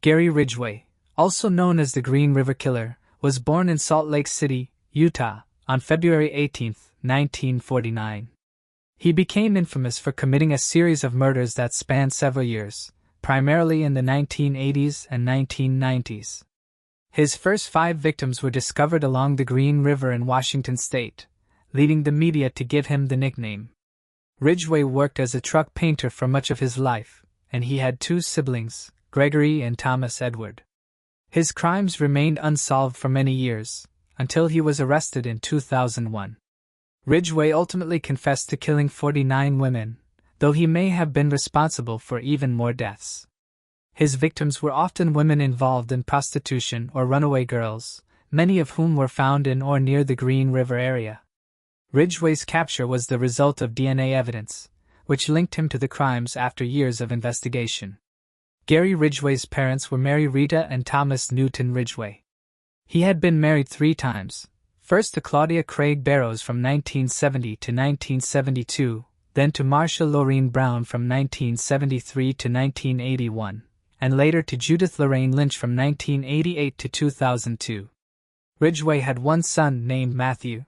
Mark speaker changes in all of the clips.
Speaker 1: Gary Ridgway, also known as the Green River Killer, was born in Salt Lake City, Utah, on February 18, 1949. He became infamous for committing a series of murders that spanned several years, primarily in the 1980s and 1990s. His first 5 victims were discovered along the Green River in Washington state, leading the media to give him the nickname. Ridgway worked as a truck painter for much of his life, and he had 2 siblings, Gregory and Thomas Edward. His crimes remained unsolved for many years, until he was arrested in 2001. Ridgway ultimately confessed to killing 49 women, though he may have been responsible for even more deaths. His victims were often women involved in prostitution or runaway girls, many of whom were found in or near the Green River area. Ridgway's capture was the result of DNA evidence, which linked him to the crimes after years of investigation. Gary Ridgway's parents were Mary Rita and Thomas Newton Ridgway. He had been married 3 times, first to Claudia Craig Barrows from 1970 to 1972, then to Marcia Lorraine Brown from 1973 to 1981, and later to Judith Lorraine Lynch from 1988 to 2002. Ridgway had 1 son named Matthew.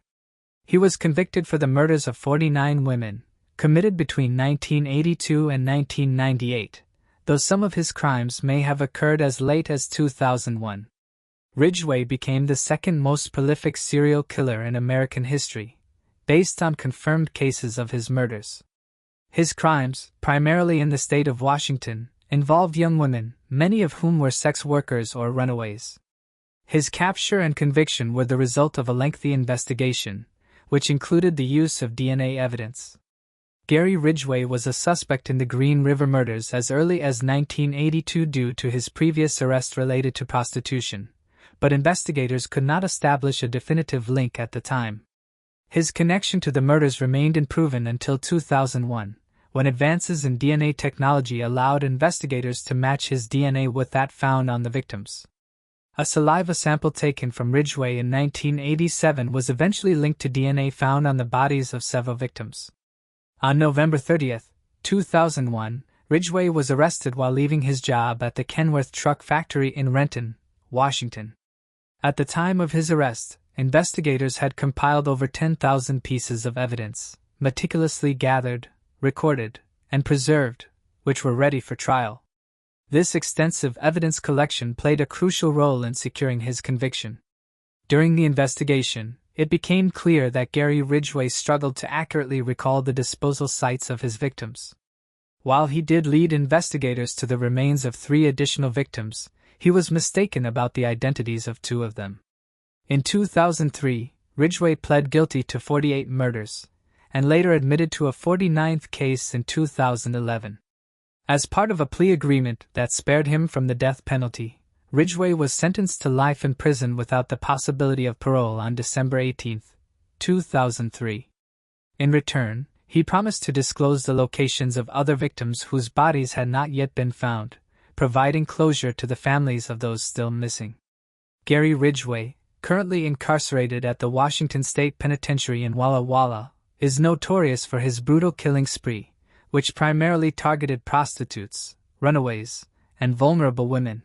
Speaker 1: He was convicted for the murders of 49 women, committed between 1982 and 1998, though some of his crimes may have occurred as late as 2001. Ridgway became the second most prolific serial killer in American history, based on confirmed cases of his murders. His crimes, primarily in the state of Washington, involved young women, many of whom were sex workers or runaways. His capture and conviction were the result of a lengthy investigation, which included the use of DNA evidence. Gary Ridgway was a suspect in the Green River murders as early as 1982 due to his previous arrest related to prostitution, but investigators could not establish a definitive link at the time. His connection to the murders remained unproven until 2001, when advances in DNA technology allowed investigators to match his DNA with that found on the victims. A saliva sample taken from Ridgway in 1987 was eventually linked to DNA found on the bodies of several victims. On November 30, 2001, Ridgway was arrested while leaving his job at the Kenworth Truck Factory in Renton, Washington. At the time of his arrest, investigators had compiled over 10,000 pieces of evidence, meticulously gathered, recorded, and preserved, which were ready for trial. This extensive evidence collection played a crucial role in securing his conviction. During the investigation, it became clear that Gary Ridgway struggled to accurately recall the disposal sites of his victims. While he did lead investigators to the remains of 3 additional victims, he was mistaken about the identities of 2 of them. In 2003, Ridgway pled guilty to 48 murders, and later admitted to a 49th case in 2011. As part of a plea agreement that spared him from the death penalty, Ridgway was sentenced to life in prison without the possibility of parole on December 18, 2003. In return, he promised to disclose the locations of other victims whose bodies had not yet been found, providing closure to the families of those still missing. Gary Ridgway, currently incarcerated at the Washington State Penitentiary in Walla Walla, is notorious for his brutal killing spree, which primarily targeted prostitutes, runaways, and vulnerable women.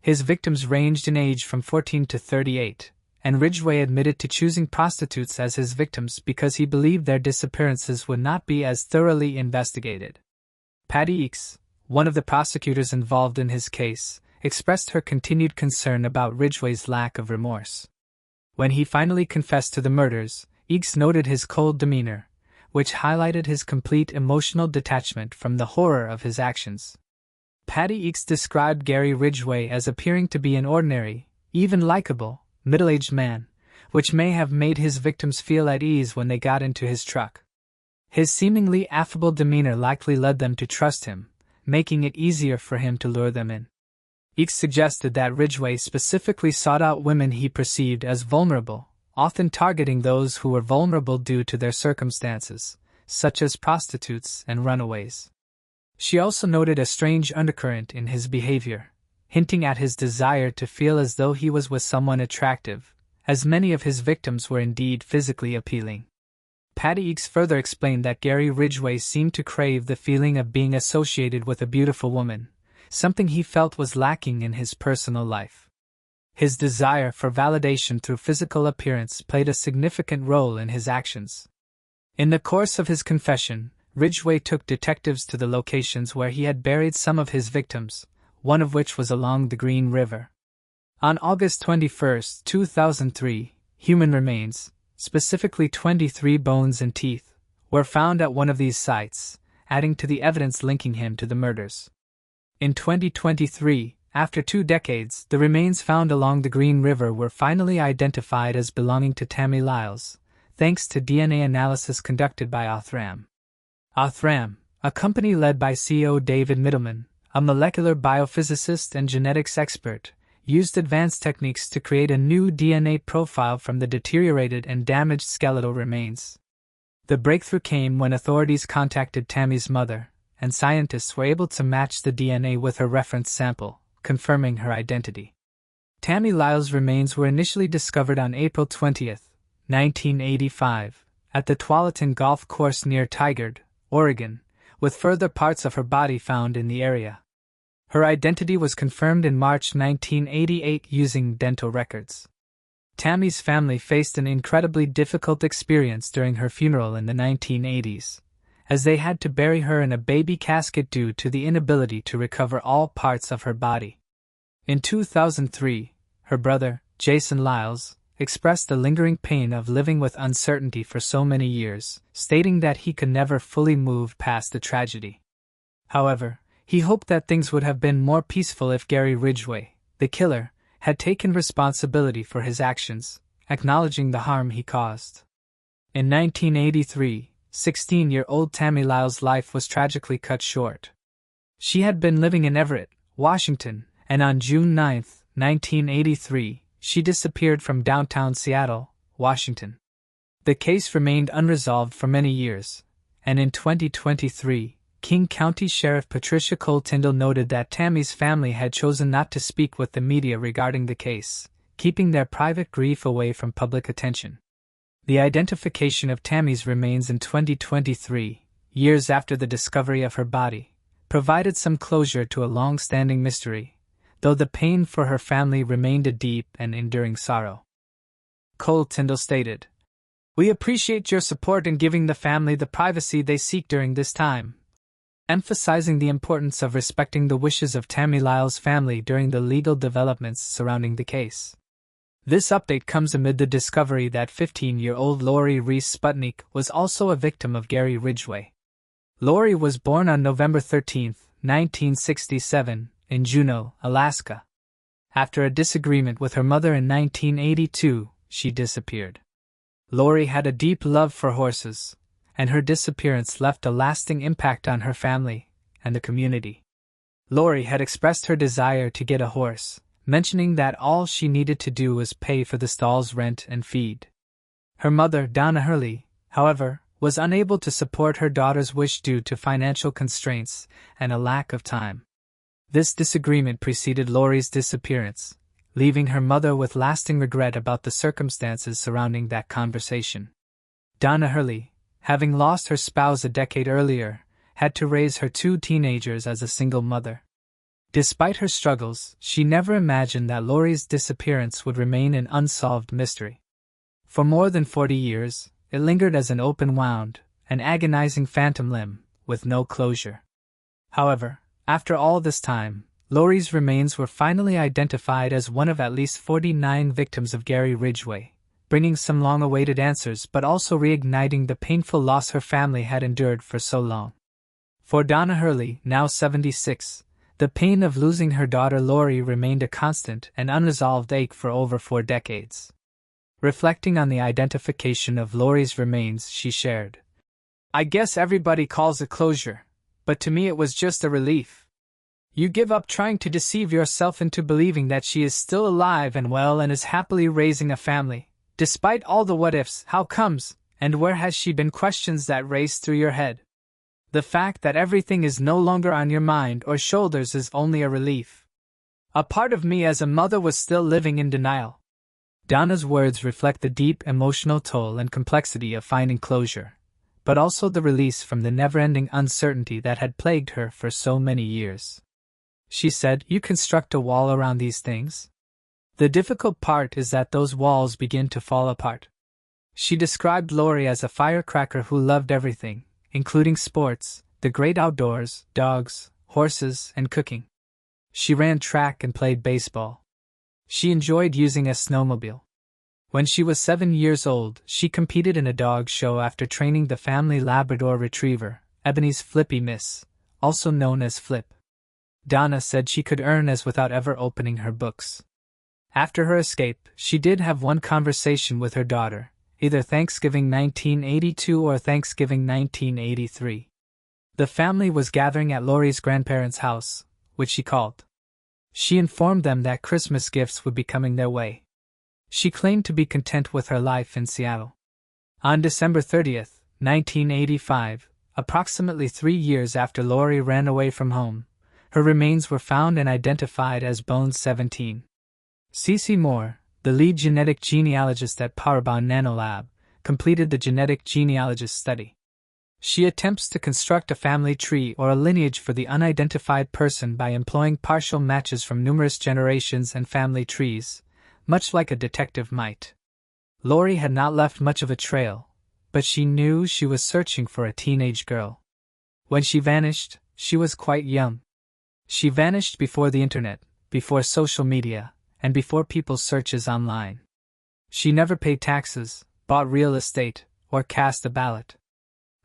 Speaker 1: His victims ranged in age from 14 to 38, and Ridgway admitted to choosing prostitutes as his victims because he believed their disappearances would not be as thoroughly investigated. Patty Eakes, one of the prosecutors involved in his case, expressed her continued concern about Ridgway's lack of remorse. When he finally confessed to the murders, Eakes noted his cold demeanor, which highlighted his complete emotional detachment from the horror of his actions. Patty Eakes described Gary Ridgway as appearing to be an ordinary, even likable, middle-aged man, which may have made his victims feel at ease when they got into his truck. His seemingly affable demeanor likely led them to trust him, making it easier for him to lure them in. Eakes suggested that Ridgway specifically sought out women he perceived as vulnerable, often targeting those who were vulnerable due to their circumstances, such as prostitutes and runaways. She also noted a strange undercurrent in his behavior, hinting at his desire to feel as though he was with someone attractive, as many of his victims were indeed physically appealing. Patty Eakes further explained that Gary Ridgway seemed to crave the feeling of being associated with a beautiful woman, something he felt was lacking in his personal life. His desire for validation through physical appearance played a significant role in his actions. In the course of his confession, Ridgway took detectives to the locations where he had buried some of his victims, one of which was along the Green River. On August 21, 2003, human remains, specifically 23 bones and teeth, were found at one of these sites, adding to the evidence linking him to the murders. In 2023, after 2 decades, the remains found along the Green River were finally identified as belonging to Tammy Lyles, thanks to DNA analysis conducted by Othram. Othram, a company led by CEO David Middleman, a molecular biophysicist and genetics expert, used advanced techniques to create a new DNA profile from the deteriorated and damaged skeletal remains. The breakthrough came when authorities contacted Tammy's mother, and scientists were able to match the DNA with her reference sample, confirming her identity. Tammy Lyles' remains were initially discovered on April 20, 1985, at the Tualatin Golf Course near Tigard, Oregon, with further parts of her body found in the area. Her identity was confirmed in March 1988 using dental records. Tammy's family faced an incredibly difficult experience during her funeral in the 1980s, as they had to bury her in a baby casket due to the inability to recover all parts of her body. In 2003, her brother, Jason Lyles, expressed the lingering pain of living with uncertainty for so many years, stating that he could never fully move past the tragedy. However, he hoped that things would have been more peaceful if Gary Ridgway, the killer, had taken responsibility for his actions, acknowledging the harm he caused. In 1983, 16-year-old Tammy Lyles' life was tragically cut short. She had been living in Everett, Washington, and on June 9, 1983, she disappeared from downtown Seattle, Washington. The case remained unresolved for many years, and in 2023, King County Sheriff Patricia Cole Tyndall noted that Tammy's family had chosen not to speak with the media regarding the case, keeping their private grief away from public attention. The identification of Tammy's remains in 2023, years after the discovery of her body, provided some closure to a long-standing mystery, though the pain for her family remained a deep and enduring sorrow. Cole Tyndall stated, "We appreciate your support in giving the family the privacy they seek during this time," emphasizing the importance of respecting the wishes of Tammy Lyles' family during the legal developments surrounding the case. This update comes amid the discovery that 15-year-old Lori Reese Sputnik was also a victim of Gary Ridgway. Lori was born on November 13, 1967, in Juneau, Alaska. After a disagreement with her mother in 1982, she disappeared. Lori had a deep love for horses, and her disappearance left a lasting impact on her family and the community. Lori had expressed her desire to get a horse, mentioning that all she needed to do was pay for the stall's rent and feed. Her mother, Donna Hurley, however, was unable to support her daughter's wish due to financial constraints and a lack of time. This disagreement preceded Lori's disappearance, leaving her mother with lasting regret about the circumstances surrounding that conversation. Donna Hurley, having lost her spouse a decade earlier, had to raise her 2 teenagers as a single mother. Despite her struggles, she never imagined that Lori's disappearance would remain an unsolved mystery. For more than 40 years, it lingered as an open-wound, an agonizing phantom limb, with no closure. However, after all this time, Lori's remains were finally identified as one of at least 49 victims of Gary Ridgway, bringing some long-awaited answers but also reigniting the painful loss her family had endured for so long. For Donna Hurley, now 76, the pain of losing her daughter Lori remained a constant and unresolved ache for over 4 decades. Reflecting on the identification of Lori's remains, she shared, "I guess everybody calls it closure, but to me it was just a relief. You give up trying to deceive yourself into believing that she is still alive and well and is happily raising a family, despite all the what-ifs, how comes, and where has she been questions that race through your head. The fact that everything is no longer on your mind or shoulders is only a relief. A part of me as a mother was still living in denial." Donna's words reflect the deep emotional toll and complexity of finding closure, but also the release from the never-ending uncertainty that had plagued her for so many years. She said, "You construct a wall around these things? The difficult part is that those walls begin to fall apart." She described Lori as a firecracker who loved everything, including sports, the great outdoors, dogs, horses, and cooking. She ran track and played baseball. She enjoyed using a snowmobile. When she was 7 years old, she competed in a dog show after training the family Labrador Retriever, Ebony's Flippy Miss, also known as Flip. Donna said she could earn as without ever opening her books. After her escape, she did have one conversation with her daughter, either Thanksgiving 1982 or Thanksgiving 1983. The family was gathering at Lori's grandparents' house, which she called. She informed them that Christmas gifts would be coming their way. She claimed to be content with her life in Seattle. On December 30th, 1985, approximately 3 years after Lori ran away from home, her remains were found and identified as Bones 17. C.C. Moore, the lead genetic genealogist at Parabon Nanolab, completed the genetic genealogist study. She attempts to construct a family tree or a lineage for the unidentified person by employing partial matches from numerous generations and family trees, much like a detective might. Lori had not left much of a trail, but she knew she was searching for a teenage girl. When she vanished, she was quite young. She vanished before the internet, before social media, and before people's searches online. She never paid taxes, bought real estate, or cast a ballot.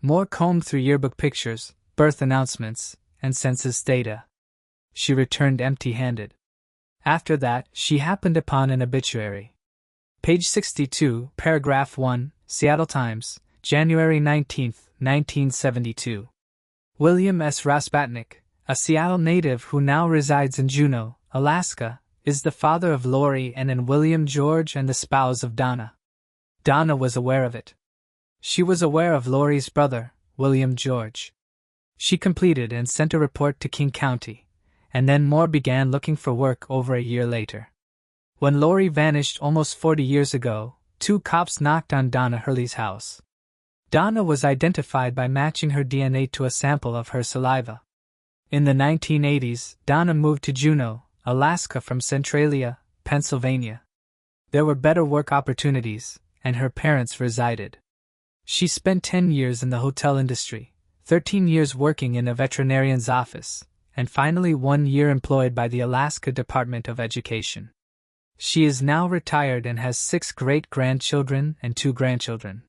Speaker 1: Moore combed through yearbook pictures, birth announcements, and census data. She returned empty-handed. After that, she happened upon an obituary. Page 62, paragraph 1, Seattle Times, January 19, 1972. William S. Rasbatnik, a Seattle native who now resides in Juneau, Alaska, is the father of Lori and William George and the spouse of Donna. Donna was aware of it. She was aware of Lori's brother, William George. She completed and sent a report to King County, and then Moore began looking for work over a year later. When Lori vanished almost 40 years ago, 2 cops knocked on Donna Hurley's house. Donna was identified by matching her DNA to a sample of her saliva. In the 1980s, Donna moved to Juneau, Alaska from Centralia, Pennsylvania. There were better work opportunities, and her parents resided. She spent 10 years in the hotel industry, 13 years working in a veterinarian's office, and finally 1 year employed by the Alaska Department of Education. She is now retired and has 6 great-grandchildren and 2 grandchildren.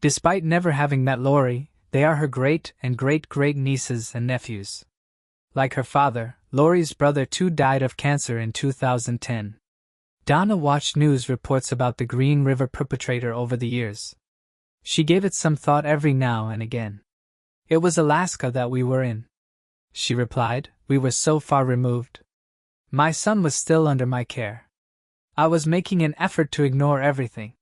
Speaker 1: Despite never having met Lori, they are her great and great-great-nieces and nephews. Like her father, Lori's brother too died of cancer in 2010. Donna watched news reports about the Green River perpetrator over the years. She gave it some thought every now and again. "It was Alaska that we were in," she replied. "We were so far removed. My son was still under my care. I was making an effort to ignore everything."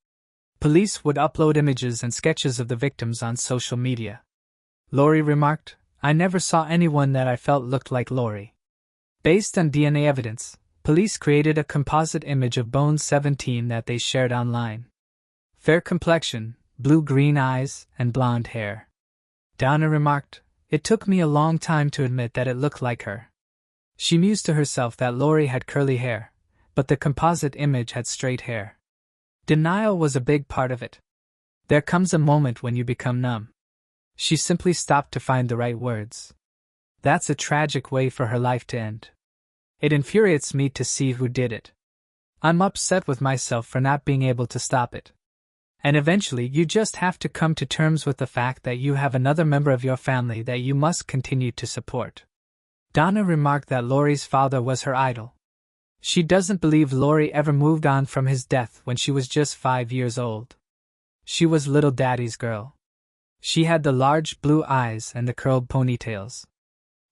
Speaker 1: Police would upload images and sketches of the victims on social media. Lori remarked, "I never saw anyone that I felt looked like Lori." Based on DNA evidence, police created a composite image of Bones 17 that they shared online. Fair complexion, blue-green eyes, and blonde hair. Donna remarked, "It took me a long time to admit that it looked like her." She mused to herself that Lori had curly hair, but the composite image had straight hair. Denial was a big part of it. There comes a moment when you become numb. She simply stopped to find the right words. That's a tragic way for her life to end. It infuriates me to see who did it. I'm upset with myself for not being able to stop it. And eventually you just have to come to terms with the fact that you have another member of your family that you must continue to support. Donna remarked that Lori's father was her idol. She doesn't believe Lori ever moved on from his death when she was just 5 years old. She was little daddy's girl. She had the large blue eyes and the curled ponytails.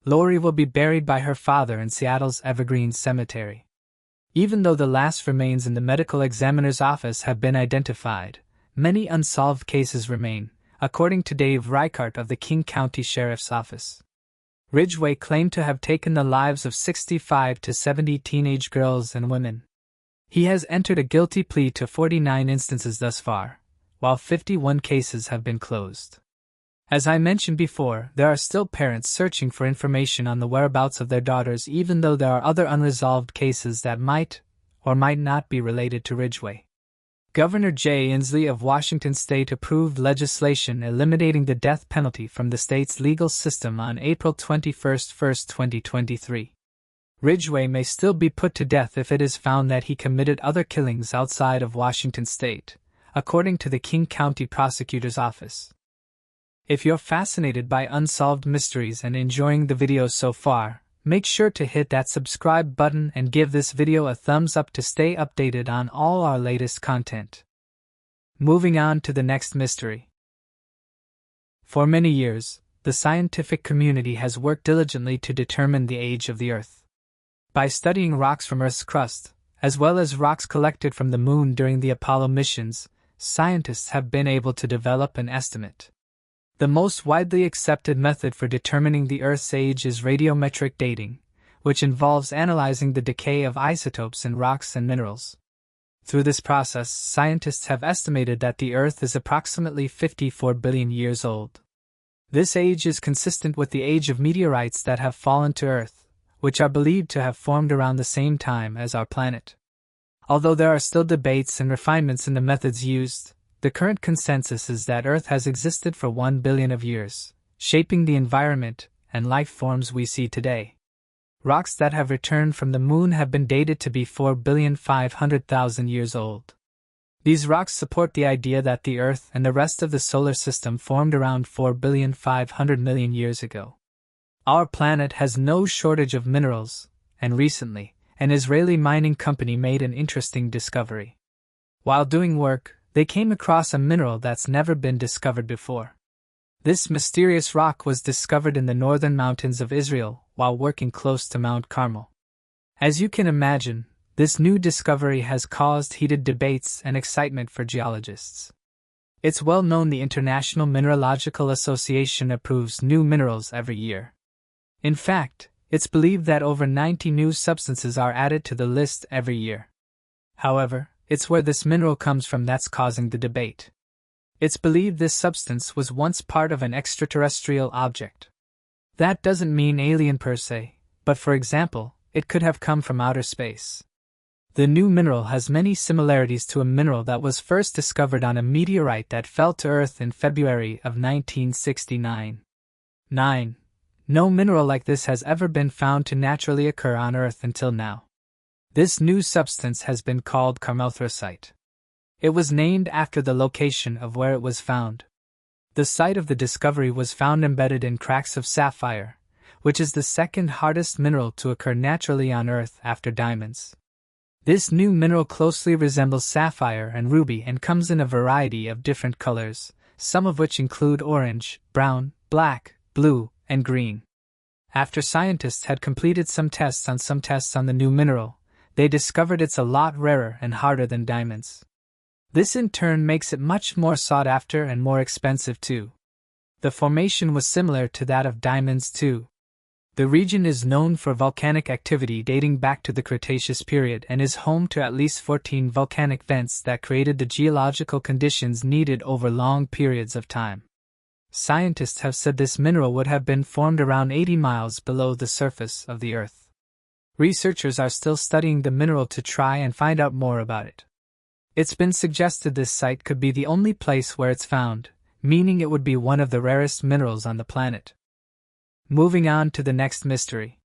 Speaker 1: Lori will be buried by her father in Seattle's Evergreen Cemetery. Even though the last remains in the medical examiner's office have been identified, many unsolved cases remain, according to Dave Reichart of the King County Sheriff's Office. Ridgway claimed to have taken the lives of 65 to 70 teenage girls and women. He has entered a guilty plea to 49 instances thus far, while 51 cases have been closed. As I mentioned before, there are still parents searching for information on the whereabouts of their daughters, even though there are other unresolved cases that might or might not be related to Ridgway. Governor Jay Inslee of Washington State approved legislation eliminating the death penalty from the state's legal system on April 21, 2023. Ridgway may still be put to death if it is found that he committed other killings outside of Washington State, according to the King County Prosecutor's Office. If you're fascinated by unsolved mysteries and enjoying the videos so far, make sure to hit that subscribe button and give this video a thumbs up to stay updated on all our latest content. Moving on to the next mystery. For many years, the scientific community has worked diligently to determine the age of the Earth. By studying rocks from Earth's crust, as well as rocks collected from the Moon during the Apollo missions, scientists have been able to develop an estimate. The most widely accepted method for determining the Earth's age is radiometric dating, which involves analyzing the decay of isotopes in rocks and minerals. Through this process, scientists have estimated that the Earth is approximately 54 billion years old. This age is consistent with the age of meteorites that have fallen to Earth, which are believed to have formed around the same time as our planet. Although there are still debates and refinements in the methods used, the current consensus is that Earth has existed for 1 billion of years, shaping the environment and life forms we see today. Rocks that have returned from the Moon have been dated to be 4,500,000 years old. These rocks support the idea that the Earth and the rest of the solar system formed around 4,500,000,000 years ago. Our planet has no shortage of minerals, and recently, an Israeli mining company made an interesting discovery. While doing work, they came across a mineral that's never been discovered before. This mysterious rock was discovered in the northern mountains of Israel while working close to Mount Carmel. As you can imagine, this new discovery has caused heated debates and excitement for geologists. It's well known the International Mineralogical Association approves new minerals every year. In fact, it's believed that over 90 new substances are added to the list every year. However, it's where this mineral comes from that's causing the debate. It's believed this substance was once part of an extraterrestrial object. That doesn't mean alien per se, but for example, it could have come from outer space. The new mineral has many similarities to a mineral that was first discovered on a meteorite that fell to Earth in February of 1969. 9. No mineral like this has ever been found to naturally occur on Earth until now. This new substance has been called carmelthrosite. It was named after the location of where it was found. The site of the discovery was found embedded in cracks of sapphire, which is the second hardest mineral to occur naturally on Earth after diamonds. This new mineral closely resembles sapphire and ruby and comes in a variety of different colors, some of which include orange, brown, black, blue, and green. After scientists had completed some tests on the new mineral, they discovered it's a lot rarer and harder than diamonds. This in turn makes it much more sought after and more expensive too. The formation was similar to that of diamonds too. The region is known for volcanic activity dating back to the Cretaceous period and is home to at least 14 volcanic vents that created the geological conditions needed over long periods of time. Scientists have said this mineral would have been formed around 80 miles below the surface of the Earth. Researchers are still studying the mineral to try and find out more about it. It's been suggested this site could be the only place where it's found, meaning it would be one of the rarest minerals on the planet. Moving on to the next mystery.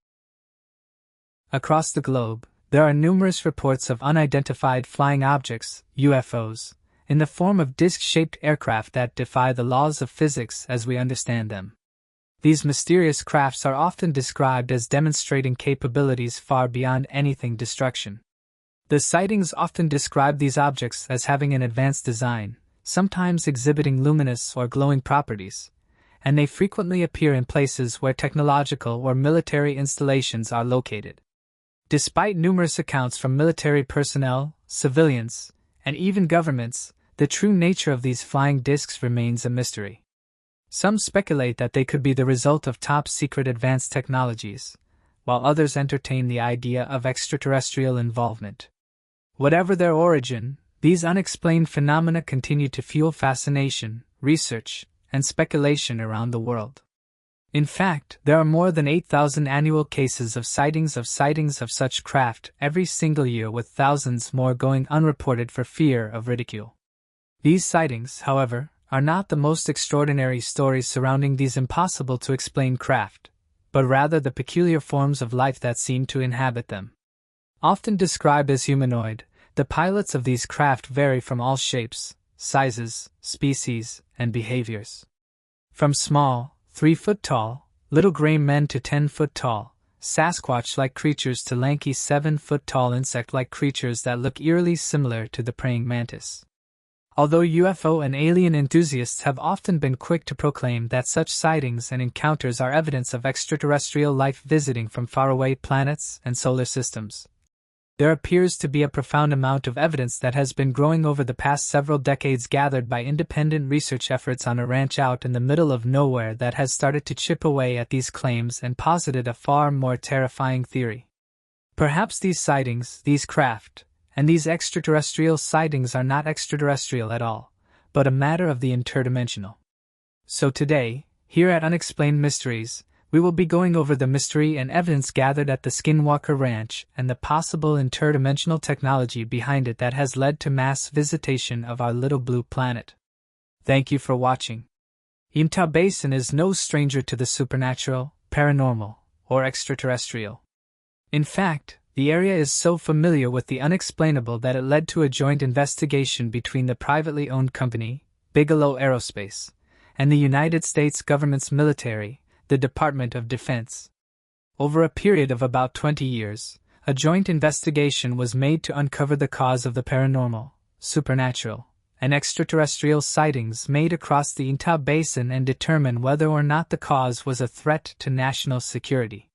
Speaker 1: Across the globe, there are numerous reports of unidentified flying objects, UFOs, in the form of disc-shaped aircraft that defy the laws of physics as we understand them. These mysterious crafts are often described as demonstrating capabilities far beyond anything destruction. The sightings often describe these objects as having an advanced design, sometimes exhibiting luminous or glowing properties, and they frequently appear in places where technological or military installations are located. Despite numerous accounts from military personnel, civilians, and even governments, the true nature of these flying discs remains a mystery. Some speculate that they could be the result of top-secret advanced technologies, while others entertain the idea of extraterrestrial involvement. Whatever their origin, these unexplained phenomena continue to fuel fascination, research, and speculation around the world. In fact, there are more than 8,000 annual cases of sightings of such craft every single year, with thousands more going unreported for fear of ridicule. These sightings, however, are not the most extraordinary stories surrounding these impossible-to-explain craft, but rather the peculiar forms of life that seem to inhabit them. Often described as humanoid, the pilots of these craft vary from all shapes, sizes, species, and behaviors. From small, 3-foot-tall, little gray men to 10-foot-tall, Sasquatch-like creatures to lanky 7-foot-tall insect-like creatures that look eerily similar to the praying mantis. Although UFO and alien enthusiasts have often been quick to proclaim that such sightings and encounters are evidence of extraterrestrial life visiting from faraway planets and solar systems, there appears to be a profound amount of evidence that has been growing over the past several decades, gathered by independent research efforts on a ranch out in the middle of nowhere, that has started to chip away at these claims and posited a far more terrifying theory. Perhaps these sightings, these craft, and these extraterrestrial sightings are not extraterrestrial at all, but a matter of the interdimensional. So today, here at Unexplained Mysteries, we will be going over the mystery and evidence gathered at the Skinwalker Ranch and the possible interdimensional technology behind it that has led to mass visitation of our little blue planet. Thank you for watching. Utah Basin is no stranger to the supernatural, paranormal, or extraterrestrial. In fact, the area is so familiar with the unexplainable that it led to a joint investigation between the privately owned company, Bigelow Aerospace, and the United States government's military, the Department of Defense. Over a period of about 20 years, a joint investigation was made to uncover the cause of the paranormal, supernatural, and extraterrestrial sightings made across the Utah Basin and determine whether or not the cause was a threat to national security.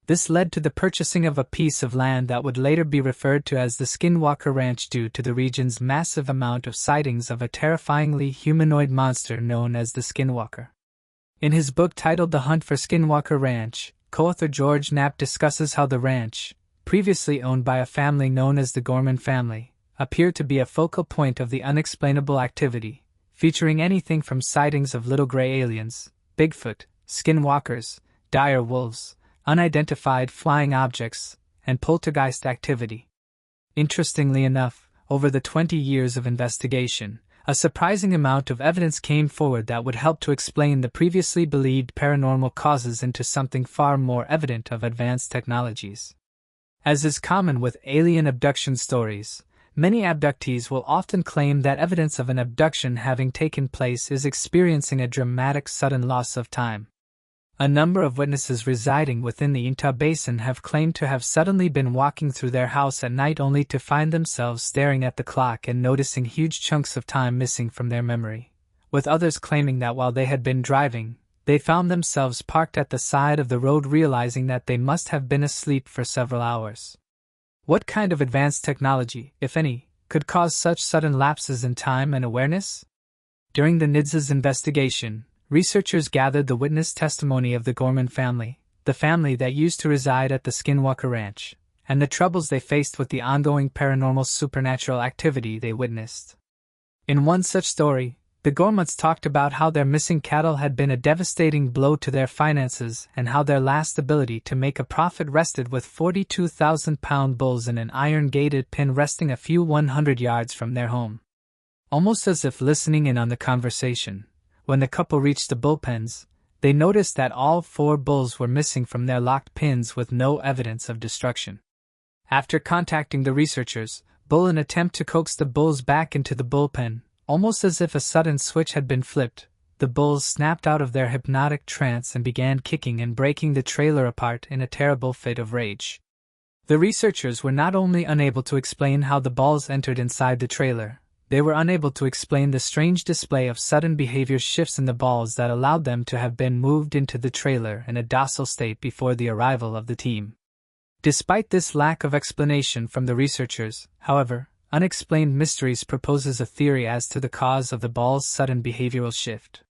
Speaker 1: This led to the purchasing of a piece of land that would later be referred to as the Skinwalker Ranch due to the region's massive amount of sightings of a terrifyingly humanoid monster known as the Skinwalker. In his book titled The Hunt for Skinwalker Ranch, co-author George Knapp discusses how the ranch, previously owned by a family known as the Gorman family, appeared to be a focal point of the unexplainable activity, featuring anything from sightings of little gray aliens, Bigfoot, skinwalkers, dire wolves, unidentified flying objects, and poltergeist activity. Interestingly enough, over the 20 years of investigation, a surprising amount of evidence came forward that would help to explain the previously believed paranormal causes into something far more evident of advanced technologies. As is common with alien abduction stories, many abductees will often claim that evidence of an abduction having taken place is experiencing a dramatic sudden loss of time. A number of witnesses residing within the Utah Basin have claimed to have suddenly been walking through their house at night only to find themselves staring at the clock and noticing huge chunks of time missing from their memory, with others claiming that while they had been driving, they found themselves parked at the side of the road, realizing that they must have been asleep for several hours. What kind of advanced technology, if any, could cause such sudden lapses in time and awareness? During the NIDS's investigation, researchers gathered the witness testimony of the Gorman family, the family that used to reside at the Skinwalker Ranch, and the troubles they faced with the ongoing paranormal supernatural activity they witnessed. In one such story, the Gormans talked about how their missing cattle had been a devastating blow to their finances and how their last ability to make a profit rested with 42,000-pound bulls in an iron-gated pen resting a few 100 yards from their home. Almost as if listening in on the conversation, when the couple reached the bullpens, they noticed that all 4 bulls were missing from their locked pens with no evidence of destruction. After contacting the researchers, Bull in an attempt to coax the bulls back into the bullpen, almost as if a sudden switch had been flipped, the bulls snapped out of their hypnotic trance and began kicking and breaking the trailer apart in a terrible fit of rage. The researchers were not only unable to explain how the bulls entered inside the trailer, they were unable to explain the strange display of sudden behavior shifts in the balls that allowed them to have been moved into the trailer in a docile state before the arrival of the team. Despite this lack of explanation from the researchers, however, Unexplained Mysteries proposes a theory as to the cause of the balls' sudden behavioral shift.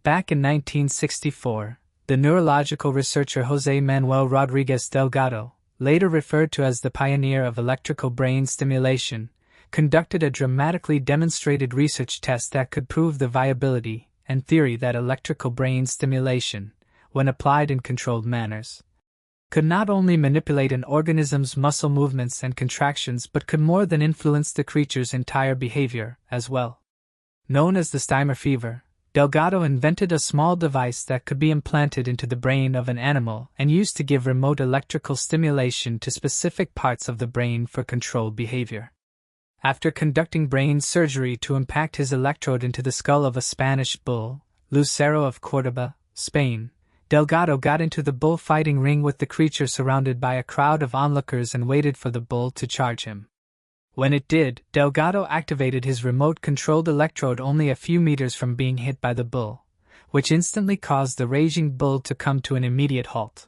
Speaker 1: Back in 1964, the neurological researcher José Manuel Rodríguez Delgado, later referred to as the pioneer of electrical brain stimulation, conducted a dramatically demonstrated research test that could prove the viability and theory that electrical brain stimulation, when applied in controlled manners, could not only manipulate an organism's muscle movements and contractions but could more than influence the creature's entire behavior as well. Known as the Steimer fever, Delgado invented a small device that could be implanted into the brain of an animal and used to give remote electrical stimulation to specific parts of the brain for controlled behavior. After conducting brain surgery to impact his electrode into the skull of a Spanish bull, Lucero of Córdoba, Spain, Delgado got into the bullfighting ring with the creature surrounded by a crowd of onlookers and waited for the bull to charge him. When it did, Delgado activated his remote-controlled electrode only a few meters from being hit by the bull, which instantly caused the raging bull to come to an immediate halt.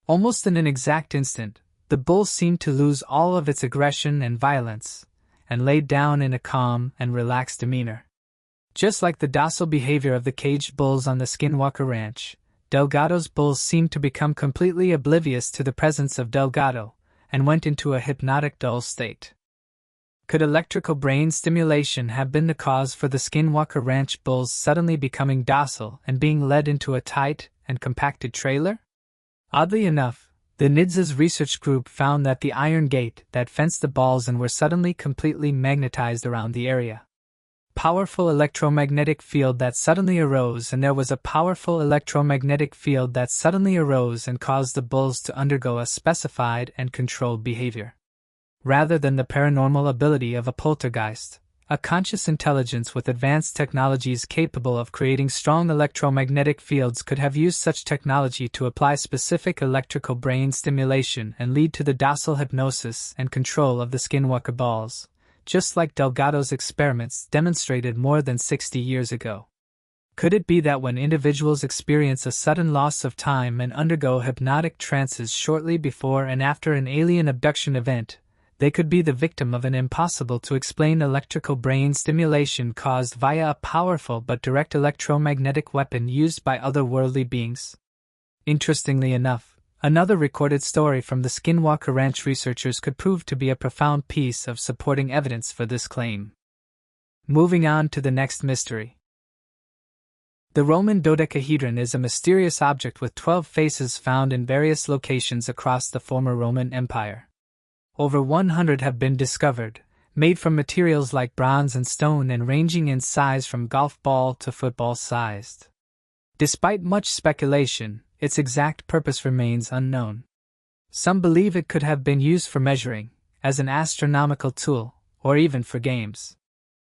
Speaker 1: Almost in an exact instant, the bull seemed to lose all of its aggression and violence, and laid down in a calm and relaxed demeanor. Just like the docile behavior of the caged bulls on the Skinwalker Ranch, Delgado's bulls seemed to become completely oblivious to the presence of Delgado, and went into a hypnotic dull state. Could electrical brain stimulation have been the cause for the Skinwalker Ranch bulls suddenly becoming docile and being led into a tight and compacted trailer? Oddly enough, the NIDS's research group found that the iron gate that fenced the bulls in were suddenly completely magnetized around the area. Powerful electromagnetic field that suddenly arose, and there was a powerful electromagnetic field that suddenly arose and caused the bulls to undergo a specified and controlled behavior. Rather than the paranormal ability of a poltergeist, a conscious intelligence with advanced technologies capable of creating strong electromagnetic fields could have used such technology to apply specific electrical brain stimulation and lead to the docile hypnosis and control of the Skinwalker bulls, just like Delgado's experiments demonstrated more than 60 years ago. Could it be that when individuals experience a sudden loss of time and undergo hypnotic trances shortly before and after an alien abduction event, they could be the victim of an impossible-to-explain electrical brain stimulation caused via a powerful but direct electromagnetic weapon used by otherworldly beings? Interestingly enough, another recorded story from the Skinwalker Ranch researchers could prove to be a profound piece of supporting evidence for this claim. Moving on to the next mystery. The Roman dodecahedron is a mysterious object with 12 faces found in various locations across the former Roman Empire. Over 100 have been discovered, made from materials like bronze and stone and ranging in size from golf ball to football sized. Despite much speculation, its exact purpose remains unknown. Some believe it could have been used for measuring, as an astronomical tool, or even for games.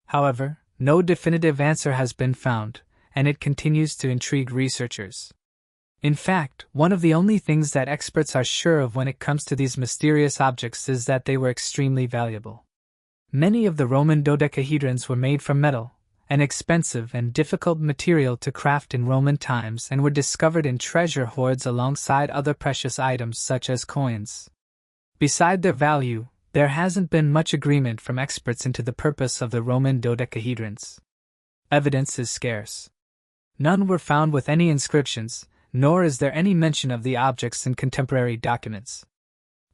Speaker 1: However, no definitive answer has been found, and it continues to intrigue researchers. In fact, one of the only things that experts are sure of when it comes to these mysterious objects is that they were extremely valuable. Many of the Roman dodecahedrons were made from metal, an expensive and difficult material to craft in Roman times, and were discovered in treasure hoards alongside other precious items such as coins. Beside their value, there hasn't been much agreement from experts into the purpose of the Roman dodecahedrons. Evidence is scarce. None were found with any inscriptions, nor is there any mention of the objects in contemporary documents.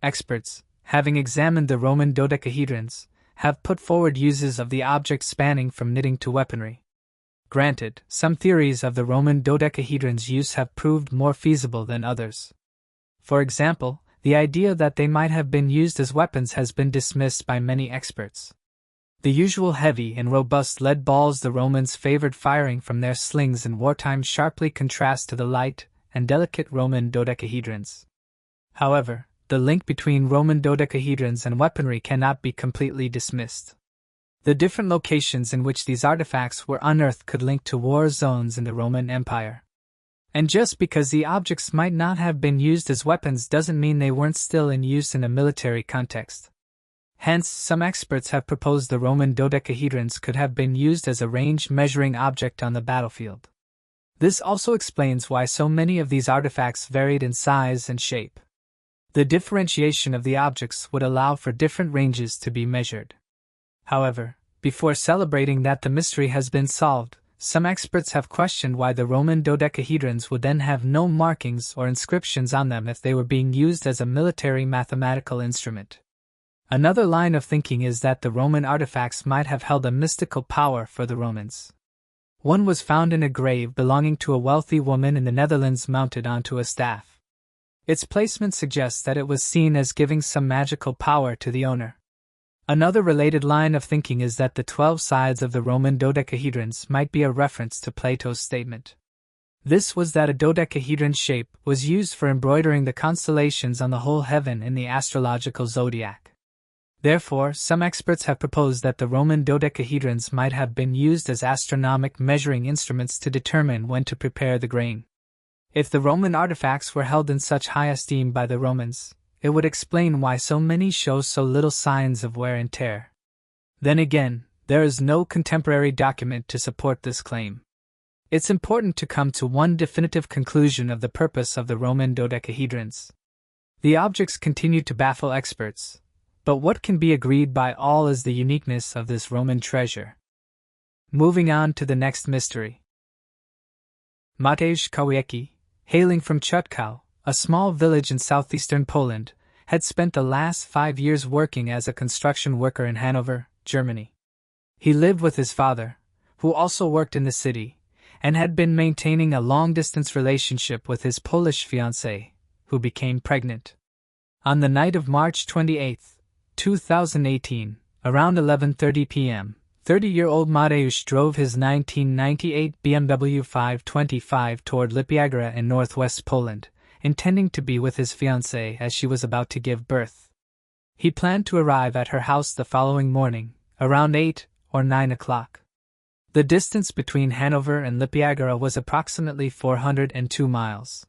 Speaker 1: Experts, having examined the Roman dodecahedrons, have put forward uses of the objects spanning from knitting to weaponry. Granted, some theories of the Roman dodecahedrons' use have proved more feasible than others. For example, the idea that they might have been used as weapons has been dismissed by many experts. The usual heavy and robust lead balls the Romans favored firing from their slings in wartime sharply contrast to the light and delicate Roman dodecahedrons. However, the link between Roman dodecahedrons and weaponry cannot be completely dismissed. The different locations in which these artifacts were unearthed could link to war zones in the Roman Empire. And just because the objects might not have been used as weapons doesn't mean they weren't still in use in a military context. Hence, some experts have proposed the Roman dodecahedrons could have been used as a range measuring object on the battlefield. This also explains why so many of these artifacts varied in size and shape. The differentiation of the objects would allow for different ranges to be measured. However, before celebrating that the mystery has been solved, some experts have questioned why the Roman dodecahedrons would then have no markings or inscriptions on them if they were being used as a military mathematical instrument. Another line of thinking is that the Roman artifacts might have held a mystical power for the Romans. One was found in a grave belonging to a wealthy woman in the Netherlands mounted onto a staff. Its placement suggests that it was seen as giving some magical power to the owner. Another related line of thinking is that the 12 sides of the Roman dodecahedrons might be a reference to Plato's statement. This was that a dodecahedron shape was used for embroidering the constellations on the whole heaven in the astrological zodiac. Therefore, some experts have proposed that the Roman dodecahedrons might have been used as astronomic measuring instruments to determine when to prepare the grain. If the Roman artifacts were held in such high esteem by the Romans, it would explain why so many show so little signs of wear and tear. Then again, there is no contemporary document to support this claim. It's important to come to one definitive conclusion of the purpose of the Roman dodecahedrons. The objects continue to baffle experts, but what can be agreed by all is the uniqueness of this Roman treasure. Moving on to the next mystery. Mateusz Kowiecki, hailing from Chutkow, a small village in southeastern Poland, had spent the last 5 years working as a construction worker in Hanover, Germany. He lived with his father, who also worked in the city, and had been maintaining a long-distance relationship with his Polish fiancée, who became pregnant. On the night of March 28, 2018, around 11:30 p.m., 30-year-old Mateusz drove his 1998 BMW 525 toward Lipiagora in northwest Poland, intending to be with his fiancée as she was about to give birth. He planned to arrive at her house the following morning, around 8 or 9 o'clock. The distance between Hanover and Lipiagora was approximately 402 miles.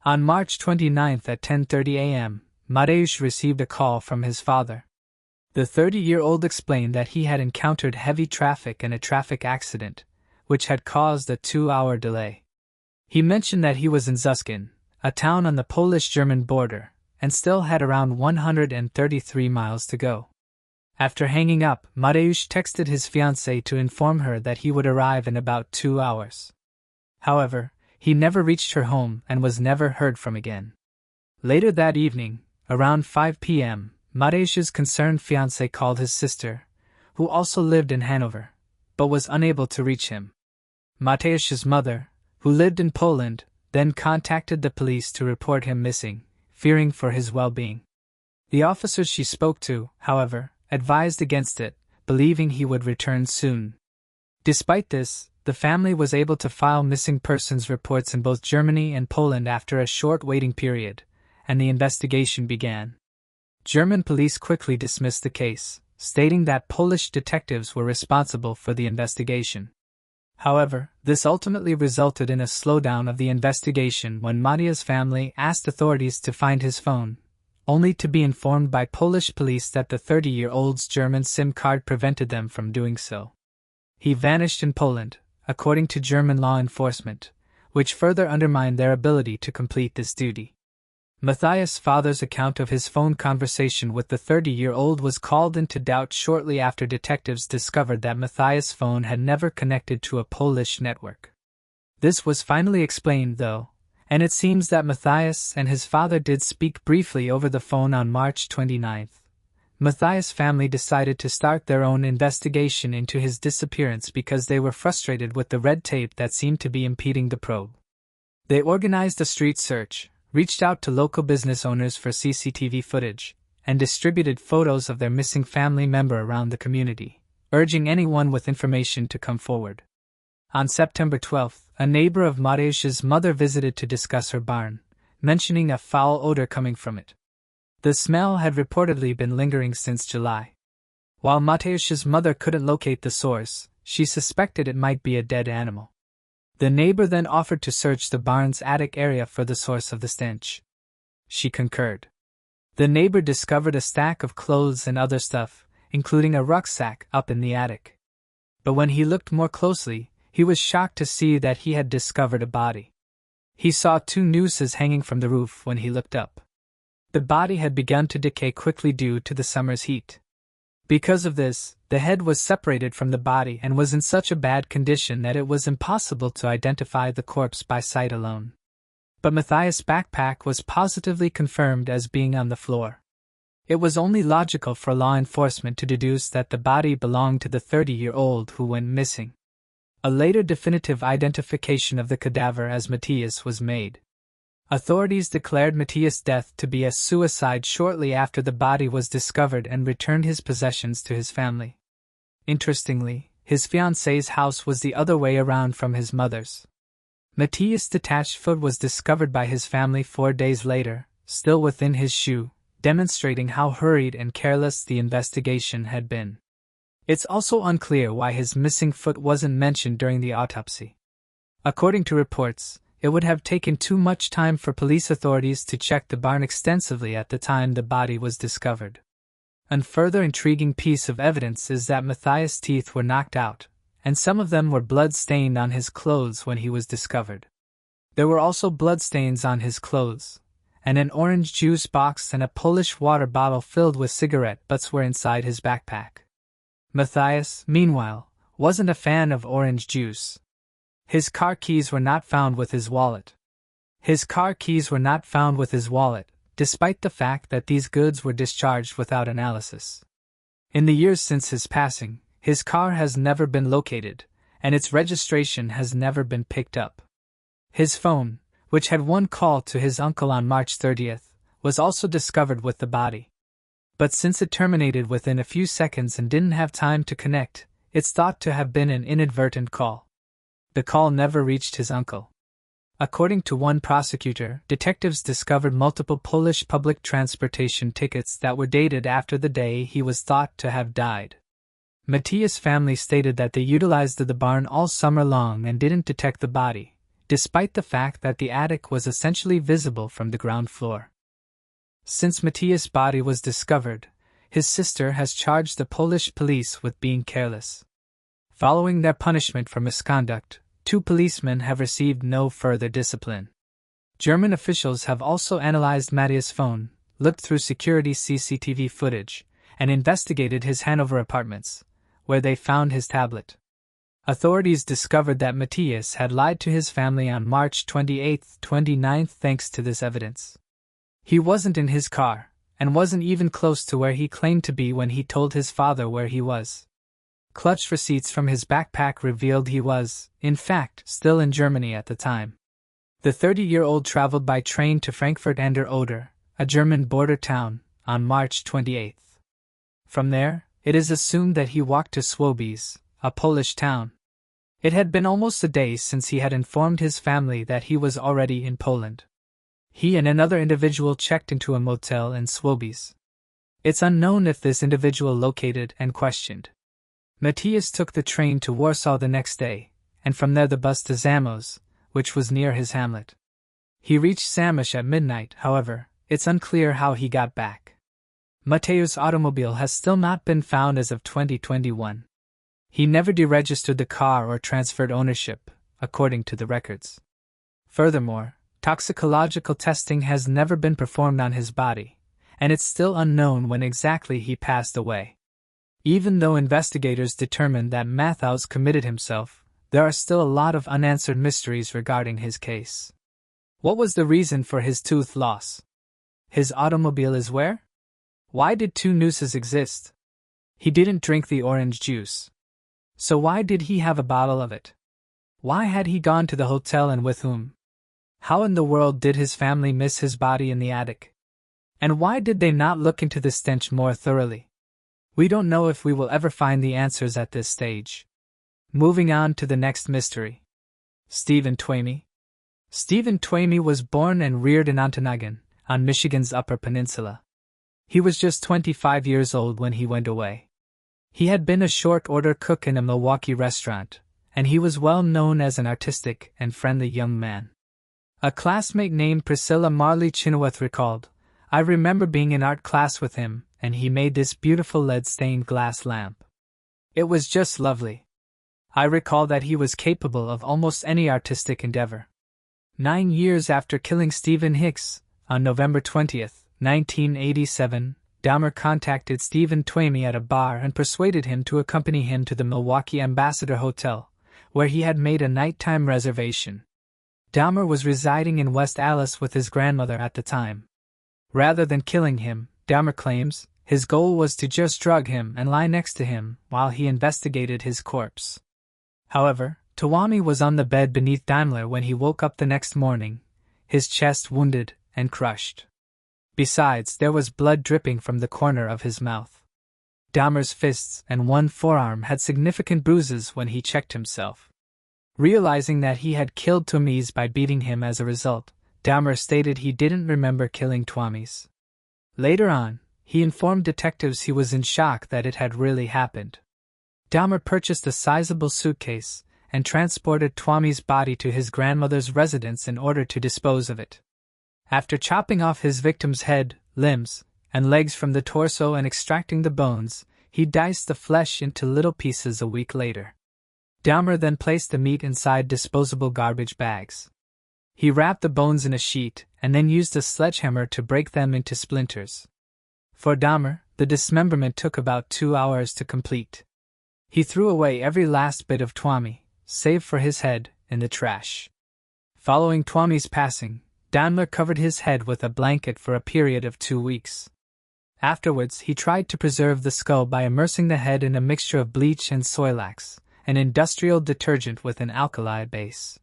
Speaker 1: On March 29 at 10:30 a.m., Mateusz received a call from his father. The 30-year-old explained that he had encountered heavy traffic and a traffic accident, which had caused a 2-hour delay. He mentioned that he was in Zuskin, a town on the Polish-German border, and still had around 133 miles to go. After hanging up, Mateusz texted his fiancée to inform her that he would arrive in about 2 hours. However, he never reached her home and was never heard from again. Later that evening, around 5 p.m., Mateusz's concerned fiancée called his sister, who also lived in Hanover, but was unable to reach him. Mateusz's mother, who lived in Poland, then contacted the police to report him missing, fearing for his well-being. The officers she spoke to, however, advised against it, believing he would return soon. Despite this, the family was able to file missing persons reports in both Germany and Poland after a short waiting period, and the investigation began. German police quickly dismissed the case, stating that Polish detectives were responsible for the investigation. However, this ultimately resulted in a slowdown of the investigation when Maria's family asked authorities to find his phone, only to be informed by Polish police that the 30-year-old's German SIM card prevented them from doing so. He vanished in Poland, according to German law enforcement, which further undermined their ability to complete this duty. Matthias' father's account of his phone conversation with the 30-year-old was called into doubt shortly after detectives discovered that Matthias' phone had never connected to a Polish network. This was finally explained, though, and it seems that Matthias and his father did speak briefly over the phone on March 29. Matthias' family decided to start their own investigation into his disappearance because they were frustrated with the red tape that seemed to be impeding the probe. They organized a street search, reached out to local business owners for CCTV footage, and distributed photos of their missing family member around the community, urging anyone with information to come forward. On September 12, a neighbor of Mateusz's mother visited to discuss her barn, mentioning a foul odor coming from it. The smell had reportedly been lingering since July. While Mateusz's mother couldn't locate the source, she suspected it might be a dead animal. The neighbor then offered to search the barn's attic area for the source of the stench. She concurred. The neighbor discovered a stack of clothes and other stuff, including a rucksack, up in the attic. But when he looked more closely, he was shocked to see that he had discovered a body. He saw 2 nooses hanging from the roof when he looked up. The body had begun to decay quickly due to the summer's heat. Because of this, the head was separated from the body and was in such a bad condition that it was impossible to identify the corpse by sight alone. But Matthias' backpack was positively confirmed as being on the floor. It was only logical for law enforcement to deduce that the body belonged to the 30-year-old who went missing. A later definitive identification of the cadaver as Matthias was made. Authorities declared Matthias' death to be a suicide shortly after the body was discovered and returned his possessions to his family. Interestingly, his fiancée's house was the other way around from his mother's. Matthias' detached foot was discovered by his family 4 days later, still within his shoe, demonstrating how hurried and careless the investigation had been. It's also unclear why his missing foot wasn't mentioned during the autopsy. According to reports, it would have taken too much time for police authorities to check the barn extensively at the time the body was discovered. A further intriguing piece of evidence is that Matthias' teeth were knocked out, and some of them were blood-stained on his clothes when he was discovered. There were also bloodstains on his clothes, and an orange juice box and a Polish water bottle filled with cigarette butts were inside his backpack. Matthias, meanwhile, wasn't a fan of orange juice. His car keys were not found with his wallet. Despite the fact that these goods were discharged without analysis. In the years since his passing, his car has never been located, and its registration has never been picked up. His phone, which had one call to his uncle on March 30th, was also discovered with the body. But since it terminated within a few seconds and didn't have time to connect, it's thought to have been an inadvertent call. The call never reached his uncle. According to one prosecutor, detectives discovered multiple Polish public transportation tickets that were dated after the day he was thought to have died. Matthias' family stated that they utilized the barn all summer long and didn't detect the body, despite the fact that the attic was essentially visible from the ground floor. Since Matthias' body was discovered, his sister has charged the Polish police with being careless. Following their punishment for misconduct, 2 policemen have received no further discipline. German officials have also analyzed Matthias' phone, looked through security CCTV footage, and investigated his Hanover apartments, where they found his tablet. Authorities discovered that Matthias had lied to his family on March 28-29 thanks to this evidence. He wasn't in his car, and wasn't even close to where he claimed to be when he told his father where he was. Clutched receipts from his backpack revealed he was, in fact, still in Germany at the time. The 30-year-old traveled by train to Frankfurt an der Oder, a German border town, on March 28. From there, it is assumed that he walked to Sławice, a Polish town. It had been almost a day since he had informed his family that he was already in Poland. He and another individual checked into a motel in Sławice. It's unknown if this individual located and questioned. Matthias took the train to Warsaw the next day, and from there the bus to Zamość, which was near his hamlet. He reached Zamość at midnight, however, it's unclear how he got back. Mateusz's automobile has still not been found as of 2021. He never deregistered the car or transferred ownership, according to the records. Furthermore, toxicological testing has never been performed on his body, and it's still unknown when exactly he passed away. Even though investigators determined that Matthias committed himself, there are still a lot of unanswered mysteries regarding his case. What was the reason for his tooth loss? His automobile is where? Why did 2 nooses exist? He didn't drink the orange juice. So why did he have a bottle of it? Why had he gone to the hotel and with whom? How in the world did his family miss his body in the attic? And why did they not look into the stench more thoroughly? We don't know if we will ever find the answers at this stage. Moving on to the next mystery. Stephen Twamey. Stephen Twamey was born and reared in Ontonagon, on Michigan's Upper Peninsula. He was just 25 years old when he went away. He had been a short-order cook in a Milwaukee restaurant, and he was well known as an artistic and friendly young man. A classmate named Priscilla Marley Chenoweth recalled, "I remember being in art class with him, and he made this beautiful lead-stained glass lamp. It was just lovely. I recall that he was capable of almost any artistic endeavor." 9 years after killing Stephen Hicks, on November 20, 1987, Dahmer contacted Stephen Twamey at a bar and persuaded him to accompany him to the Milwaukee Ambassador Hotel, where he had made a nighttime reservation. Dahmer was residing in West Allis with his grandmother at the time. Rather than killing him, Dahmer claims, his goal was to just drug him and lie next to him while he investigated his corpse. However, Twomey was on the bed beneath Daimler when he woke up the next morning, his chest wounded and crushed. Besides, there was blood dripping from the corner of his mouth. Dahmer's fists and one forearm had significant bruises when he checked himself. Realizing that he had killed Twomey by beating him as a result, Dahmer stated he didn't remember killing Twomey. Later on, he informed detectives he was in shock that it had really happened. Dahmer purchased a sizable suitcase and transported Twomey's body to his grandmother's residence in order to dispose of it. After chopping off his victim's head, limbs, and legs from the torso and extracting the bones, he diced the flesh into little pieces a week later. Dahmer then placed the meat inside disposable garbage bags. He wrapped the bones in a sheet and then used a sledgehammer to break them into splinters. For Dahmer, the dismemberment took about 2 hours to complete. He threw away every last bit of Twomey, save for his head, in the trash. Following Twomey's passing, Daimler covered his head with a blanket for a period of 2 weeks. Afterwards, he tried to preserve the skull by immersing the head in a mixture of bleach and Soilax, an industrial detergent with an alkali base.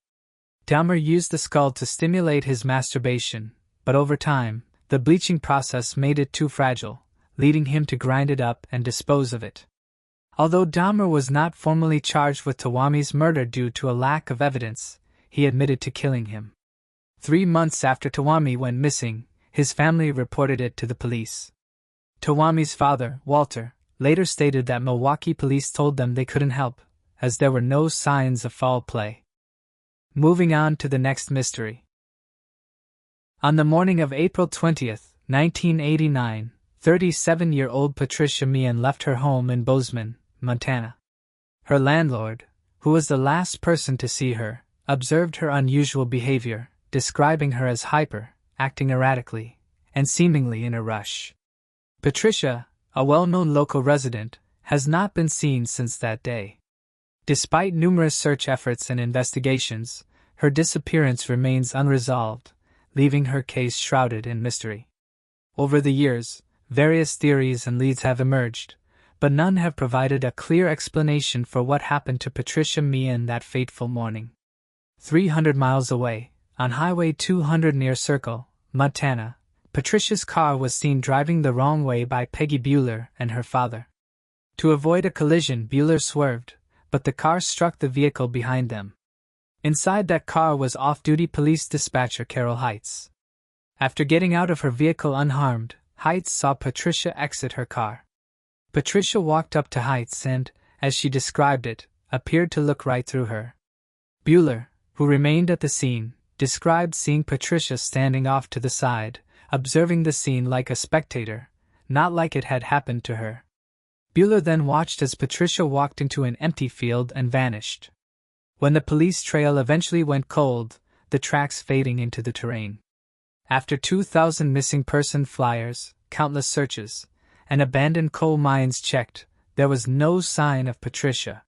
Speaker 1: Dahmer used the skull to stimulate his masturbation, but over time, the bleaching process made it too fragile, leading him to grind it up and dispose of it. Although Dahmer was not formally charged with Twomey's murder due to a lack of evidence, he admitted to killing him. 3 months after Twomey went missing, his family reported it to the police. Twomey's father, Walter, later stated that Milwaukee police told them they couldn't help, as there were no signs of foul play. Moving on to the next mystery. On the morning of April 20, 1989, 37-year-old Patricia Meehan left her home in Bozeman, Montana. Her landlord, who was the last person to see her, observed her unusual behavior, describing her as hyper, acting erratically, and seemingly in a rush. Patricia, a well-known local resident, has not been seen since that day. Despite numerous search efforts and investigations, her disappearance remains unresolved, leaving her case shrouded in mystery. Over the years, various theories and leads have emerged, but none have provided a clear explanation for what happened to Patricia Meehan that fateful morning. 300 miles away, on Highway 200 near Circle, Montana, Patricia's car was seen driving the wrong way by Peggy Bueller and her father. To avoid a collision, Bueller swerved, but the car struck the vehicle behind them. Inside that car was off-duty police dispatcher Carol Heights. After getting out of her vehicle unharmed, Heights saw Patricia exit her car. Patricia walked up to Heights and, as she described it, appeared to look right through her. Bueller, who remained at the scene, described seeing Patricia standing off to the side, observing the scene like a spectator, not like it had happened to her. Bueller then watched as Patricia walked into an empty field and vanished. When the police trail eventually went cold, the tracks fading into the terrain. After 2,000 missing person flyers, countless searches, and abandoned coal mines checked, there was no sign of Patricia.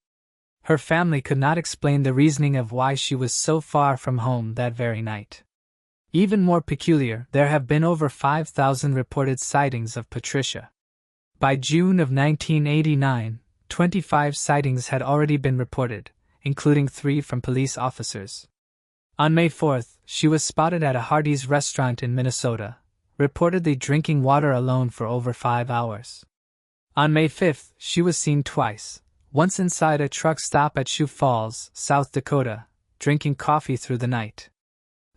Speaker 1: Her family could not explain the reasoning of why she was so far from home that very night. Even more peculiar, there have been over 5,000 reported sightings of Patricia. By June of 1989, 25 sightings had already been reported, including 3 from police officers. On May 4th, she was spotted at a Hardee's restaurant in Minnesota, reportedly drinking water alone for over 5 hours. On May 5th, she was seen twice, once inside a truck stop at Sioux Falls, South Dakota, drinking coffee through the night.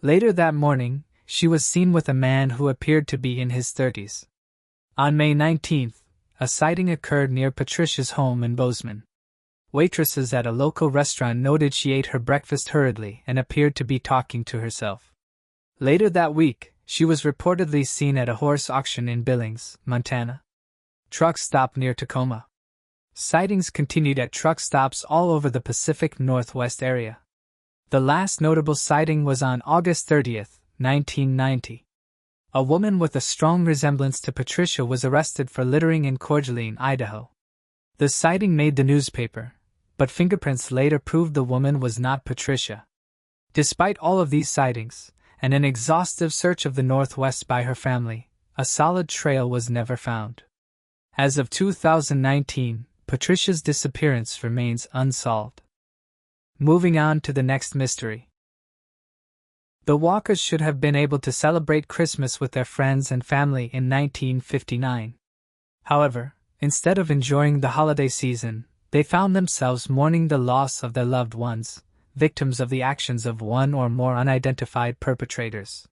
Speaker 1: Later that morning, she was seen with a man who appeared to be in his 30s. On May 19th, a sighting occurred near Patricia's home in Bozeman. Waitresses at a local restaurant noted she ate her breakfast hurriedly and appeared to be talking to herself. Later that week, she was reportedly seen at a horse auction in Billings, Montana. Truck stop near Tacoma. Sightings continued at truck stops all over the Pacific Northwest area. The last notable sighting was on August 30th, 1990. A woman with a strong resemblance to Patricia was arrested for littering in Coeur d'Alene, Idaho. The sighting made the newspaper, but fingerprints later proved the woman was not Patricia. Despite all of these sightings, and an exhaustive search of the Northwest by her family, a solid trail was never found. As of 2019, Patricia's disappearance remains unsolved. Moving on to the next mystery. The Walkers should have been able to celebrate Christmas with their friends and family in 1959. However, instead of enjoying the holiday season, they found themselves mourning the loss of their loved ones, victims of the actions of one or more unidentified perpetrators.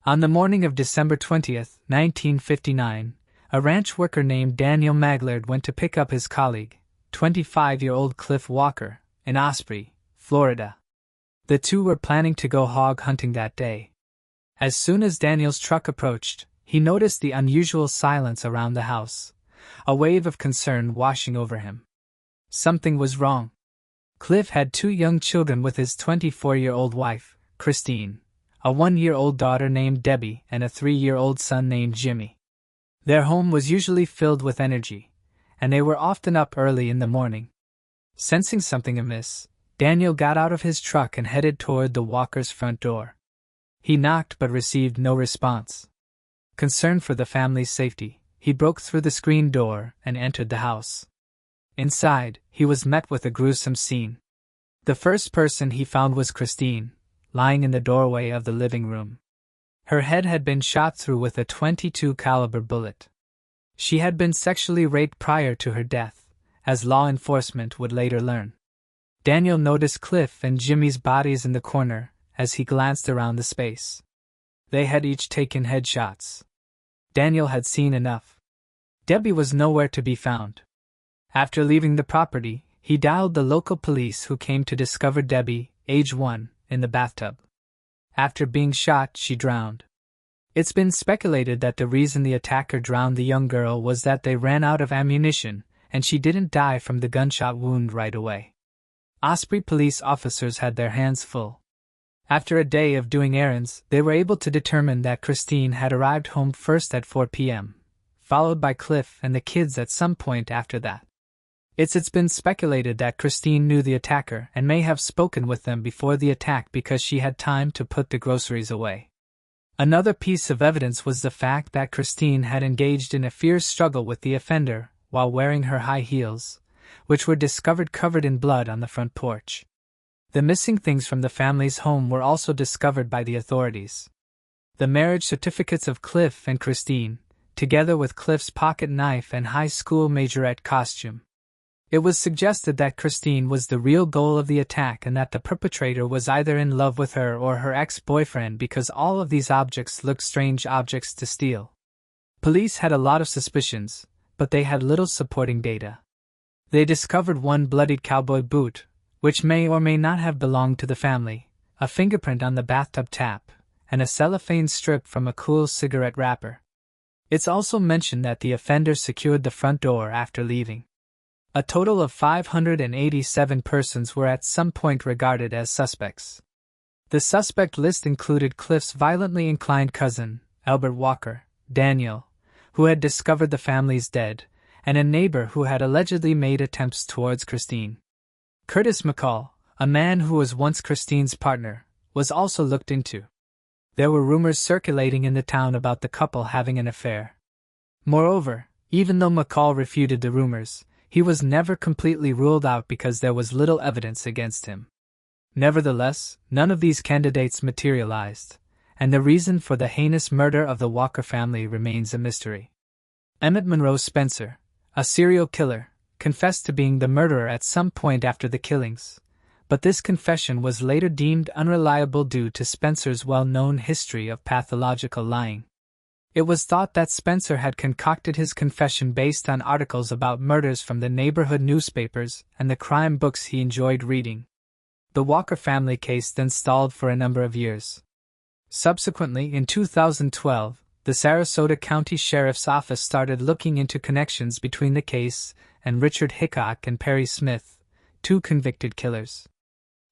Speaker 1: On the morning of December 20th, 1959, a ranch worker named Daniel Maglard went to pick up his colleague, 25-year-old Cliff Walker, in Osprey, Florida. The two were planning to go hog hunting that day. As soon as Daniel's truck approached, he noticed the unusual silence around the house, a wave of concern washing over him. Something was wrong. Cliff had 2 young children with his 24-year-old wife, Christine, a 1-year-old daughter named Debbie, and a 3-year-old son named Jimmy. Their home was usually filled with energy, and they were often up early in the morning. Sensing something amiss, Daniel got out of his truck and headed toward the Walkers' front door. He knocked but received no response. Concerned for the family's safety, he broke through the screen door and entered the house. Inside, he was met with a gruesome scene. The first person he found was Christine, lying in the doorway of the living room. Her head had been shot through with a .22 caliber bullet. She had been sexually raped prior to her death, as law enforcement would later learn. Daniel noticed Cliff and Jimmy's bodies in the corner as he glanced around the space. They had each taken headshots. Daniel had seen enough. Debbie was nowhere to be found. After leaving the property, he dialed the local police, who came to discover Debbie, age 1, in the bathtub. After being shot, she drowned. It's been speculated that the reason the attacker drowned the young girl was that they ran out of ammunition, and she didn't die from the gunshot wound right away. Osprey police officers had their hands full. After a day of doing errands, they were able to determine that Christine had arrived home first at 4 p.m., followed by Cliff and the kids at some point after that. It's been speculated that Christine knew the attacker and may have spoken with them before the attack because she had time to put the groceries away. Another piece of evidence was the fact that Christine had engaged in a fierce struggle with the offender while wearing her high heels, which were discovered covered in blood on the front porch. The missing things from the family's home were also discovered by the authorities. The marriage certificates of Cliff and Christine, together with Cliff's pocket knife and high school majorette costume. It was suggested that Christine was the real goal of the attack and that the perpetrator was either in love with her or her ex-boyfriend, because all of these objects looked strange objects to steal. Police had a lot of suspicions, but they had little supporting data. They discovered one bloodied cowboy boot, which may or may not have belonged to the family, a fingerprint on the bathtub tap, and a cellophane strip from a cool cigarette wrapper. It's also mentioned that the offender secured the front door after leaving. A total of 587 persons were at some point regarded as suspects. The suspect list included Cliff's violently inclined cousin, Albert Walker, Daniel, who had discovered the family's dead, and a neighbor who had allegedly made attempts towards Christine. Curtis McCall, a man who was once Christine's partner, was also looked into. There were rumors circulating in the town about the couple having an affair. Moreover, even though McCall refuted the rumors, he was never completely ruled out because there was little evidence against him. Nevertheless, none of these candidates materialized, and the reason for the heinous murder of the Walker family remains a mystery. Emmett Monroe Spencer, a serial killer, confessed to being the murderer at some point after the killings, but this confession was later deemed unreliable due to Spencer's well-known history of pathological lying. It was thought that Spencer had concocted his confession based on articles about murders from the neighborhood newspapers and the crime books he enjoyed reading. The Walker family case then stalled for a number of years. Subsequently, in 2012, the Sarasota County Sheriff's Office started looking into connections between the case and Richard Hickok and Perry Smith, 2 convicted killers.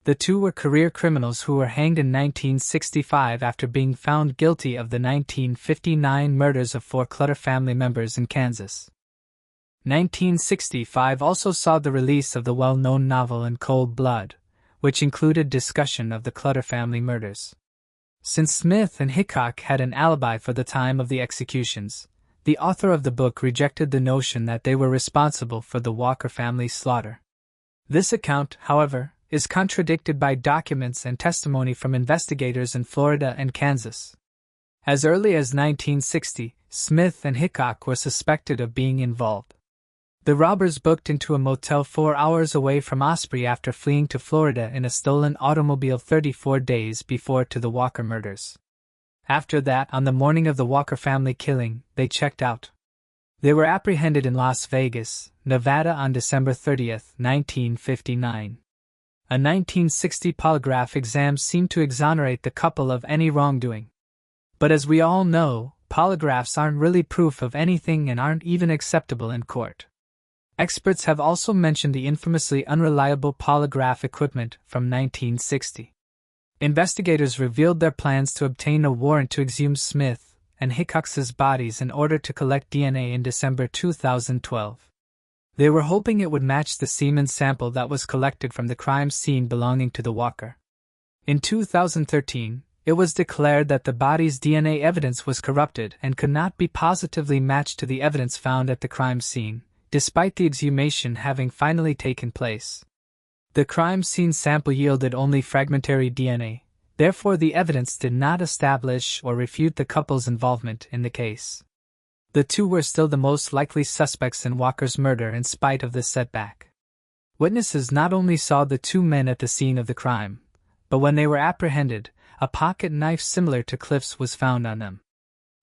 Speaker 1: The 2 were career criminals who were hanged in 1965 after being found guilty of the 1959 murders of 4 Clutter family members in Kansas. 1965 also saw the release of the well-known novel In Cold Blood, which included discussion of the Clutter family murders. Since Smith and Hickok had an alibi for the time of the executions, the author of the book rejected the notion that they were responsible for the Walker family's slaughter. This account, however, is contradicted by documents and testimony from investigators in Florida and Kansas. As early as 1960, Smith and Hickok were suspected of being involved. The robbers booked into a motel 4 hours away from Osprey after fleeing to Florida in a stolen automobile 34 days before to the Walker murders. After that, on the morning of the Walker family killing, they checked out. They were apprehended in Las Vegas, Nevada on December 30, 1959. A 1960 polygraph exam seemed to exonerate the couple of any wrongdoing. But as we all know, polygraphs aren't really proof of anything and aren't even acceptable in court. Experts have also mentioned the infamously unreliable polygraph equipment from 1960. Investigators revealed their plans to obtain a warrant to exhume Smith and Hickok's bodies in order to collect DNA in December 2012. They were hoping it would match the semen sample that was collected from the crime scene belonging to the Walker. In 2013, it was declared that the body's DNA evidence was corrupted and could not be positively matched to the evidence found at the crime scene, despite the exhumation having finally taken place. The crime scene sample yielded only fragmentary DNA, therefore the evidence did not establish or refute the couple's involvement in the case. The two were still the most likely suspects in Walker's murder in spite of this setback. Witnesses not only saw the two men at the scene of the crime, but when they were apprehended, a pocket knife similar to Cliff's was found on them.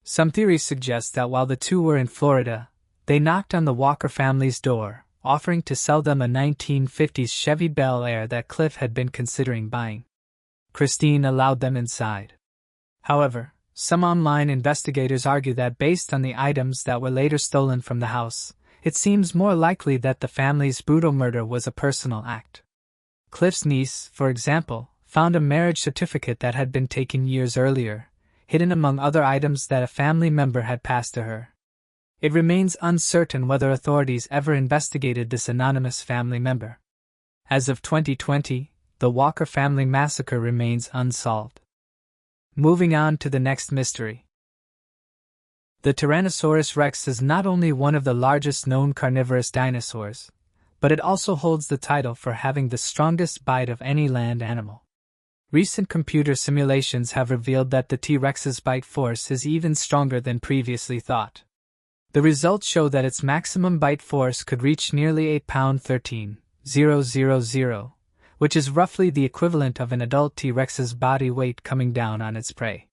Speaker 1: Some theories suggest that while the two were in Florida, they knocked on the Walker family's door, offering to sell them a 1950s Chevy Bel Air that Cliff had been considering buying. Christine allowed them inside. However, some online investigators argue that based on the items that were later stolen from the house, it seems more likely that the family's brutal murder was a personal act. Cliff's niece, for example, found a marriage certificate that had been taken years earlier, hidden among other items that a family member had passed to her. It remains uncertain whether authorities ever investigated this anonymous family member. As of 2020, the Walker family massacre remains unsolved. Moving on to the next mystery. The Tyrannosaurus rex is not only one of the largest known carnivorous dinosaurs, but it also holds the title for having the strongest bite of any land animal. Recent computer simulations have revealed that the T-Rex's bite force is even stronger than previously thought. The results show that its maximum bite force could reach nearly 8 pound 13,000, which is roughly the equivalent of an adult T-Rex's body weight coming down on its prey.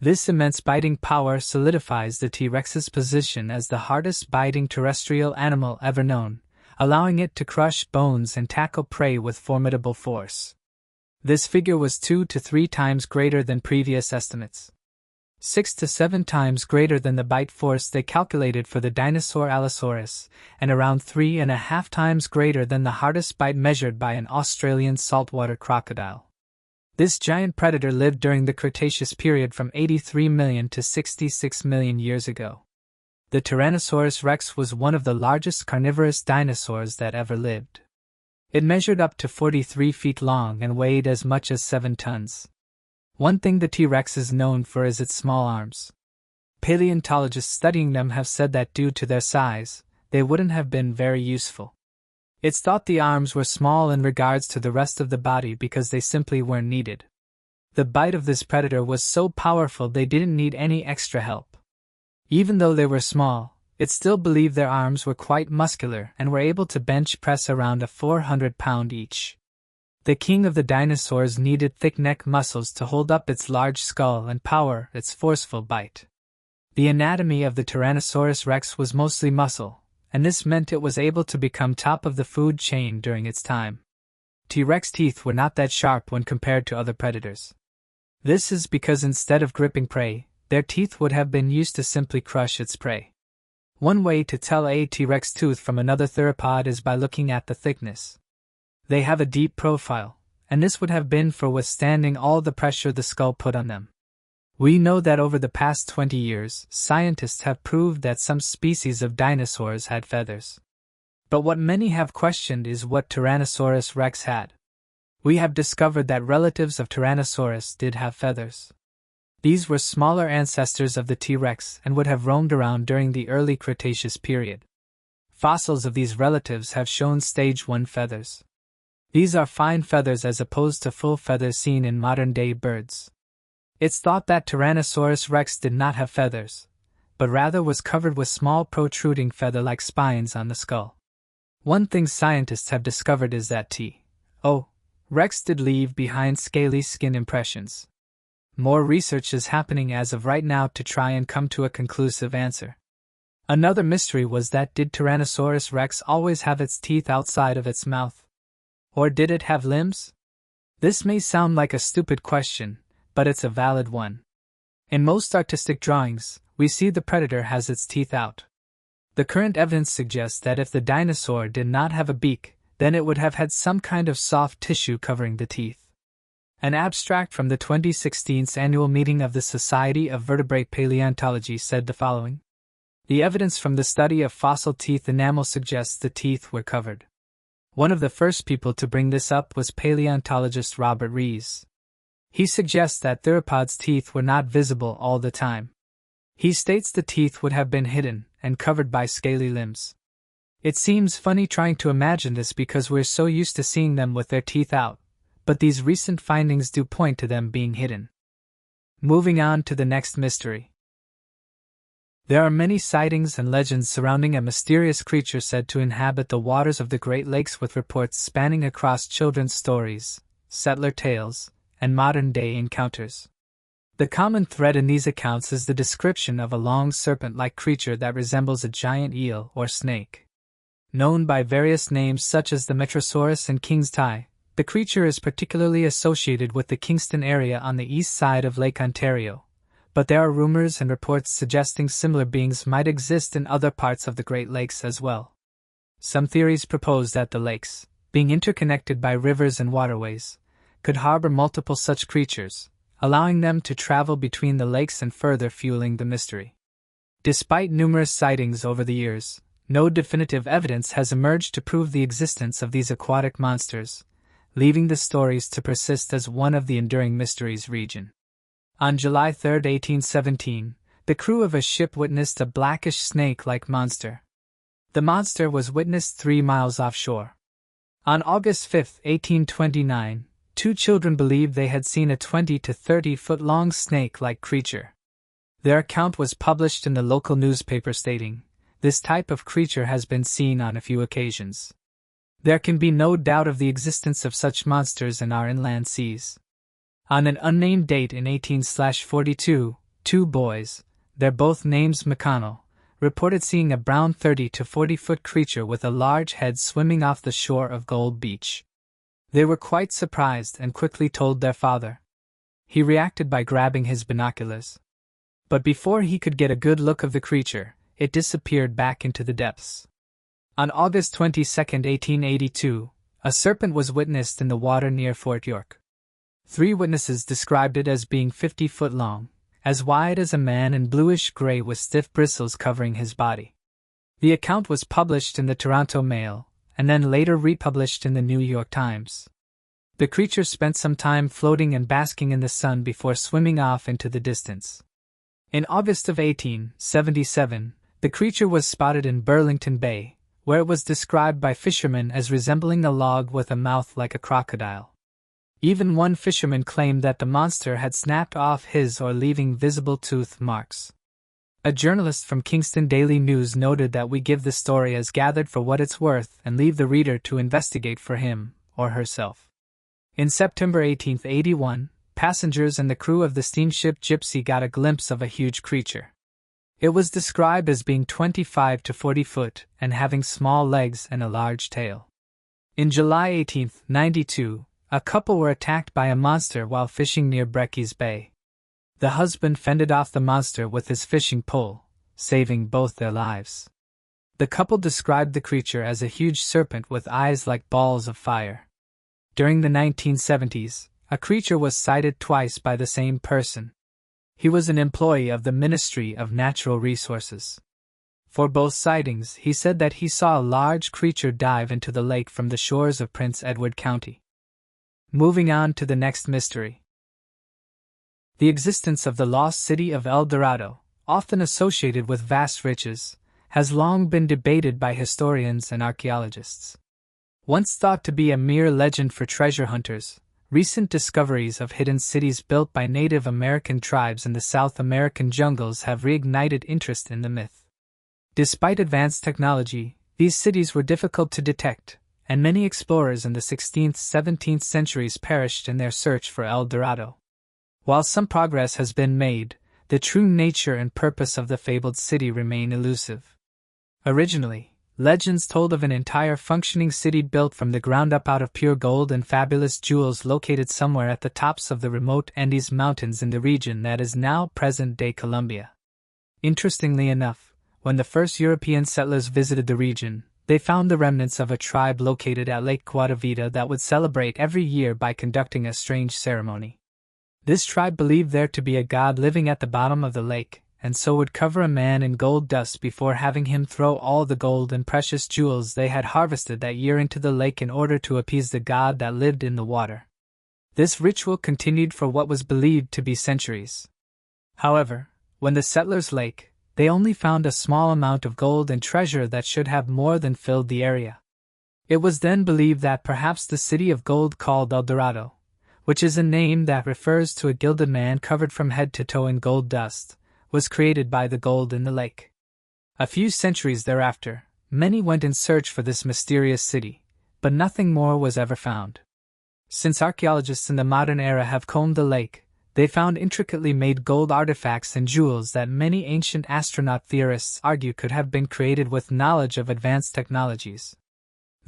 Speaker 1: This immense biting power solidifies the T-Rex's position as the hardest biting terrestrial animal ever known, allowing it to crush bones and tackle prey with formidable force. This figure was 2 to 3 times greater than previous estimates. 6 to 7 times greater than the bite force they calculated for the dinosaur Allosaurus, and around 3.5 times greater than the hardest bite measured by an Australian saltwater crocodile. This giant predator lived during the Cretaceous period from 83 million to 66 million years ago. The Tyrannosaurus rex was one of the largest carnivorous dinosaurs that ever lived. It measured up to 43 feet long and weighed as much as 7 tons. One thing the T-Rex is known for is its small arms. Paleontologists studying them have said that due to their size, they wouldn't have been very useful. It's thought the arms were small in regards to the rest of the body because they simply weren't needed. The bite of this predator was so powerful they didn't need any extra help. Even though they were small, it's still believed their arms were quite muscular and were able to bench press around 400 pounds each. The king of the dinosaurs needed thick neck muscles to hold up its large skull and power its forceful bite. The anatomy of the Tyrannosaurus rex was mostly muscle, and this meant it was able to become top of the food chain during its time. T-Rex teeth were not that sharp when compared to other predators. This is because instead of gripping prey, their teeth would have been used to simply crush its prey. One way to tell a T-Rex tooth from another theropod is by looking at the thickness. They have a deep profile, and this would have been for withstanding all the pressure the skull put on them. We know that over the past 20 years, scientists have proved that some species of dinosaurs had feathers. But what many have questioned is what Tyrannosaurus rex had. We have discovered that relatives of Tyrannosaurus did have feathers. These were smaller ancestors of the T-Rex and would have roamed around during the early Cretaceous period. Fossils of these relatives have shown stage 1 feathers. These are fine feathers as opposed to full feathers seen in modern-day birds. It's thought that Tyrannosaurus rex did not have feathers, but rather was covered with small protruding feather-like spines on the skull. One thing scientists have discovered is that Rex did leave behind scaly skin impressions. More research is happening as of right now to try and come to a conclusive answer. Another mystery was that did Tyrannosaurus rex always have its teeth outside of its mouth? Or did it have limbs? This may sound like a stupid question, but it's a valid one. In most artistic drawings, we see the predator has its teeth out. The current evidence suggests that if the dinosaur did not have a beak, then it would have had some kind of soft tissue covering the teeth. An abstract from the 2016 annual meeting of the Society of Vertebrate Paleontology said the following. The evidence from the study of fossil teeth enamel suggests the teeth were covered. One of the first people to bring this up was paleontologist Robert Rees. He suggests that theropods' teeth were not visible all the time. He states the teeth would have been hidden and covered by scaly limbs. It seems funny trying to imagine this because we're so used to seeing them with their teeth out, but these recent findings do point to them being hidden. Moving on to the next mystery. There are many sightings and legends surrounding a mysterious creature said to inhabit the waters of the Great Lakes, with reports spanning across children's stories, settler tales, and modern-day encounters. The common thread in these accounts is the description of a long serpent-like creature that resembles a giant eel or snake. Known by various names such as the Metrosaurus and King's Tie, the creature is particularly associated with the Kingston area on the east side of Lake Ontario, but there are rumors and reports suggesting similar beings might exist in other parts of the Great Lakes as well. Some theories propose that the lakes, being interconnected by rivers and waterways, could harbor multiple such creatures, allowing them to travel between the lakes and further fueling the mystery. Despite numerous sightings over the years, no definitive evidence has emerged to prove the existence of these aquatic monsters, leaving the stories to persist as one of the enduring mysteries region. On July 3, 1817, the crew of a ship witnessed a blackish snake-like monster. The monster was witnessed 3 miles offshore. On August 5, 1829, 2 children believed they had seen a 20 to 30-foot-long snake-like creature. Their account was published in the local newspaper stating, "This type of creature has been seen on a few occasions." There can be no doubt of the existence of such monsters in our inland seas. On an unnamed date in 1842, 2 boys, their both names McConnell, reported seeing a brown 30 to 40-foot creature with a large head swimming off the shore of Gold Beach. They were quite surprised and quickly told their father. He reacted by grabbing his binoculars. But before he could get a good look of the creature, it disappeared back into the depths. On August 22, 1882, a serpent was witnessed in the water near Fort York. 3 witnesses described it as being 50 foot long, as wide as a man and bluish-gray with stiff bristles covering his body. The account was published in the Toronto Mail, and then later republished in the New York Times. The creature spent some time floating and basking in the sun before swimming off into the distance. In August of 1877, the creature was spotted in Burlington Bay, where it was described by fishermen as resembling a log with a mouth like a crocodile. Even one fisherman claimed that the monster had snapped off his or leaving visible tooth marks. A journalist from Kingston Daily News noted that we give the story as gathered for what it's worth and leave the reader to investigate for him or herself. In September 1881, passengers and the crew of the steamship Gypsy got a glimpse of a huge creature. It was described as being 25 to 40 foot and having small legs and a large tail. In July 1892, a couple were attacked by a monster while fishing near Brecky's Bay. The husband fended off the monster with his fishing pole, saving both their lives. The couple described the creature as a huge serpent with eyes like balls of fire. During the 1970s, a creature was sighted twice by the same person. He was an employee of the Ministry of Natural Resources. For both sightings, he said that he saw a large creature dive into the lake from the shores of Prince Edward County. Moving on to the next mystery. The existence of the lost city of El Dorado, often associated with vast riches, has long been debated by historians and archaeologists. Once thought to be a mere legend for treasure hunters, recent discoveries of hidden cities built by Native American tribes in the South American jungles have reignited interest in the myth. Despite advanced technology, these cities were difficult to detect, and many explorers in the 16th-17th centuries perished in their search for El Dorado. While some progress has been made, the true nature and purpose of the fabled city remain elusive. Originally, legends told of an entire functioning city built from the ground up out of pure gold and fabulous jewels located somewhere at the tops of the remote Andes Mountains in the region that is now present-day Colombia. Interestingly enough, when the first European settlers visited the region, they found the remnants of a tribe located at Lake Guatavita that would celebrate every year by conducting a strange ceremony. This tribe believed there to be a god living at the bottom of the lake, and so would cover a man in gold dust before having him throw all the gold and precious jewels they had harvested that year into the lake in order to appease the god that lived in the water. This ritual continued for what was believed to be centuries. However, when the settlers lake, they only found a small amount of gold and treasure that should have more than filled the area. It was then believed that perhaps the city of gold called El Dorado, which is a name that refers to a gilded man covered from head to toe in gold dust, was created by the gold in the lake. A few centuries thereafter, many went in search for this mysterious city, but nothing more was ever found. Since archaeologists in the modern era have combed the lake, they found intricately made gold artifacts and jewels that many ancient astronaut theorists argue could have been created with knowledge of advanced technologies.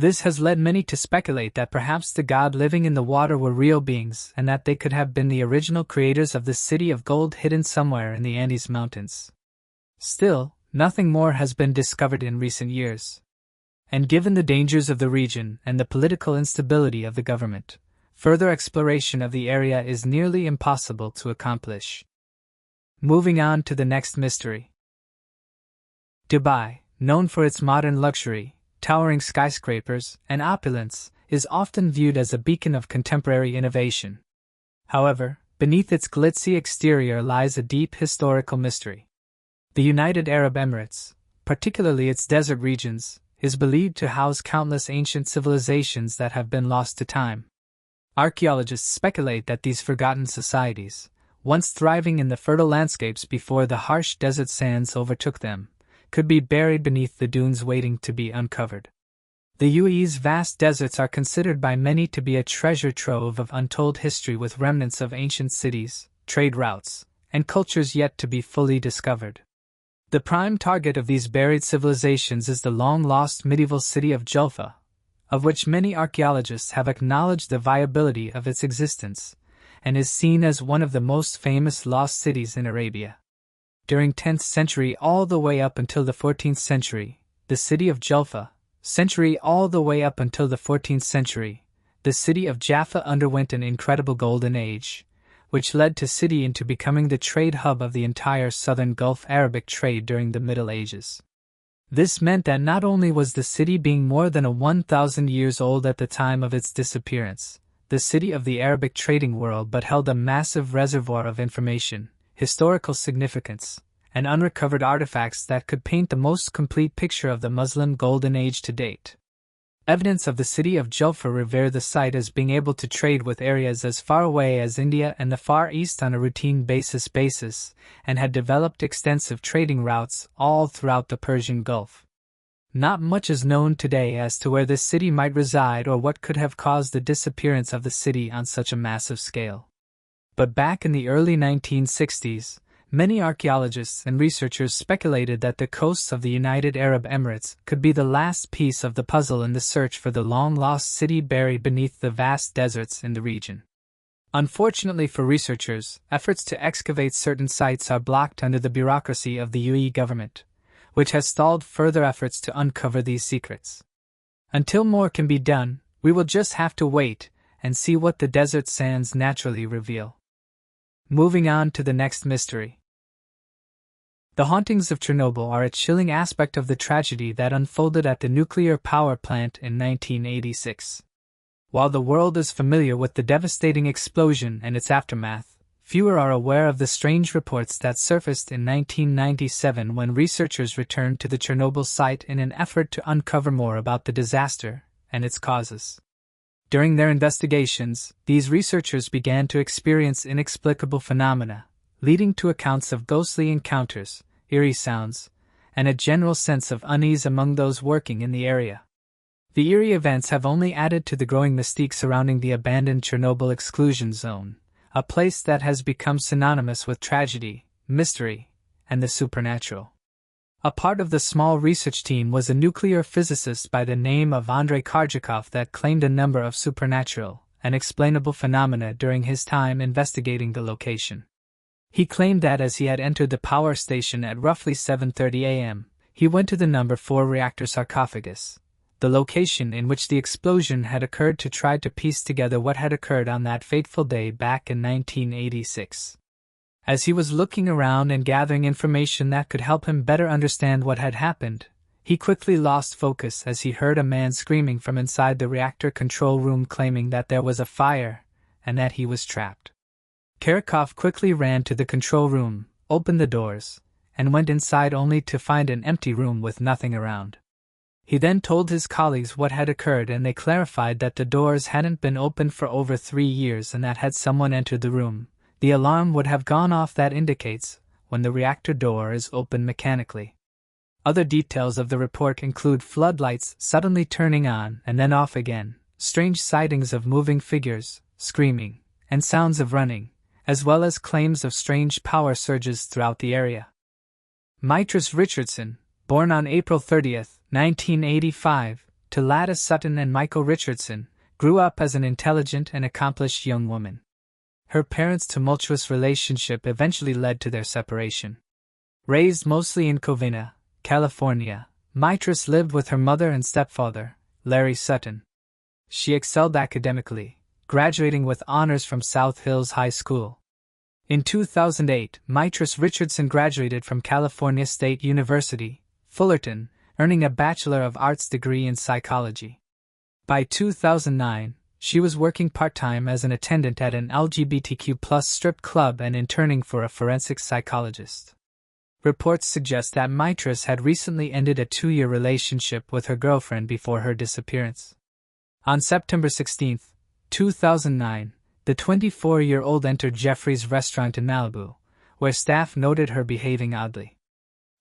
Speaker 1: This has led many to speculate that perhaps the god living in the water were real beings and that they could have been the original creators of the city of gold hidden somewhere in the Andes Mountains. Still, nothing more has been discovered in recent years. And given the dangers of the region and the political instability of the government, further exploration of the area is nearly impossible to accomplish. Moving on to the next mystery. Dubai, known for its modern luxury, towering skyscrapers, and opulence, is often viewed as a beacon of contemporary innovation. However, beneath its glitzy exterior lies a deep historical mystery. The United Arab Emirates, particularly its desert regions, is believed to house countless ancient civilizations that have been lost to time. Archaeologists speculate that these forgotten societies, once thriving in the fertile landscapes before the harsh desert sands overtook them, could be buried beneath the dunes waiting to be uncovered. The UAE's vast deserts are considered by many to be a treasure trove of untold history with remnants of ancient cities, trade routes, and cultures yet to be fully discovered. The prime target of these buried civilizations is the long-lost medieval city of Julfa, of which many archaeologists have acknowledged the viability of its existence, and is seen as one of the most famous lost cities in Arabia. During 10th century all the way up until the 14th century, the city of Julfa, all the way up until the 14th century, the city of Jaffa underwent an incredible golden age, which led the city into becoming the trade hub of the entire southern Gulf Arabic trade during the Middle Ages. This meant that not only was the city being more than 1,000 years old at the time of its disappearance, the city of the Arabic trading world, but held a massive reservoir of information, historical significance, and unrecovered artifacts that could paint the most complete picture of the Muslim Golden Age to date. Evidence of the city of Julfa revered the site as being able to trade with areas as far away as India and the Far East on a routine basis, and had developed extensive trading routes all throughout the Persian Gulf. Not much is known today as to where this city might reside or what could have caused the disappearance of the city on such a massive scale. But back in the early 1960s, many archaeologists and researchers speculated that the coasts of the United Arab Emirates could be the last piece of the puzzle in the search for the long-lost city buried beneath the vast deserts in the region. Unfortunately for researchers, efforts to excavate certain sites are blocked under the bureaucracy of the UAE government, which has stalled further efforts to uncover these secrets. Until more can be done, we will just have to wait and see what the desert sands naturally reveal. Moving on to the next mystery. The hauntings of Chernobyl are a chilling aspect of the tragedy that unfolded at the nuclear power plant in 1986. While the world is familiar with the devastating explosion and its aftermath, fewer are aware of the strange reports that surfaced in 1997 when researchers returned to the Chernobyl site in an effort to uncover more about the disaster and its causes. During their investigations, these researchers began to experience inexplicable phenomena, leading to accounts of ghostly encounters, eerie sounds, and a general sense of unease among those working in the area. The eerie events have only added to the growing mystique surrounding the abandoned Chernobyl exclusion zone, a place that has become synonymous with tragedy, mystery, and the supernatural. A part of the small research team was a nuclear physicist by the name of Andrei Karjakov that claimed a number of supernatural, unexplainable phenomena during his time investigating the location. He claimed that as he had entered the power station at roughly 7:30 a.m., he went to the number 4 reactor sarcophagus, the location in which the explosion had occurred, to try to piece together what had occurred on that fateful day back in 1986. As he was looking around and gathering information that could help him better understand what had happened, he quickly lost focus as he heard a man screaming from inside the reactor control room, claiming that there was a fire and that he was trapped. Karakov quickly ran to the control room, opened the doors, and went inside only to find an empty room with nothing around. He then told his colleagues what had occurred, and they clarified that the doors hadn't been opened for over 3 years and that had someone entered the room, the alarm would have gone off that indicates when the reactor door is opened mechanically. Other details of the report include floodlights suddenly turning on and then off again, strange sightings of moving figures, screaming, and sounds of running, as well as claims of strange power surges throughout the area. Mitris Richardson, born on April 30, 1985, to Lada Sutton and Michael Richardson, grew up as an intelligent and accomplished young woman. Her parents' tumultuous relationship eventually led to their separation. Raised mostly in Covina, California, Mitris lived with her mother and stepfather, Larry Sutton. She excelled academically, graduating with honors from South Hills High School. In 2008, Mitris Richardson graduated from California State University, Fullerton, earning a Bachelor of Arts degree in psychology. By 2009, she was working part-time as an attendant at an LGBTQ+ strip club and interning for a forensic psychologist. Reports suggest that Mitris had recently ended a 2-year relationship with her girlfriend before her disappearance. On September 16, 2009, the 24-year-old entered Jeffrey's restaurant in Malibu, where staff noted her behaving oddly.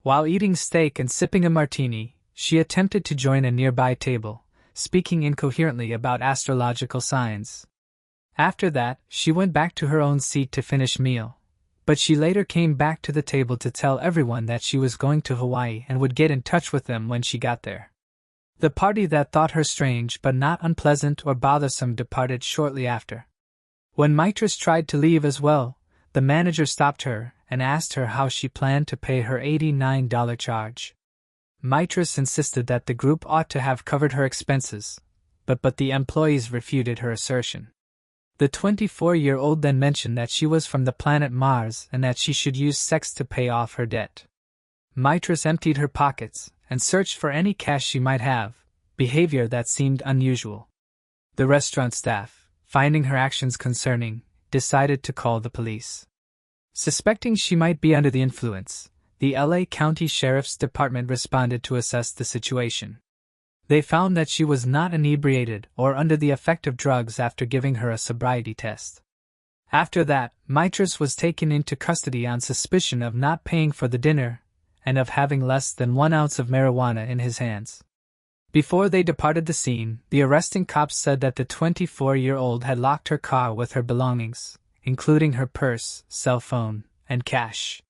Speaker 1: While eating steak and sipping a martini, she attempted to join a nearby table, speaking incoherently about astrological signs. After that, she went back to her own seat to finish meal, but she later came back to the table to tell everyone that she was going to Hawaii and would get in touch with them when she got there. The party that thought her strange but not unpleasant or bothersome departed shortly after. When Mitris tried to leave as well, the manager stopped her and asked her how she planned to pay her $89 charge. Mitris insisted that the group ought to have covered her expenses, but the employees refuted her assertion. The 24-year-old then mentioned that she was from the planet Mars and that she should use sex to pay off her debt. Mitris emptied her pockets and searched for any cash she might have, behavior that seemed unusual. The restaurant staff, finding her actions concerning, decided to call the police. Suspecting she might be under the influence, the LA County Sheriff's Department responded to assess the situation. They found that she was not inebriated or under the effect of drugs after giving her a sobriety test. After that, Mitris was taken into custody on suspicion of not paying for the dinner and of having less than 1 ounce of marijuana in his hands. Before they departed the scene, the arresting cops said that the 24-year-old had locked her car with her belongings, including her purse, cell phone, and cash.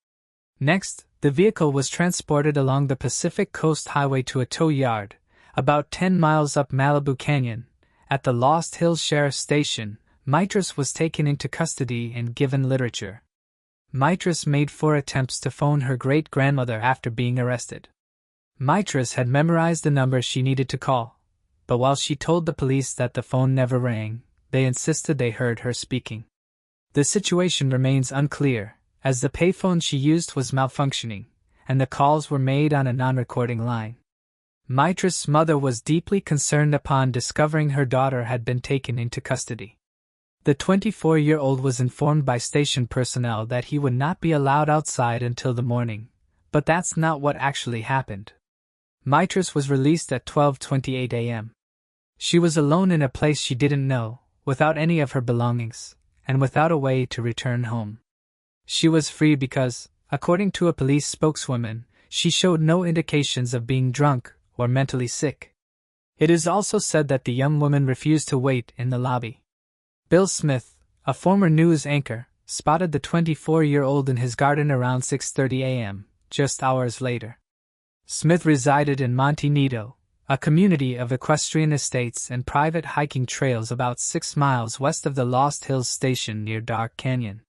Speaker 1: Next, the vehicle was transported along the Pacific Coast Highway to a tow yard, about 10 miles up Malibu Canyon. At the Lost Hills Sheriff's Station, Mitris was taken into custody and given literature. Mitris made 4 attempts to phone her great-grandmother after being arrested. Mitris had memorized the number she needed to call, but while she told the police that the phone never rang, they insisted they heard her speaking. The situation remains unclear, as the payphone she used was malfunctioning, and the calls were made on a non-recording line. Mitris' mother was deeply concerned upon discovering her daughter had been taken into custody. The 24-year-old was informed by station personnel that he would not be allowed outside until the morning, but that's not what actually happened. Mitris was released at 12:28 a.m. She was alone in a place she didn't know, without any of her belongings, and without a way to return home. She was free because, according to a police spokeswoman, she showed no indications of being drunk or mentally sick. It is also said that the young woman refused to wait in the lobby. Bill Smith, a former news anchor, spotted the 24-year-old in his garden around 6:30 a.m., just hours later. Smith resided in Monte Nido, a community of equestrian estates and private hiking trails about 6 miles west of the Lost Hills station near Dark Canyon.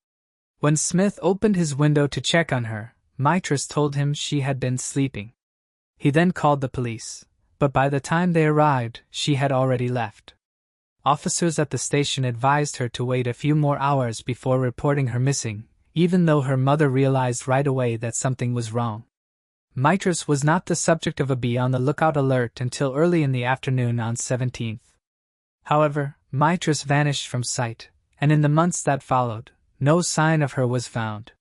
Speaker 1: When Smith opened his window to check on her, Mitras told him she had been sleeping. He then called the police, but by the time they arrived, she had already left. Officers at the station advised her to wait a few more hours before reporting her missing, even though her mother realized right away that something was wrong. Mitras was not the subject of a be-on-the-lookout alert until early in the afternoon on 17th. However, Mitras vanished from sight, and in the months that followed, no sign of her was found.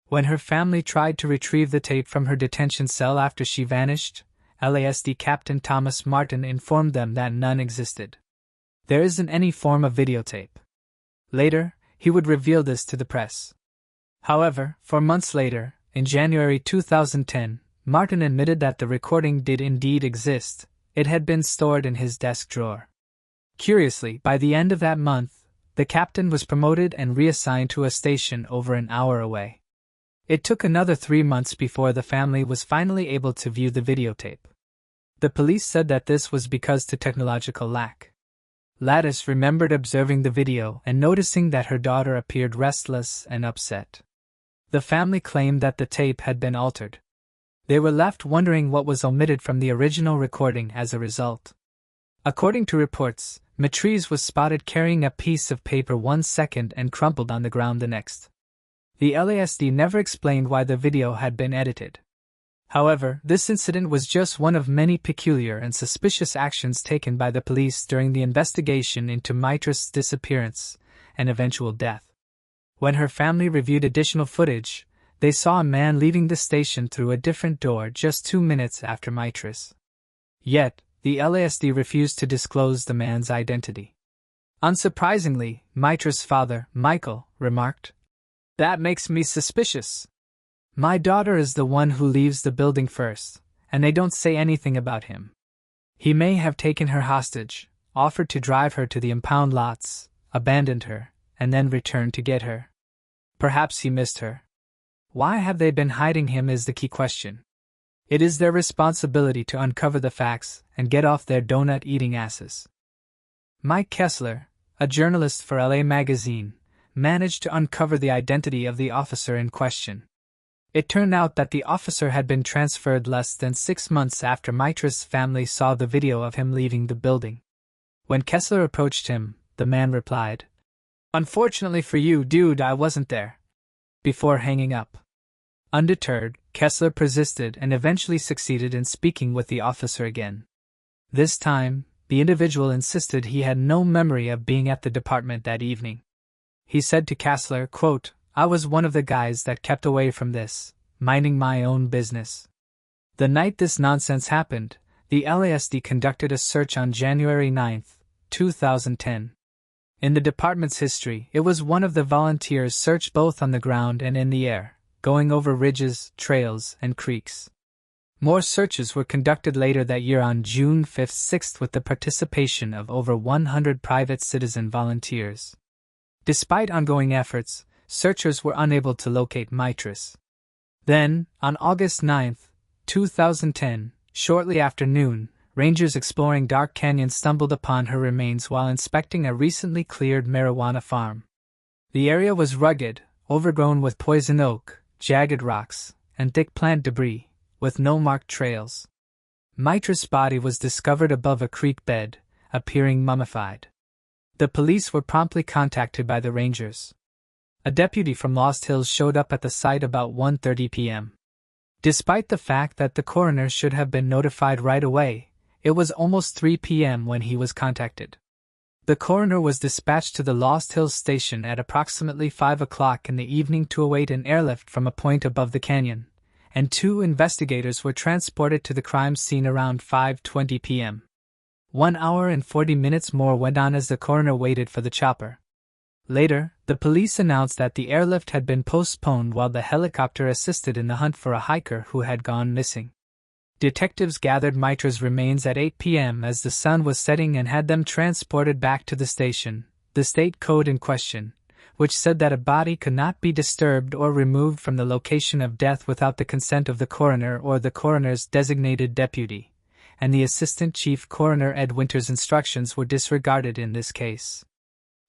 Speaker 1: When her family tried to retrieve the tape from her detention cell after she vanished, LASD Captain Thomas Martin informed them that none existed. There isn't any form of videotape. Later, he would reveal this to the press. However, 4 months later, in January 2010, Martin admitted that the recording did indeed exist. It had been stored in his desk drawer. Curiously, by the end of that month, the captain was promoted and reassigned to a station over an hour away. It took another 3 months before the family was finally able to view the videotape. The police said that this was because of technological lack. Lattice remembered observing the video and noticing that her daughter appeared restless and upset. The family claimed that the tape had been altered. They were left wondering what was omitted from the original recording as a result. According to reports, Mysteries was spotted carrying a piece of paper 1 second and crumpled on the ground the next. The LASD never explained why the video had been edited. However, this incident was just one of many peculiar and suspicious actions taken by the police during the investigation into Mitras' disappearance and eventual death. When her family reviewed additional footage, they saw a man leaving the station through a different door just 2 minutes after Mitras. Yet, the LASD refused to disclose the man's identity. Unsurprisingly, Mitras' father, Michael, remarked, "That makes me suspicious. My daughter is the one who leaves the building first, and they don't say anything about him. He may have taken her hostage, offered to drive her to the impound lots, abandoned her, and then returned to get her. Perhaps he missed her. Why have they been hiding him is the key question. It is their responsibility to uncover the facts and get off their donut-eating asses." Mike Kessler, a journalist for LA Magazine, managed to uncover the identity of the officer in question. It turned out that the officer had been transferred less than 6 months after Mitras' family saw the video of him leaving the building. When Kessler approached him, the man replied, "Unfortunately for you, dude, I wasn't there," before hanging up. Undeterred, Kessler persisted and eventually succeeded in speaking with the officer again. This time, the individual insisted he had no memory of being at the department that evening. He said to Kessler, quote, "I was one of the guys that kept away from this, minding my own business." The night this nonsense happened, the LASD conducted a search on January 9, 2010. In the department's history, it was one of the volunteers searched both on the ground and in the air, going over ridges, trails, and creeks. More searches were conducted later that year on June 5-6 with the participation of over 100 private citizen volunteers. Despite ongoing efforts, searchers were unable to locate Mitras. Then, on August 9, 2010, shortly after noon, rangers exploring Dark Canyon stumbled upon her remains while inspecting a recently cleared marijuana farm. The area was rugged, overgrown with poison oak, jagged rocks, and thick plant debris, with no marked trails. Mitras' body was discovered above a creek bed, appearing mummified. The police were promptly contacted by the rangers. A deputy from Lost Hills showed up at the site about 1:30 p.m. Despite the fact that the coroner should have been notified right away, it was almost 3 p.m. when he was contacted. The coroner was dispatched to the Lost Hills station at approximately 5 o'clock in the evening to await an airlift from a point above the canyon, and 2 investigators were transported to the crime scene around 5:20 p.m. 1 hour and 40 minutes more went on as the coroner waited for the chopper. Later, the police announced that the airlift had been postponed while the helicopter assisted in the hunt for a hiker who had gone missing. Detectives gathered Mitra's remains at 8 p.m. as the sun was setting and had them transported back to the station, the state code in question, which said that a body could not be disturbed or removed from the location of death without the consent of the coroner or the coroner's designated deputy, and the Assistant Chief Coroner Ed Winter's instructions were disregarded in this case.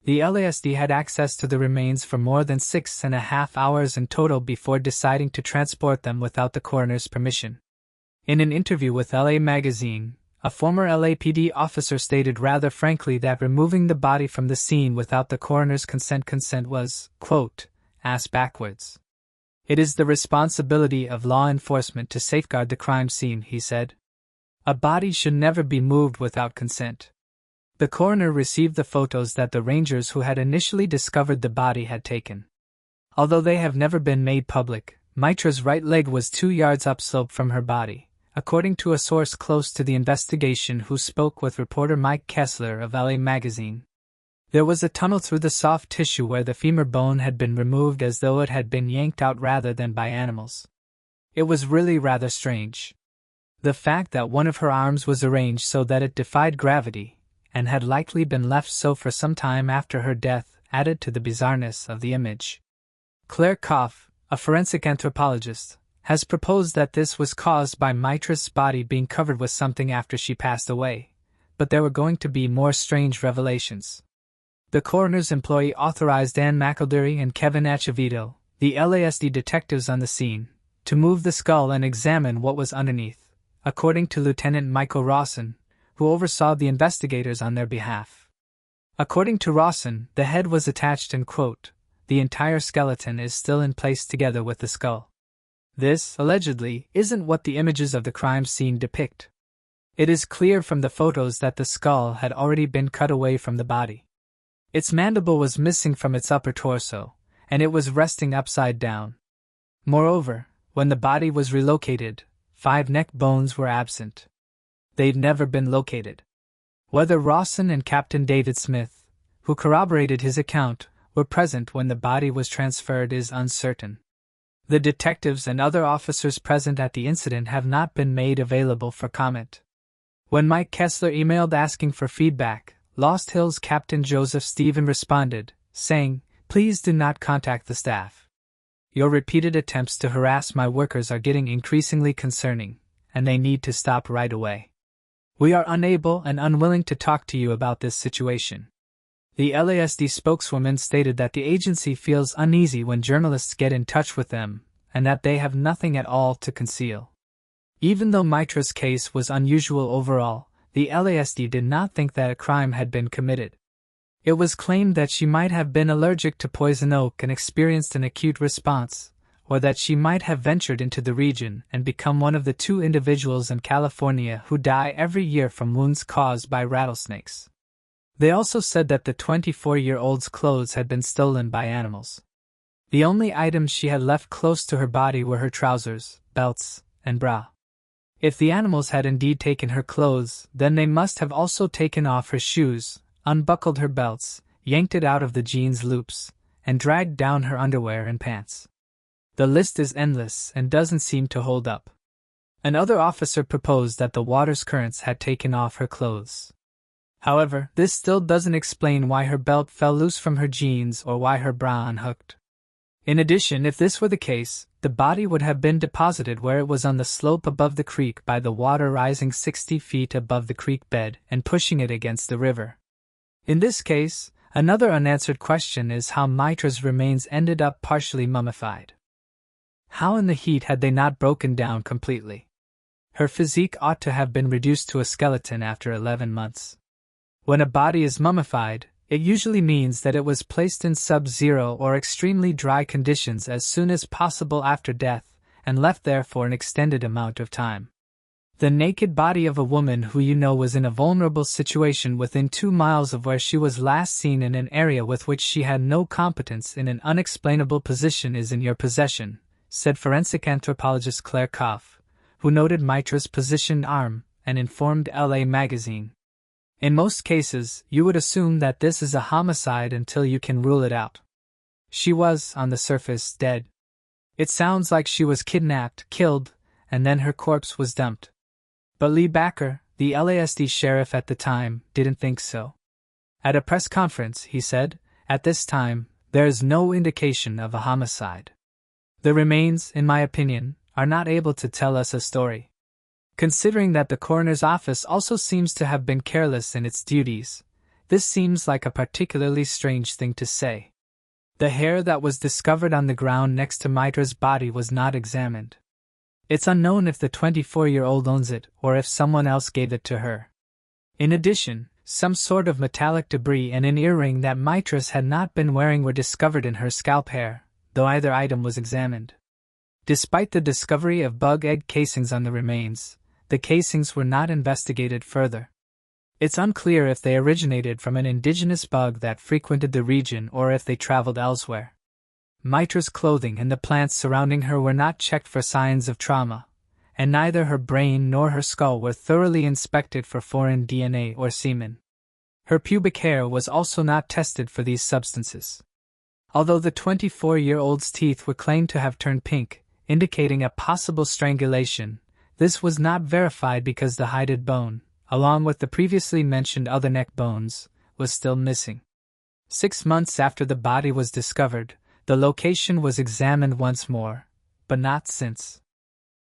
Speaker 1: The LASD had access to the remains for more than 6.5 hours in total before deciding to transport them without the coroner's permission. In an interview with LA Magazine, a former LAPD officer stated rather frankly that removing the body from the scene without the coroner's consent was, quote, ass backwards. It is the responsibility of law enforcement to safeguard the crime scene, he said. A body should never be moved without consent. The coroner received the photos that the rangers who had initially discovered the body had taken. Although they have never been made public, Mitra's right leg was 2 yards upslope from her body, according to a source close to the investigation who spoke with reporter Mike Kessler of LA Magazine. There was a tunnel through the soft tissue where the femur bone had been removed as though it had been yanked out rather than by animals. It was really rather strange. The fact that one of her arms was arranged so that it defied gravity, and had likely been left so for some time after her death, added to the bizarreness of the image. Claire Koff, a forensic anthropologist, has proposed that this was caused by Mitra's body being covered with something after she passed away, but there were going to be more strange revelations. The coroner's employee authorized Dan McElderry and Kevin Acevedo, the LASD detectives on the scene, to move the skull and examine what was underneath, according to Lieutenant Michael Rawson, who oversaw the investigators on their behalf. According to Rawson, the head was attached and, quote, the entire skeleton is still in place together with the skull. This, allegedly, isn't what the images of the crime scene depict. It is clear from the photos that the skull had already been cut away from the body. Its mandible was missing from its upper torso, and it was resting upside down. Moreover, when the body was relocated, 5 neck bones were absent. They'd never been located. Whether Rawson and Captain David Smith, who corroborated his account, were present when the body was transferred is uncertain. The detectives and other officers present at the incident have not been made available for comment. When Mike Kessler emailed asking for feedback, Lost Hills Captain Joseph Stephen responded, saying, "Please do not contact the staff. Your repeated attempts to harass my workers are getting increasingly concerning, and they need to stop right away. We are unable and unwilling to talk to you about this situation." The LASD spokeswoman stated that the agency feels uneasy when journalists get in touch with them, and that they have nothing at all to conceal. Even though Mitra's case was unusual overall, the LASD did not think that a crime had been committed. It was claimed that she might have been allergic to poison oak and experienced an acute response, or that she might have ventured into the region and become one of the 2 individuals in California who die every year from wounds caused by rattlesnakes. They also said that the 24-year-old's clothes had been stolen by animals. The only items she had left close to her body were her trousers, belts, and bra. If the animals had indeed taken her clothes, then they must have also taken off her shoes, unbuckled her belts, yanked it out of the jeans loops, and dragged down her underwear and pants. The list is endless and doesn't seem to hold up. Another officer proposed that the water's currents had taken off her clothes. However, this still doesn't explain why her belt fell loose from her jeans or why her bra unhooked. In addition, if this were the case, the body would have been deposited where it was on the slope above the creek by the water rising 60 feet above the creek bed and pushing it against the river. In this case, another unanswered question is how Mitra's remains ended up partially mummified. How in the heat had they not broken down completely? Her physique ought to have been reduced to a skeleton after 11 months. When a body is mummified, it usually means that it was placed in sub-zero or extremely dry conditions as soon as possible after death, and left there for an extended amount of time. The naked body of a woman who you know was in a vulnerable situation within 2 miles of where she was last seen in an area with which she had no competence in an unexplainable position is in your possession, said forensic anthropologist Claire Koff, who noted Mitra's positioned arm and informed LA Magazine. In most cases, you would assume that this is a homicide until you can rule it out. She was, on the surface, dead. It sounds like she was kidnapped, killed, and then her corpse was dumped. But Lee Backer, the LASD sheriff at the time, didn't think so. At a press conference, he said, "At this time, there is no indication of a homicide. The remains, in my opinion, are not able to tell us a story." Considering that the coroner's office also seems to have been careless in its duties, this seems like a particularly strange thing to say. The hair that was discovered on the ground next to Mitra's body was not examined. It's unknown if the 24-year-old owns it or if someone else gave it to her. In addition, some sort of metallic debris and an earring that Mitra had not been wearing were discovered in her scalp hair, though either item was examined. Despite the discovery of bug egg casings on the remains, the casings were not investigated further. It's unclear if they originated from an indigenous bug that frequented the region or if they traveled elsewhere. Mitra's clothing and the plants surrounding her were not checked for signs of trauma, and neither her brain nor her skull were thoroughly inspected for foreign DNA or semen. Her pubic hair was also not tested for these substances. Although the 24-year-old's teeth were claimed to have turned pink, indicating a possible strangulation, this was not verified because the hided bone, along with the previously mentioned other neck bones, was still missing. 6 months after the body was discovered, the location was examined once more, but not since.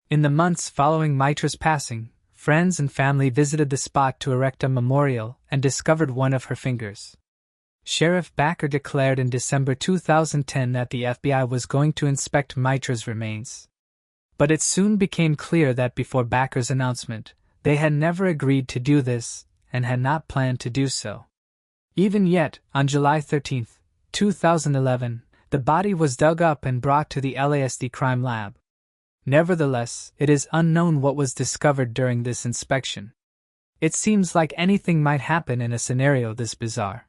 Speaker 1: In the months following Mitra's passing, friends and family visited the spot to erect a memorial and discovered one of her fingers. Sheriff Backer declared in December 2010 that the FBI was going to inspect Mitra's remains. But it soon became clear that before Backer's announcement, they had never agreed to do this and had not planned to do so. Even yet, on July 13, 2011, the body was dug up and brought to the LASD crime lab. Nevertheless, it is unknown what was discovered during this inspection. It seems like anything might happen in a scenario this bizarre.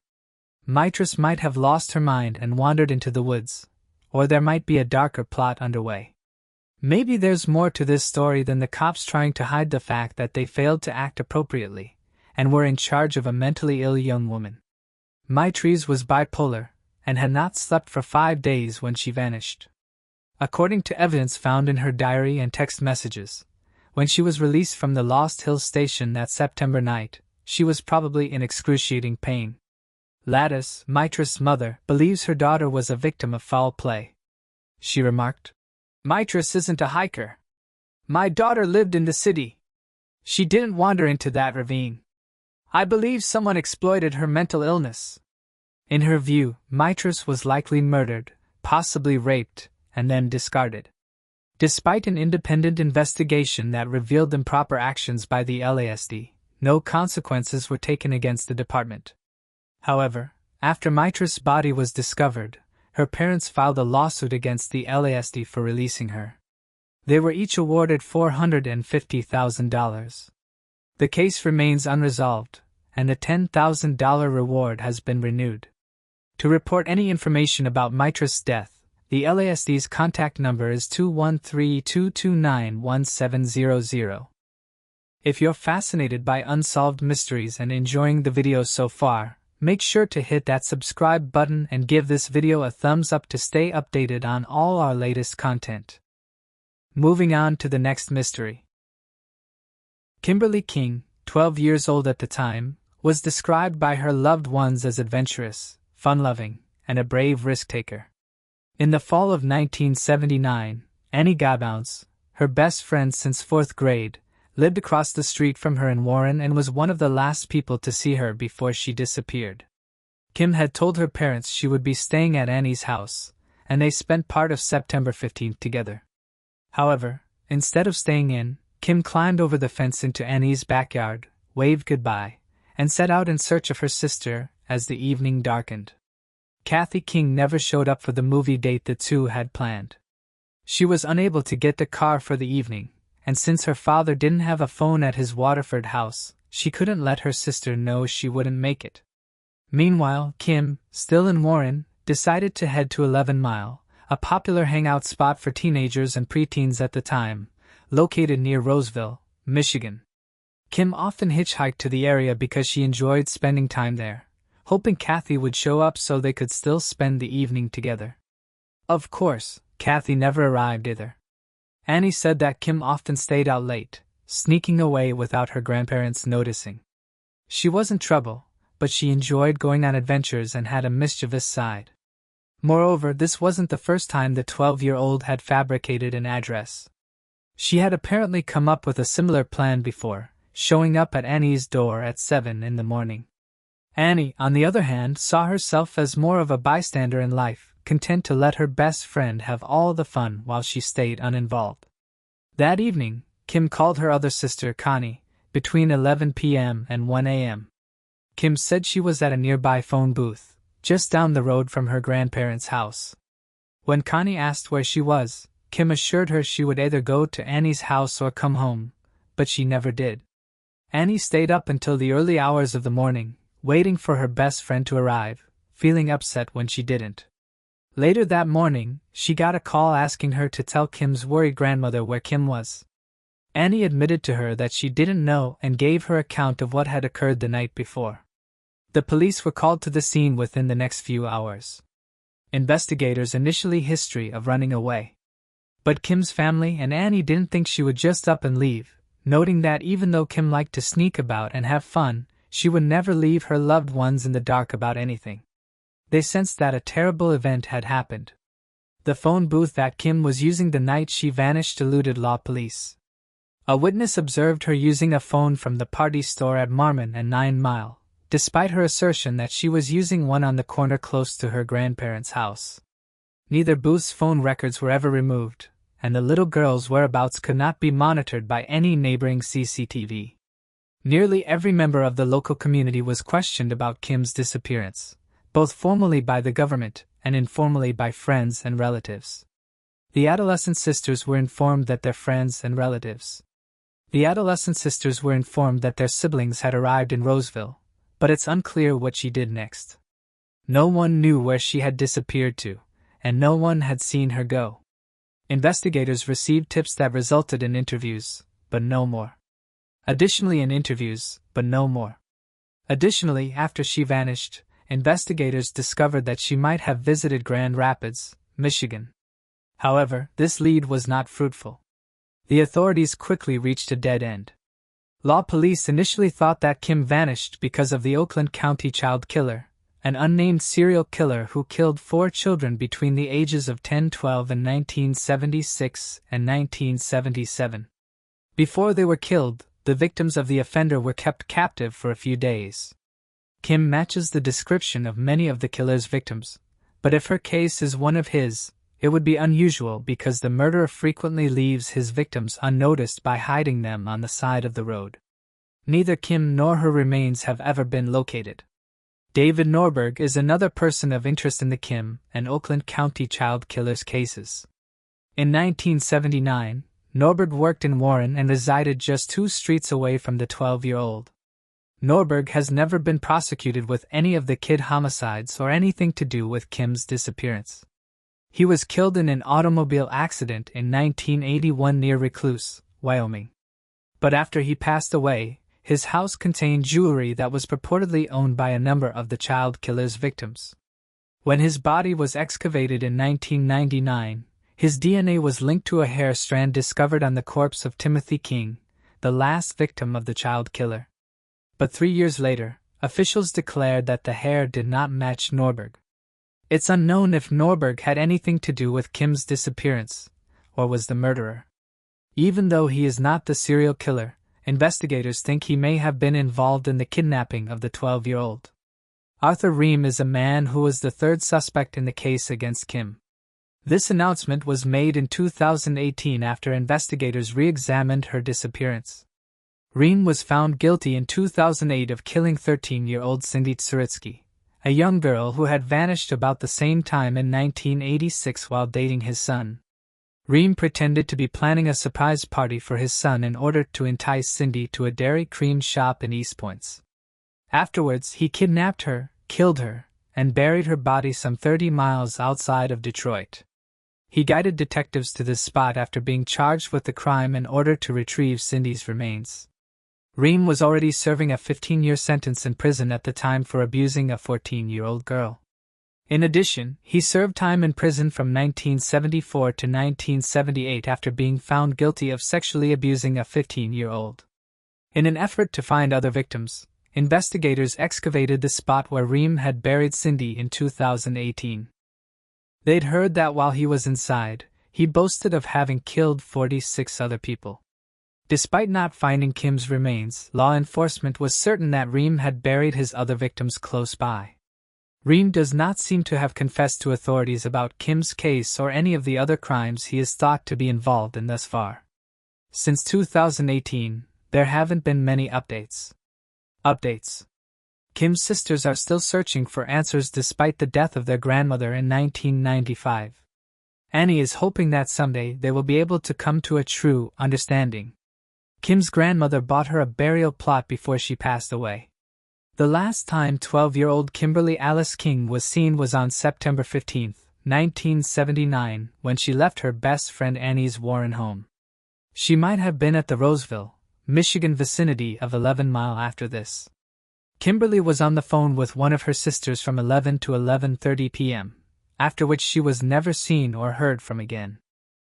Speaker 1: Mitra might have lost her mind and wandered into the woods, or there might be a darker plot underway. Maybe there's more to this story than the cops trying to hide the fact that they failed to act appropriately and were in charge of a mentally ill young woman. Mitra was bipolar and had not slept for 5 days when she vanished. According to evidence found in her diary and text messages, when she was released from the Lost Hills station that September night, she was probably in excruciating pain. Lattice, Mitra's mother, believes her daughter was a victim of foul play. She remarked, "Mitra isn't a hiker. My daughter lived in the city. She didn't wander into that ravine. I believe someone exploited her mental illness." In her view, Mitra was likely murdered, possibly raped, and then discarded. Despite an independent investigation that revealed improper actions by the LASD, no consequences were taken against the department. However, after Mitra's body was discovered, her parents filed a lawsuit against the LASD for releasing her. They were each awarded $450,000. The case remains unresolved, and a $10,000 reward has been renewed. To report any information about Mitra's death, the LASD's contact number is 213-229-1700. If you're fascinated by Unsolved Mysteries and enjoying the video so far, make sure to hit that subscribe button and give this video a thumbs up to stay updated on all our latest content. Moving on to the next mystery. Kimberly King, 12 years old at the time, was described by her loved ones as adventurous, fun-loving, and a brave risk-taker. In the fall of 1979, Annie Gabounce, her best friend since 4th grade, lived across the street from her in Warren and was one of the last people to see her before she disappeared. Kim had told her parents she would be staying at Annie's house, and they spent part of September 15th together. However, instead of staying in, Kim climbed over the fence into Annie's backyard, waved goodbye, and set out in search of her sister as the evening darkened. Kathy King never showed up for the movie date the two had planned. She was unable to get the car for the evening, and since her father didn't have a phone at his Waterford house, she couldn't let her sister know she wouldn't make it. Meanwhile, Kim, still in Warren, decided to head to 11 Mile, a popular hangout spot for teenagers and preteens at the time, located near Roseville, Michigan. Kim often hitchhiked to the area because she enjoyed spending time there, hoping Kathy would show up so they could still spend the evening together. Of course, Kathy never arrived either. Annie said that Kim often stayed out late, sneaking away without her grandparents noticing. She wasn't trouble, but she enjoyed going on adventures and had a mischievous side. Moreover, this wasn't the first time the 12-year-old had fabricated an address. She had apparently come up with a similar plan before, showing up at Annie's door at 7 in the morning. Annie, on the other hand, saw herself as more of a bystander in life, content to let her best friend have all the fun while she stayed uninvolved. That evening, Kim called her other sister, Connie, between 11 p.m. and 1 a.m. Kim said she was at a nearby phone booth, just down the road from her grandparents' house. When Connie asked where she was, Kim assured her she would either go to Annie's house or come home, but she never did. Annie stayed up until the early hours of the morning, waiting for her best friend to arrive, feeling upset when she didn't. Later that morning, she got a call asking her to tell Kim's worried grandmother where Kim was. Annie admitted to her that she didn't know and gave her account of what had occurred the night before. The police were called to the scene within the next few hours. Investigators initially history of running away. But Kim's family and Annie didn't think she would just up and leave, noting that even though Kim liked to sneak about and have fun, she would never leave her loved ones in the dark about anything. They sensed that a terrible event had happened. The phone booth that Kim was using the night she vanished eluded law police. A witness observed her using a phone from the party store at Marmon and 9 Mile, despite her assertion that she was using one on the corner close to her grandparents' house. Neither booth's phone records were ever removed, and the little girl's whereabouts could not be monitored by any neighboring CCTV. Nearly every member of the local community was questioned about Kim's disappearance, both formally by the government and informally by friends and relatives. The adolescent sisters were informed that their siblings had arrived in Roseville, but it's unclear what she did next. No one knew where she had disappeared to, and no one had seen her go. Investigators received tips that resulted in interviews, but no more. Additionally, after she vanished, investigators discovered that she might have visited Grand Rapids, Michigan. However, this lead was not fruitful. The authorities quickly reached a dead end. Law police initially thought that Kim vanished because of the Oakland County child killer, an unnamed serial killer who killed 4 children between the ages of 10, 12 and 1976 and 1977. Before they were killed, the victims of the offender were kept captive for a few days. Kim matches the description of many of the killer's victims, but if her case is one of his, it would be unusual because the murderer frequently leaves his victims unnoticed by hiding them on the side of the road. Neither Kim nor her remains have ever been located. David Norberg is another person of interest in the Kim and Oakland County child killers cases. In 1979, Norberg worked in Warren and resided just 2 streets away from the 12-year-old. Norberg has never been prosecuted with any of the kid homicides or anything to do with Kim's disappearance. He was killed in an automobile accident in 1981 near Recluse, Wyoming. But after he passed away, his house contained jewelry that was purportedly owned by a number of the child killer's victims. When his body was excavated in 1999, his DNA was linked to a hair strand discovered on the corpse of Timothy King, the last victim of the child killer. But 3 years later, officials declared that the hair did not match Norberg. It's unknown if Norberg had anything to do with Kim's disappearance, or was the murderer. Even though he is not the serial killer, investigators think he may have been involved in the kidnapping of the 12-year-old. Arthur Ream is a man who was the 3rd suspect in the case against Kim. This announcement was made in 2018 after investigators re-examined her disappearance. Ream was found guilty in 2008 of killing 13-year-old Cindy Tsaritsky, a young girl who had vanished about the same time in 1986 while dating his son. Ream pretended to be planning a surprise party for his son in order to entice Cindy to a Dairy Cream shop in East Point. Afterwards, he kidnapped her, killed her, and buried her body some 30 miles outside of Detroit. He guided detectives to this spot after being charged with the crime in order to retrieve Cindy's remains. Reem was already serving a 15-year sentence in prison at the time for abusing a 14-year-old girl. In addition, he served time in prison from 1974 to 1978 after being found guilty of sexually abusing a 15-year-old. In an effort to find other victims, investigators excavated the spot where Reem had buried Cindy in 2018. They'd heard that while he was inside, he boasted of having killed 46 other people. Despite not finding Kim's remains, law enforcement was certain that Reem had buried his other victims close by. Reem does not seem to have confessed to authorities about Kim's case or any of the other crimes he is thought to be involved in thus far. Since 2018, there haven't been many updates. Kim's sisters are still searching for answers despite the death of their grandmother in 1995. Annie is hoping that someday they will be able to come to a true understanding. Kim's grandmother bought her a burial plot before she passed away. The last time 12-year-old Kimberly Alice King was seen was on September 15, 1979, when she left her best friend Annie's Warren home. She might have been at the Roseville, Michigan vicinity of 11 Mile after this. Kimberly was on the phone with one of her sisters from 11 to 11:30 p.m., after which she was never seen or heard from again.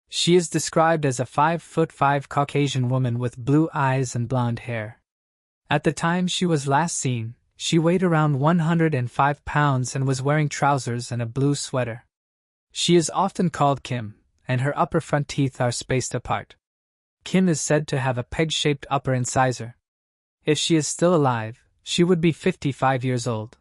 Speaker 1: She is described as a 5'5" Caucasian woman with blue eyes and blonde hair. At the time she was last seen, she weighed around 105 pounds and was wearing trousers and a blue sweater. She is often called Kim, and her upper front teeth are spaced apart. Kim is said to have a peg-shaped upper incisor. If she is still alive, she would be 55 years old.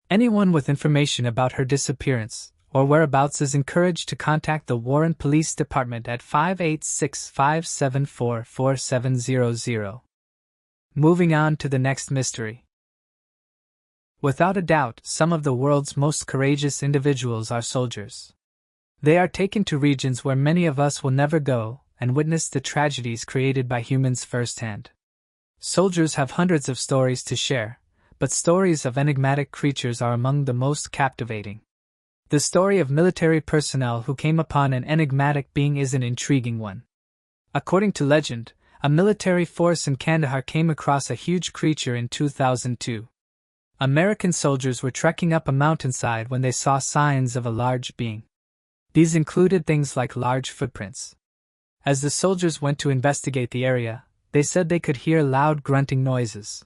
Speaker 1: Anyone with information about her disappearance or whereabouts is encouraged to contact the Warren Police Department at 586-574-4700. Moving on to the next mystery. Without a doubt, some of the world's most courageous individuals are soldiers. They are taken to regions where many of us will never go and witness the tragedies created by humans firsthand. Soldiers have hundreds of stories to share, but stories of enigmatic creatures are among the most captivating. The story of military personnel who came upon an enigmatic being is an intriguing one. According to legend, a military force in Kandahar came across a huge creature in 2002. American soldiers were trekking up a mountainside when they saw signs of a large being. These included things like large footprints. As the soldiers went to investigate the area, they said they could hear loud grunting noises.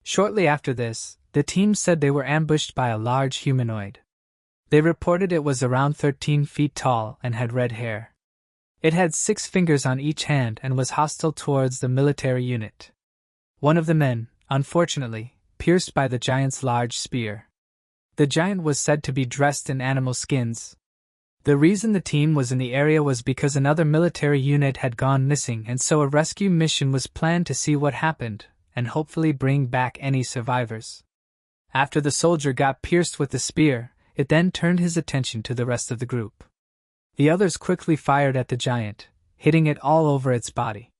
Speaker 1: Shortly after this, the team said they were ambushed by a large humanoid. They reported it was around 13 feet tall and had red hair. It had 6 fingers on each hand and was hostile towards the military unit. One of the men, unfortunately, pierced by the giant's large spear. The giant was said to be dressed in animal skins. The reason the team was in the area was because another military unit had gone missing, and so a rescue mission was planned to see what happened and hopefully bring back any survivors. After the soldier got pierced with the spear, it then turned his attention to the rest of the group. The others quickly fired at the giant, hitting it all over its body.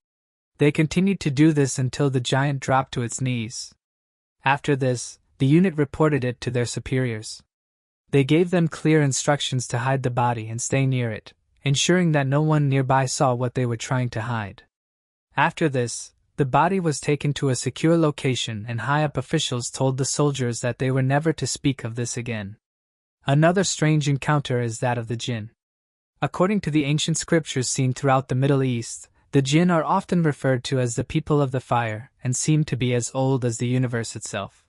Speaker 1: They continued to do this until the giant dropped to its knees. After this, the unit reported it to their superiors. They gave them clear instructions to hide the body and stay near it, ensuring that no one nearby saw what they were trying to hide. After this, the body was taken to a secure location, and high-up officials told the soldiers that they were never to speak of this again. Another strange encounter is that of the jinn. According to the ancient scriptures seen throughout the Middle East, the jinn are often referred to as the people of the fire and seem to be as old as the universe itself.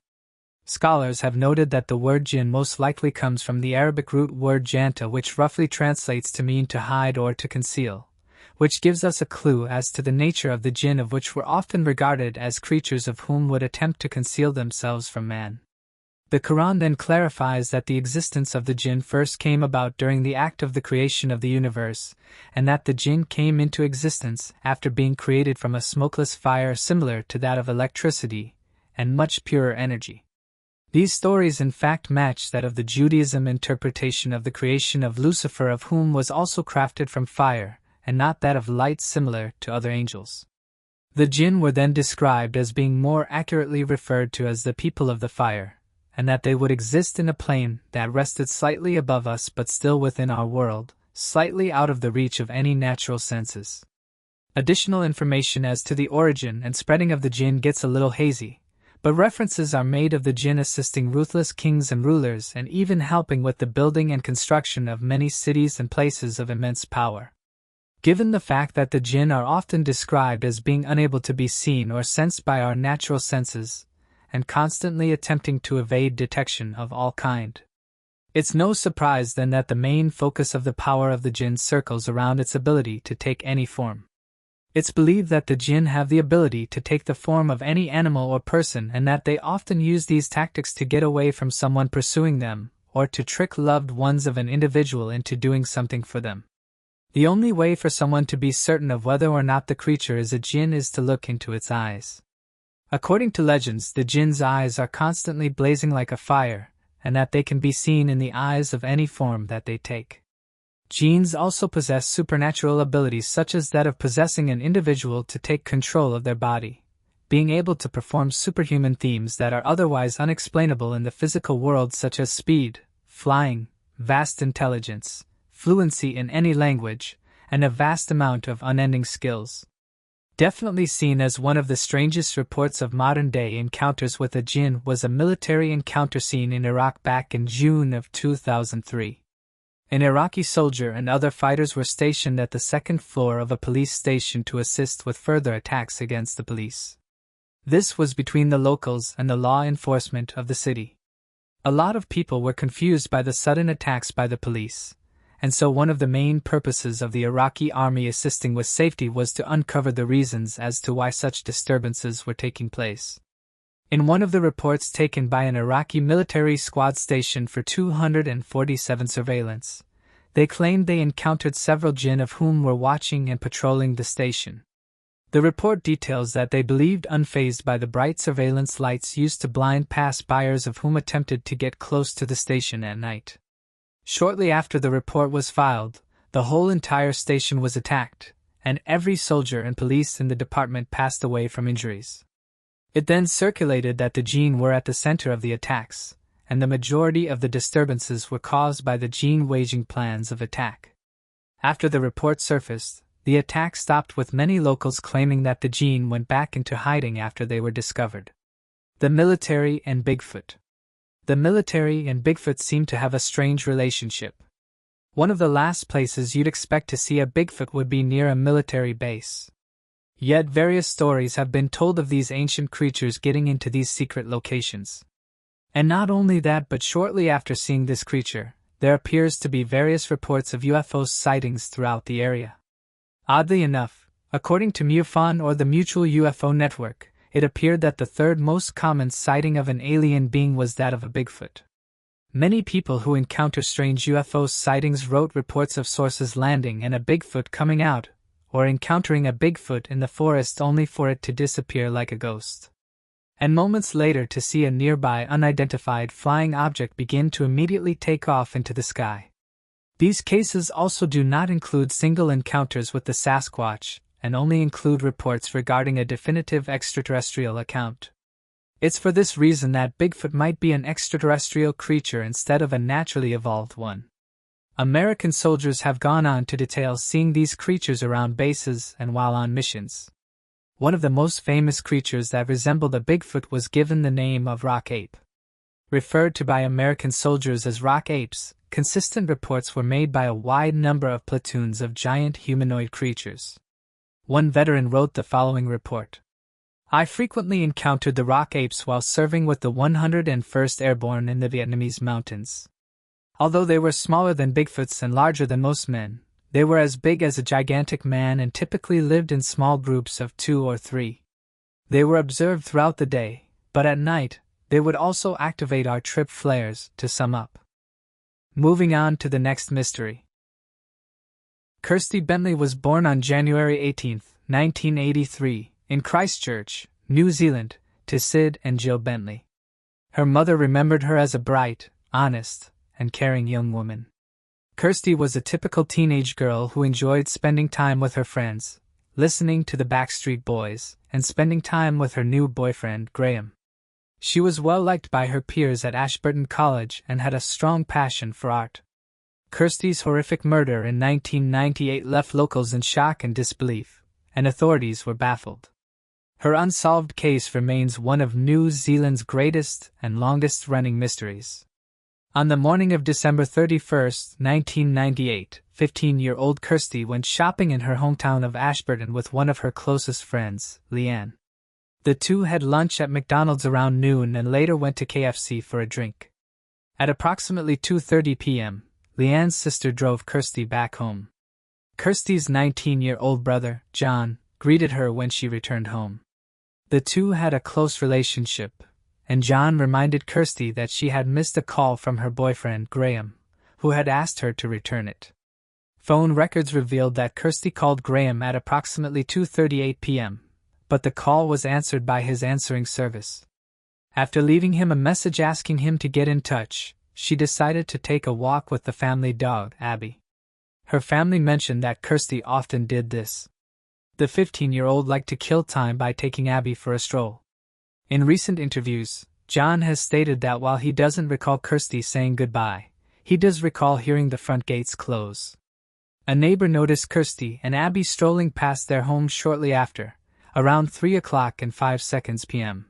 Speaker 1: Scholars have noted that the word jinn most likely comes from the Arabic root word janta, which roughly translates to mean to hide or to conceal, which gives us a clue as to the nature of the jinn, of which were often regarded as creatures of whom would attempt to conceal themselves from man. The Quran then clarifies that the existence of the jinn first came about during the act of the creation of the universe, and that the jinn came into existence after being created from a smokeless fire similar to that of electricity, and much purer energy. These stories in fact match that of the Judaism interpretation of the creation of Lucifer, of whom was also crafted from fire, and not that of light similar to other angels. The jinn were then described as being more accurately referred to as the people of the fire, and that they would exist in a plane that rested slightly above us but still within our world, slightly out of the reach of any natural senses. Additional information as to the origin and spreading of the jinn gets a little hazy, but references are made of the jinn assisting ruthless kings and rulers and even helping with the building and construction of many cities and places of immense power. Given the fact that the jinn are often described as being unable to be seen or sensed by our natural senses, and constantly attempting to evade detection of all kind, it's no surprise then that the main focus of the power of the jinn circles around its ability to take any form. It's believed that the jinn have the ability to take the form of any animal or person and that they often use these tactics to get away from someone pursuing them, or to trick loved ones of an individual into doing something for them. The only way for someone to be certain of whether or not the creature is a jinn is to look into its eyes. According to legends, the jinn's eyes are constantly blazing like a fire, and that they can be seen in the eyes of any form that they take. Jinns also possess supernatural abilities such as that of possessing an individual to take control of their body, being able to perform superhuman themes that are otherwise unexplainable in the physical world such as speed, flying, vast intelligence, fluency in any language, and a vast amount of unending skills. Definitely seen as one of the strangest reports of modern-day encounters with a jinn was a military encounter seen in Iraq back in June of 2003. An Iraqi soldier and other fighters were stationed at the second floor of a police station to assist with further attacks against the police. This was between the locals and the law enforcement of the city. A lot of people were confused by the sudden attacks by the police, and so one of the main purposes of the Iraqi army assisting with safety was to uncover the reasons as to why such disturbances were taking place. In one of the reports taken by an Iraqi military squad stationed for 247 surveillance, they claimed they encountered several jinn of whom were watching and patrolling the station. The report details that they believed unfazed by the bright surveillance lights used to blind pass-byers of whom attempted to get close to the station at night. Shortly after the report was filed, the whole entire station was attacked, and every soldier and police in the department passed away from injuries. It then circulated that the jinn were at the center of the attacks, and the majority of the disturbances were caused by the jinn waging plans of attack. After the report surfaced, the attack stopped with many locals claiming that the jinn went back into hiding after they were discovered. The military and Bigfoot. The military and Bigfoot seem to have a strange relationship. One of the last places you'd expect to see a Bigfoot would be near a military base. Yet various stories have been told of these ancient creatures getting into these secret locations. And not only that, but shortly after seeing this creature, there appears to be various reports of UFO sightings throughout the area. Oddly enough, according to MUFON or the Mutual UFO Network, it appeared that the third most common sighting of an alien being was that of a Bigfoot. Many people who encounter strange UFO sightings wrote reports of sources landing and a Bigfoot coming out, or encountering a Bigfoot in the forest only for it to disappear like a ghost. And moments later to see a nearby unidentified flying object begin to immediately take off into the sky. These cases also do not include single encounters with the Sasquatch, and only include reports regarding a definitive extraterrestrial account. It's for this reason that Bigfoot might be an extraterrestrial creature instead of a naturally evolved one. American soldiers have gone on to detail seeing these creatures around bases and while on missions. One of the most famous creatures that resembled a Bigfoot was given the name of rock ape. Referred to by American soldiers as rock apes, consistent reports were made by a wide number of platoons of giant humanoid creatures. One veteran wrote the following report. I frequently encountered the rock apes while serving with the 101st Airborne in the Vietnamese mountains. Although they were smaller than Bigfoots and larger than most men, they were as big as a gigantic man and typically lived in small groups of 2 or 3. They were observed throughout the day, but at night, they would also activate our trip flares, to sum up. Moving on to the next mystery. Kirsty Bentley was born on January 18, 1983, in Christchurch, New Zealand, to Sid and Jill Bentley. Her mother remembered her as a bright, honest, and caring young woman. Kirsty was a typical teenage girl who enjoyed spending time with her friends, listening to the Backstreet Boys, and spending time with her new boyfriend, Graham. She was well liked by her peers at Ashburton College and had a strong passion for art. Kirsty's horrific murder in 1998 left locals in shock and disbelief, and authorities were baffled. Her unsolved case remains one of New Zealand's greatest and longest-running mysteries. On the morning of December 31, 1998, 15-year-old Kirsty went shopping in her hometown of Ashburton with one of her closest friends, Leanne. The two had lunch at McDonald's around noon and later went to KFC for a drink. At approximately 2:30 p.m., Leanne's sister drove Kirsty back home. Kirsty's 19-year-old brother, John, greeted her when she returned home. The two had a close relationship, and John reminded Kirsty that she had missed a call from her boyfriend, Graham, who had asked her to return it. Phone records revealed that Kirsty called Graham at approximately 2:38 p.m., but the call was answered by his answering service. After leaving him a message asking him to get in touch, she decided to take a walk with the family dog, Abby. Her family mentioned that Kirsty often did this. The 15-year-old liked to kill time by taking Abby for a stroll. In recent interviews, John has stated that while he doesn't recall Kirsty saying goodbye, he does recall hearing the front gates close. A neighbor noticed Kirsty and Abby strolling past their home shortly after, around 3:05 p.m.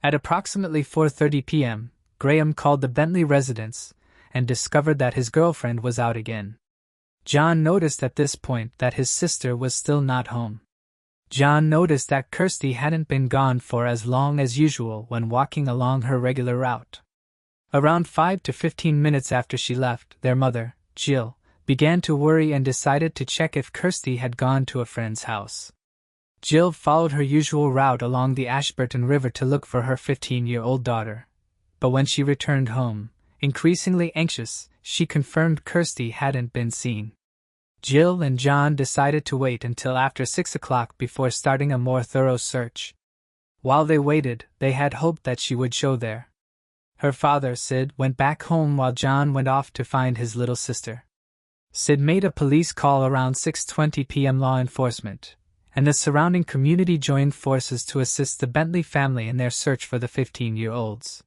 Speaker 1: At approximately 4:30 p.m., Graham called the Bentley residence and discovered that his girlfriend was out again. John noticed at this point that his sister was still not home. John noticed that Kirsty hadn't been gone for as long as usual when walking along her regular route. Around 5 to 15 minutes after she left, their mother, Jill, began to worry and decided to check if Kirsty had gone to a friend's house. Jill followed her usual route along the Ashburton River to look for her 15-year-old daughter. But when she returned home, increasingly anxious, she confirmed Kirsty hadn't been seen. Jill and John decided to wait until after 6 o'clock before starting a more thorough search. While they waited, they had hoped that she would show there. Her father, Sid, went back home while John went off to find his little sister. Sid made a police call around 6:20 p.m. Law enforcement, and the surrounding community joined forces to assist the Bentley family in their search for the 15-year-olds.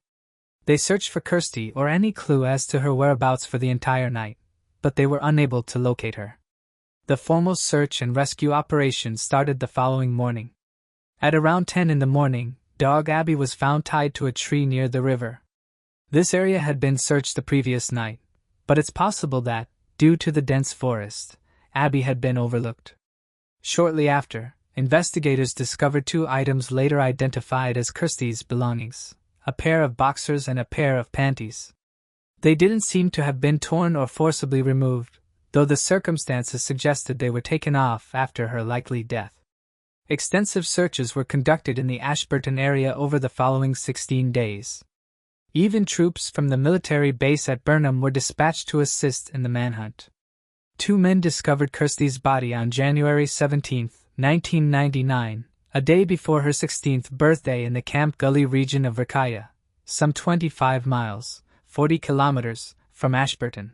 Speaker 1: They searched for Kirsty or any clue as to her whereabouts for the entire night, but they were unable to locate her. The formal search and rescue operation started the following morning. At around 10 in the morning, dog Abby was found tied to a tree near the river. This area had been searched the previous night, but it's possible that, due to the dense forest, Abby had been overlooked. Shortly after, investigators discovered two items later identified as Kirsty's belongings: a pair of boxers and a pair of panties. They didn't seem to have been torn or forcibly removed, though the circumstances suggested they were taken off after her likely death. Extensive searches were conducted in the Ashburton area over the following 16 days. Even troops from the military base at Burnham were dispatched to assist in the manhunt. Two men discovered Kirsty's body on January 17, 1999, a day before her 16th birthday in the Camp Gully region of Rakaya, some 25 miles, 40 kilometers, from Ashburton.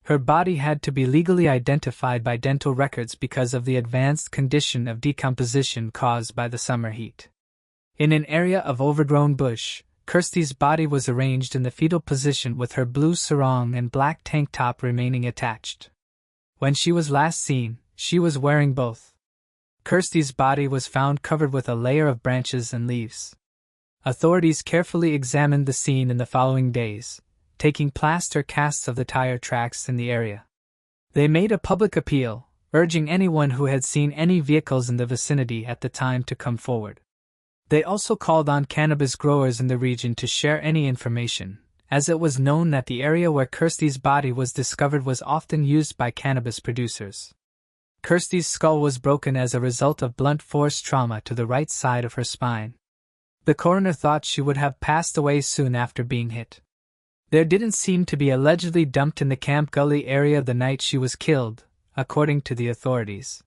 Speaker 1: Her body had to be legally identified by dental records because of the advanced condition of decomposition caused by the summer heat. In an area of overgrown bush, Kirsty's body was arranged in the fetal position with her blue sarong and black tank top remaining attached. When she was last seen, she was wearing both. Kirsty's body was found covered with a layer of branches and leaves. Authorities carefully examined the scene in the following days, taking plaster casts of the tire tracks in the area. They made a public appeal, urging anyone who had seen any vehicles in the vicinity at the time to come forward. They also called on cannabis growers in the region to share any information, as it was known that the area where Kirsty's body was discovered was often used by cannabis producers. Kirsty's skull was broken as a result of blunt force trauma to the right side of her spine. The coroner thought she would have passed away soon after being hit. There didn't seem to be allegedly dumped in the Camp Gully area the night she was killed, according to the authorities.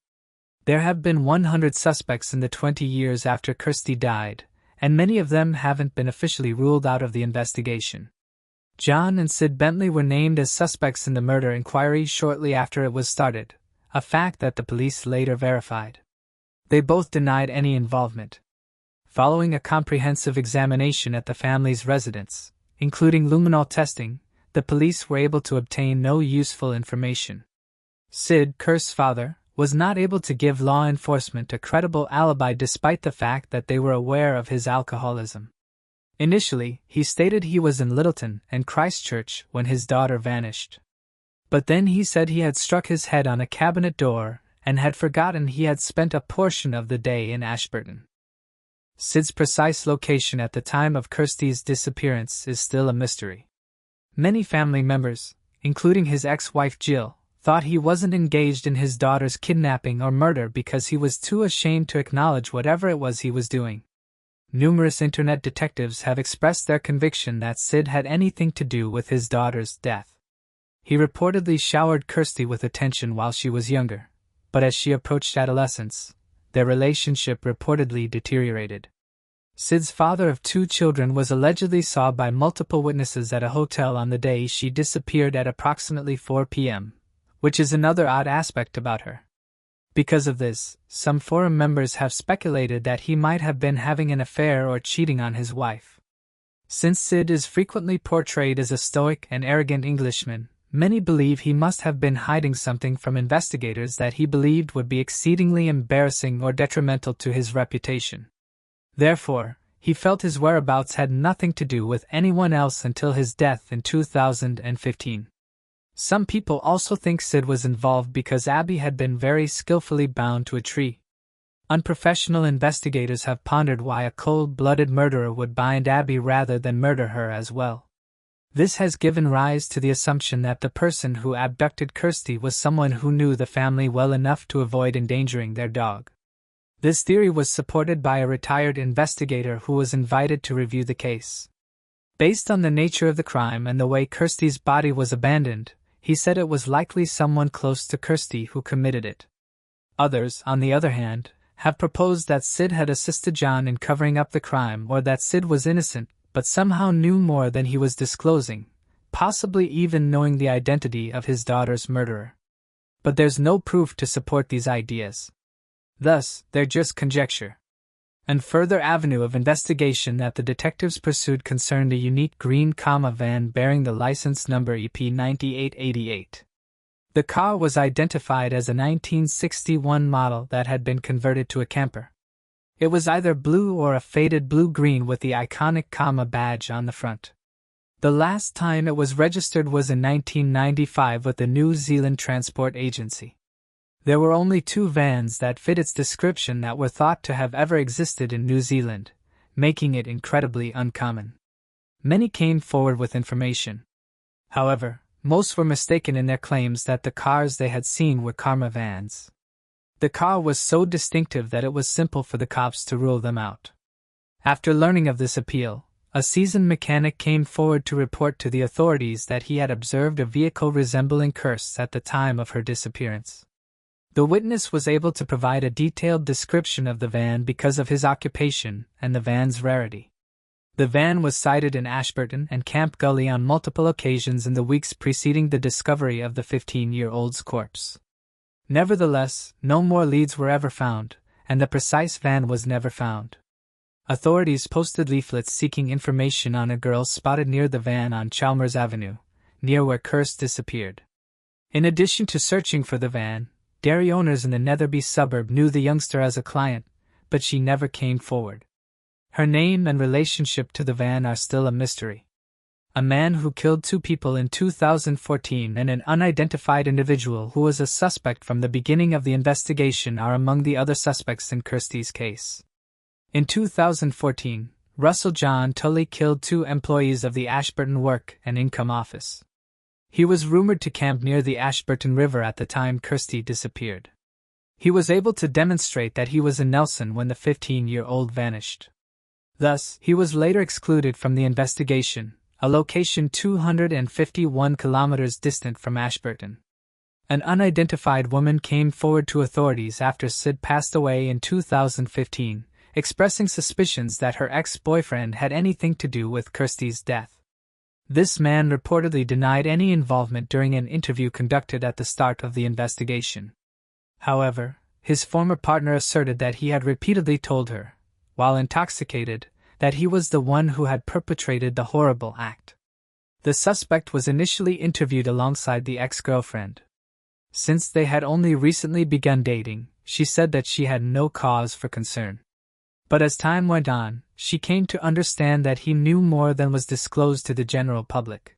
Speaker 1: There have been 100 suspects in the 20 years after Kirsty died, and many of them haven't been officially ruled out of the investigation. John and Sid Bentley were named as suspects in the murder inquiry shortly after it was started, a fact that the police later verified. They both denied any involvement. Following a comprehensive examination at the family's residence, including luminol testing, the police were able to obtain no useful information. Sid, Kirst's father, was not able to give law enforcement a credible alibi despite the fact that they were aware of his alcoholism. Initially, he stated he was in Littleton and Christchurch when his daughter vanished. But then he said he had struck his head on a cabinet door and had forgotten he had spent a portion of the day in Ashburton. Sid's precise location at the time of Kirsty's disappearance is still a mystery. Many family members, including his ex-wife Jill, thought he wasn't engaged in his daughter's kidnapping or murder because he was too ashamed to acknowledge whatever it was he was doing. Numerous internet detectives have expressed their conviction that Sid had anything to do with his daughter's death. He reportedly showered Kirsty with attention while she was younger, but as she approached adolescence, their relationship reportedly deteriorated. Sid's father of 2 children was allegedly saw by multiple witnesses at a hotel on the day she disappeared at approximately 4 p.m., which is another odd aspect about her. Because of this, some forum members have speculated that he might have been having an affair or cheating on his wife. Since Sid is frequently portrayed as a stoic and arrogant Englishman, many believe he must have been hiding something from investigators that he believed would be exceedingly embarrassing or detrimental to his reputation. Therefore, he felt his whereabouts had nothing to do with anyone else until his death in 2015. Some people also think Sid was involved because Abby had been very skillfully bound to a tree. Unprofessional investigators have pondered why a cold-blooded murderer would bind Abby rather than murder her as well. This has given rise to the assumption that the person who abducted Kirsty was someone who knew the family well enough to avoid endangering their dog. This theory was supported by a retired investigator who was invited to review the case. Based on the nature of the crime and the way Kirsty's body was abandoned, he said it was likely someone close to Kirsty who committed it. Others, on the other hand, have proposed that Sid had assisted John in covering up the crime or that Sid was innocent but somehow knew more than he was disclosing, possibly even knowing the identity of his daughter's murderer. But there's no proof to support these ideas. Thus, they're just conjecture. And further avenue of investigation that the detectives pursued concerned a unique green van bearing the license number EP9888. The car was identified as a 1961 model that had been converted to a camper. It was either blue or a faded blue-green with the iconic badge on the front. The last time it was registered was in 1995 with the New Zealand Transport Agency. There were only 2 vans that fit its description that were thought to have ever existed in New Zealand, making it incredibly uncommon. Many came forward with information. However, most were mistaken in their claims that the cars they had seen were karma vans. The car was so distinctive that it was simple for the cops to rule them out. After learning of this appeal, a seasoned mechanic came forward to report to the authorities that he had observed a vehicle resembling Kirsty's at the time of her disappearance. The witness was able to provide a detailed description of the van because of his occupation and the van's rarity. The van was sighted in Ashburton and Camp Gully on multiple occasions in the weeks preceding the discovery of the 15-year-old's corpse. Nevertheless, no more leads were ever found, and the precise van was never found. Authorities posted leaflets seeking information on a girl spotted near the van on Chalmers Avenue, near where Kirsty disappeared. In addition to searching for the van, dairy owners in the Netherby suburb knew the youngster as a client, but she never came forward. Her name and relationship to the van are still a mystery. A man who killed 2 people in 2014 and an unidentified individual who was a suspect from the beginning of the investigation are among the other suspects in Kirsty's case. In 2014, Russell John Tully killed 2 employees of the Ashburton Work and Income Office. He was rumored to camp near the Ashburton River at the time Kirsty disappeared. He was able to demonstrate that he was in Nelson when the 15-year-old vanished. Thus, he was later excluded from the investigation, a location 251 kilometers distant from Ashburton. An unidentified woman came forward to authorities after Sid passed away in 2015, expressing suspicions that her ex-boyfriend had anything to do with Kirsty's death. This man reportedly denied any involvement during an interview conducted at the start of the investigation. However, his former partner asserted that he had repeatedly told her, while intoxicated, that he was the one who had perpetrated the horrible act. The suspect was initially interviewed alongside the ex-girlfriend. Since they had only recently begun dating, she said that she had no cause for concern. But as time went on, she came to understand that he knew more than was disclosed to the general public.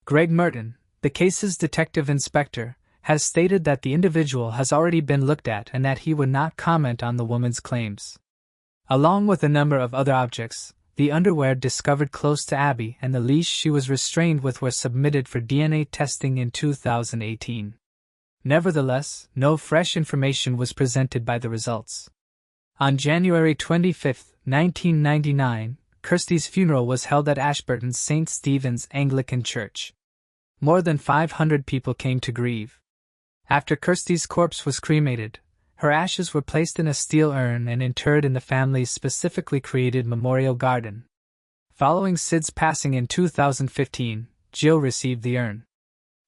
Speaker 1: Greg Merton, the case's detective inspector, has stated that the individual has already been looked at and that he would not comment on the woman's claims. Along with a number of other objects, the underwear discovered close to Abby and the leash she was restrained with were submitted for DNA testing in 2018. Nevertheless, no fresh information was presented by the results. On January 25, 1999, Kirsty's funeral was held at Ashburton's St. Stephen's Anglican Church. More than 500 people came to grieve. After Kirsty's corpse was cremated, her ashes were placed in a steel urn and interred in the family's specifically created memorial garden. Following Sid's passing in 2015, Jill received the urn.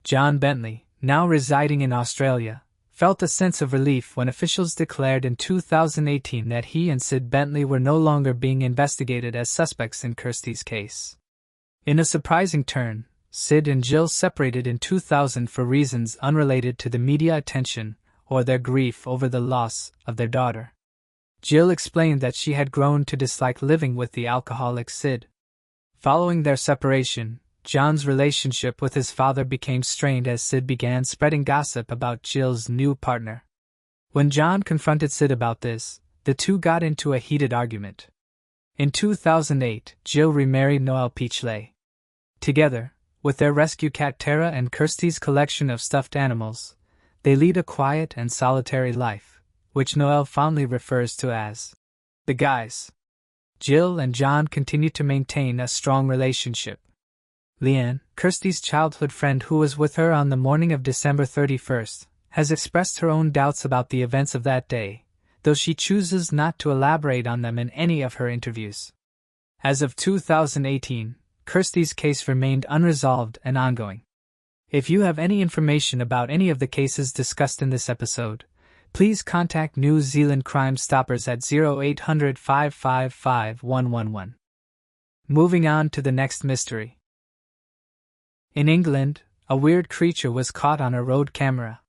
Speaker 1: John Bentley, now residing in Australia, felt a sense of relief when officials declared in 2018 that he and Sid Bentley were no longer being investigated as suspects in Kirsty's case. In a surprising turn, Sid and Jill separated in 2000 for reasons unrelated to the media attention or their grief over the loss of their daughter. Jill explained that she had grown to dislike living with the alcoholic Sid. Following their separation, John's relationship with his father became strained as Sid began spreading gossip about Jill's new partner. When John confronted Sid about this, the two got into a heated argument. In 2008, Jill remarried Noel Peachley. Together, with their rescue cat Tara and Kirsty's collection of stuffed animals, they lead a quiet and solitary life, which Noel fondly refers to as the guys. Jill and John continue to maintain a strong relationship. Leanne, Kirsty's childhood friend who was with her on the morning of December 31st, has expressed her own doubts about the events of that day, though she chooses not to elaborate on them in any of her interviews. As of 2018, Kirsty's case remained unresolved and ongoing. If you have any information about any of the cases discussed in this episode, please contact New Zealand Crime Stoppers at 0800 555 111. Moving on to the next mystery. In England, a weird creature was caught on a road camera.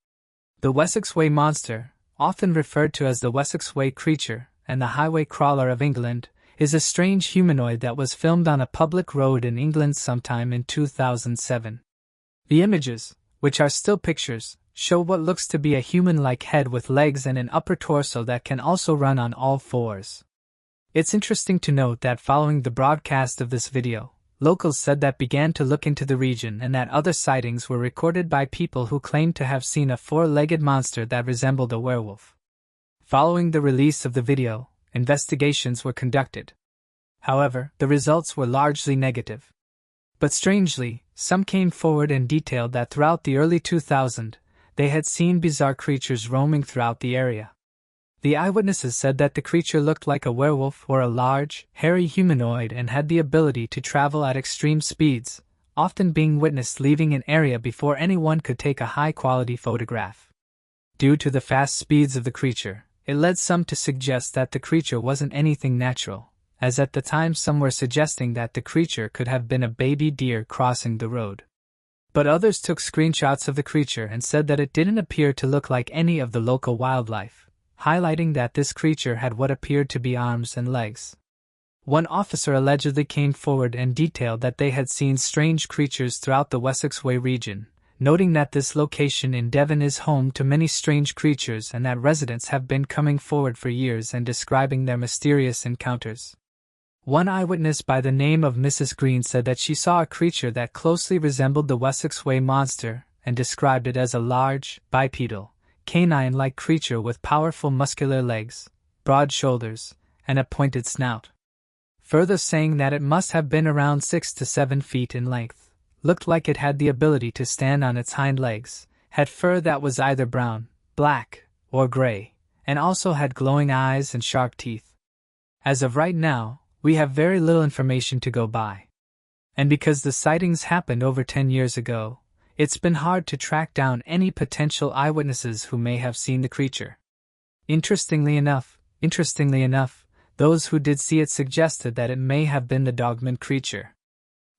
Speaker 1: The Wessex Way Monster, often referred to as the Wessex Way Creature and the Highway Crawler of England, is a strange humanoid that was filmed on a public road in England sometime in 2007. The images, which are still pictures, show what looks to be a human-like head with legs and an upper torso that can also run on all fours. It's interesting to note that following the broadcast of this video, locals said that began to look into the region and that other sightings were recorded by people who claimed to have seen a four-legged monster that resembled a werewolf. Following the release of the video, investigations were conducted. However, the results were largely negative. But strangely, some came forward and detailed that throughout the early 2000s, they had seen bizarre creatures roaming throughout the area. The eyewitnesses said that the creature looked like a werewolf or a large, hairy humanoid and had the ability to travel at extreme speeds, often being witnessed leaving an area before anyone could take a high-quality photograph. Due to the fast speeds of the creature, it led some to suggest that the creature wasn't anything natural, as at the time some were suggesting that the creature could have been a baby deer crossing the road. But others took screenshots of the creature and said that it didn't appear to look like any of the local wildlife, highlighting that this creature had what appeared to be arms and legs. One officer allegedly came forward and detailed that they had seen strange creatures throughout the Wessex Way region, noting that this location in Devon is home to many strange creatures and that residents have been coming forward for years and describing their mysterious encounters. One eyewitness by the name of Mrs. Green said that she saw a creature that closely resembled the Wessex Way monster and described it as a large, bipedal, canine-like creature with powerful muscular legs, broad shoulders, and a pointed snout. Further saying that it must have been around 6 to 7 feet in length, looked like it had the ability to stand on its hind legs, had fur that was either brown, black, or gray, and also had glowing eyes and sharp teeth. As of right now, we have very little information to go by. And because the sightings happened over 10 years ago, it's been hard to track down any potential eyewitnesses who may have seen the creature. Interestingly enough, those who did see it suggested that it may have been the Dogman creature.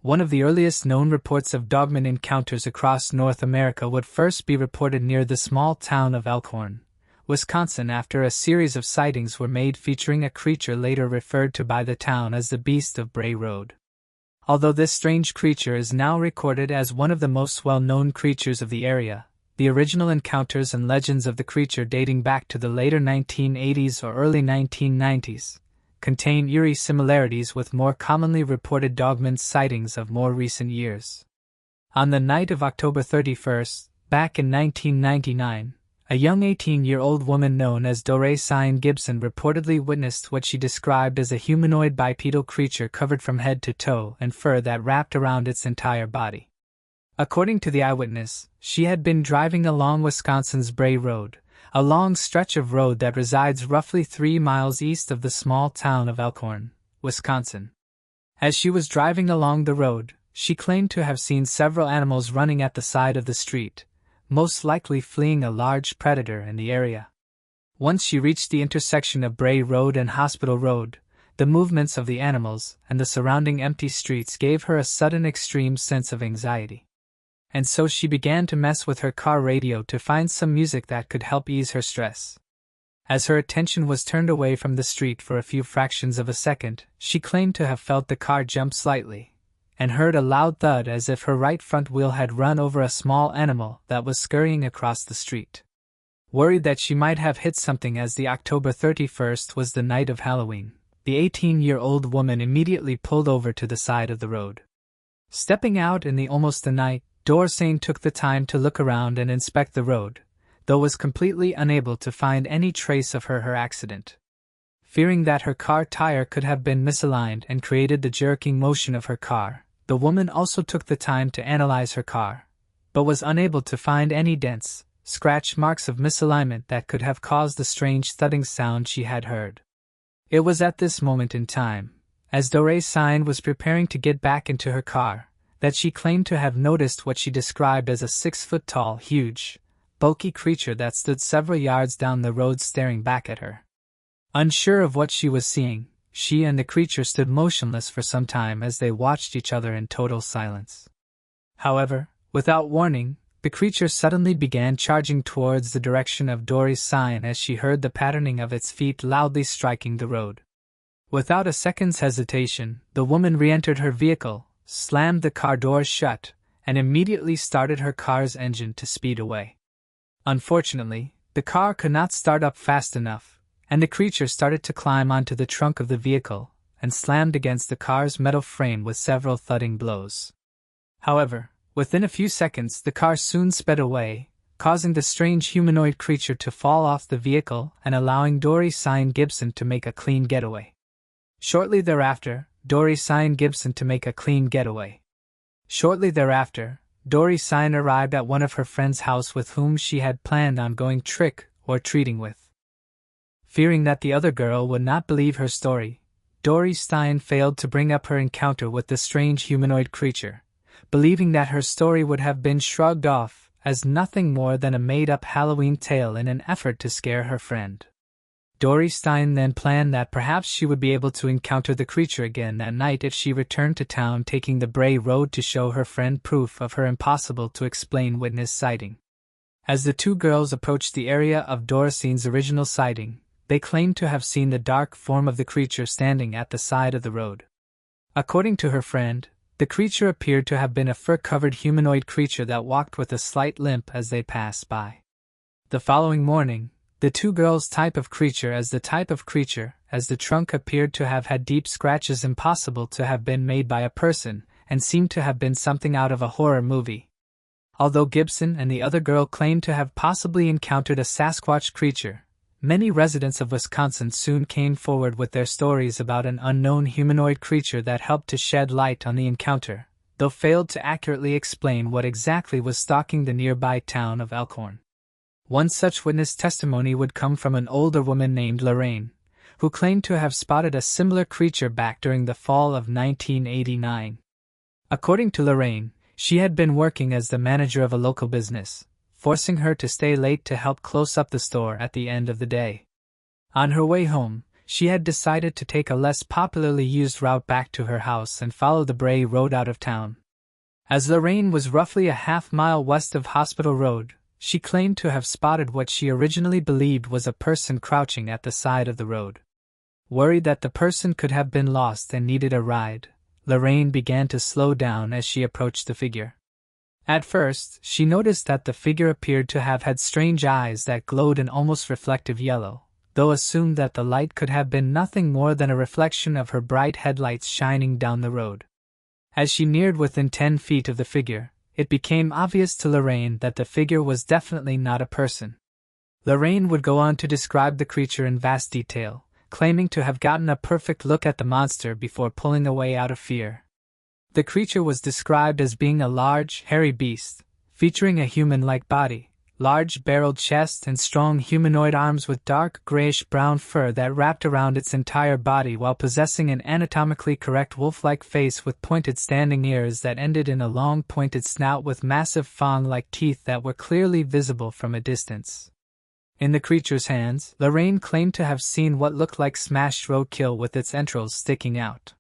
Speaker 1: One of the earliest known reports of dogman encounters across North America would first be reported near the small town of Elkhorn, Wisconsin, after a series of sightings were made featuring a creature later referred to by the town as the Beast of Bray Road. Although this strange creature is now recorded as one of the most well-known creatures of the area, the original encounters and legends of the creature dating back to the later 1980s or early 1990s contain eerie similarities with more commonly reported dogman sightings of more recent years. On the night of October 31st, back in 1999, a young 18-year-old woman known as Doree Cine Gibson reportedly witnessed what she described as a humanoid bipedal creature covered from head to toe and fur that wrapped around its entire body. According to the eyewitness, she had been driving along Wisconsin's Bray Road, a long stretch of road that resides roughly 3 miles east of the small town of Elkhorn, Wisconsin. As she was driving along the road, she claimed to have seen several animals running at the side of the street, most likely fleeing a large predator in the area. Once she reached the intersection of Bray Road and Hospital Road, the movements of the animals and the surrounding empty streets gave her a sudden extreme sense of anxiety. And so she began to mess with her car radio to find some music that could help ease her stress. As her attention was turned away from the street for a few fractions of a second, she claimed to have felt the car jump slightly, and heard a loud thud as if her right front wheel had run over a small animal that was scurrying across the street. Worried that she might have hit something as the October 31st was the night of Halloween, the 18-year-old woman immediately pulled over to the side of the road. Stepping out in the almost the night, Doree took the time to look around and inspect the road, though was completely unable to find any trace of her accident. Fearing that her car tire could have been misaligned and created the jerking motion of her car, the woman also took the time to analyze her car, but was unable to find any dents, scratch marks of misalignment that could have caused the strange thudding sound she had heard. It was at this moment in time, as Doree Cine was preparing to get back into her car, that she claimed to have noticed what she described as a 6-foot-tall, huge, bulky creature that stood several yards down the road staring back at her. Unsure of what she was seeing, she and the creature stood motionless for some time as they watched each other in total silence. However, without warning, the creature suddenly began charging towards the direction of Doree Cine as she heard the patterning of its feet loudly striking the road. Without a second's hesitation, the woman re-entered her vehicle, slammed the car doors shut, and immediately started her car's engine to speed away. Unfortunately, the car could not start up fast enough, and the creature started to climb onto the trunk of the vehicle and slammed against the car's metal frame with several thudding blows. However, within a few seconds the car soon sped away, causing the strange humanoid creature to fall off the vehicle and allowing Doree Cine Gibson to make a clean getaway. Shortly thereafter, Doree Cine arrived at one of her friend's house with whom she had planned on going trick or treating with. Fearing that the other girl would not believe her story, Doree Cine failed to bring up her encounter with the strange humanoid creature, believing that her story would have been shrugged off as nothing more than a made-up Halloween tale in an effort to scare her friend. Doree Cine then planned that perhaps she would be able to encounter the creature again that night if she returned to town taking the Bray Road to show her friend proof of her impossible-to-explain witness sighting. As the two girls approached the area of Doree Cine's original sighting, they claimed to have seen the dark form of the creature standing at the side of the road. According to her friend, the creature appeared to have been a fur-covered humanoid creature that walked with a slight limp as they passed by. The following morning, the two girls' type of creature as the trunk appeared to have had deep scratches impossible to have been made by a person and seemed to have been something out of a horror movie. Although Gibson and the other girl claimed to have possibly encountered a Sasquatch creature, many residents of Wisconsin soon came forward with their stories about an unknown humanoid creature that helped to shed light on the encounter, though failed to accurately explain what exactly was stalking the nearby town of Elkhorn. One such witness testimony would come from an older woman named Lorraine, who claimed to have spotted a similar creature back during the fall of 1989. According to Lorraine, she had been working as the manager of a local business, forcing her to stay late to help close up the store at the end of the day. On her way home, she had decided to take a less popularly used route back to her house and follow the Bray Road out of town. As Lorraine was roughly a half-mile west of Hospital Road, she claimed to have spotted what she originally believed was a person crouching at the side of the road. Worried that the person could have been lost and needed a ride, Lorraine began to slow down as she approached the figure. At first, she noticed that the figure appeared to have had strange eyes that glowed an almost reflective yellow, though assumed that the light could have been nothing more than a reflection of her bright headlights shining down the road. As she neared within 10 feet of the figure, it became obvious to Lorraine that the figure was definitely not a person. Lorraine would go on to describe the creature in vast detail, claiming to have gotten a perfect look at the monster before pulling away out of fear. The creature was described as being a large, hairy beast, featuring a human-like body, large barreled chest and strong humanoid arms with dark grayish-brown fur that wrapped around its entire body while possessing an anatomically correct wolf-like face with pointed standing ears that ended in a long pointed snout with massive fang-like teeth that were clearly visible from a distance. In the creature's hands, Lorraine claimed to have seen what looked like smashed roadkill with its entrails sticking out.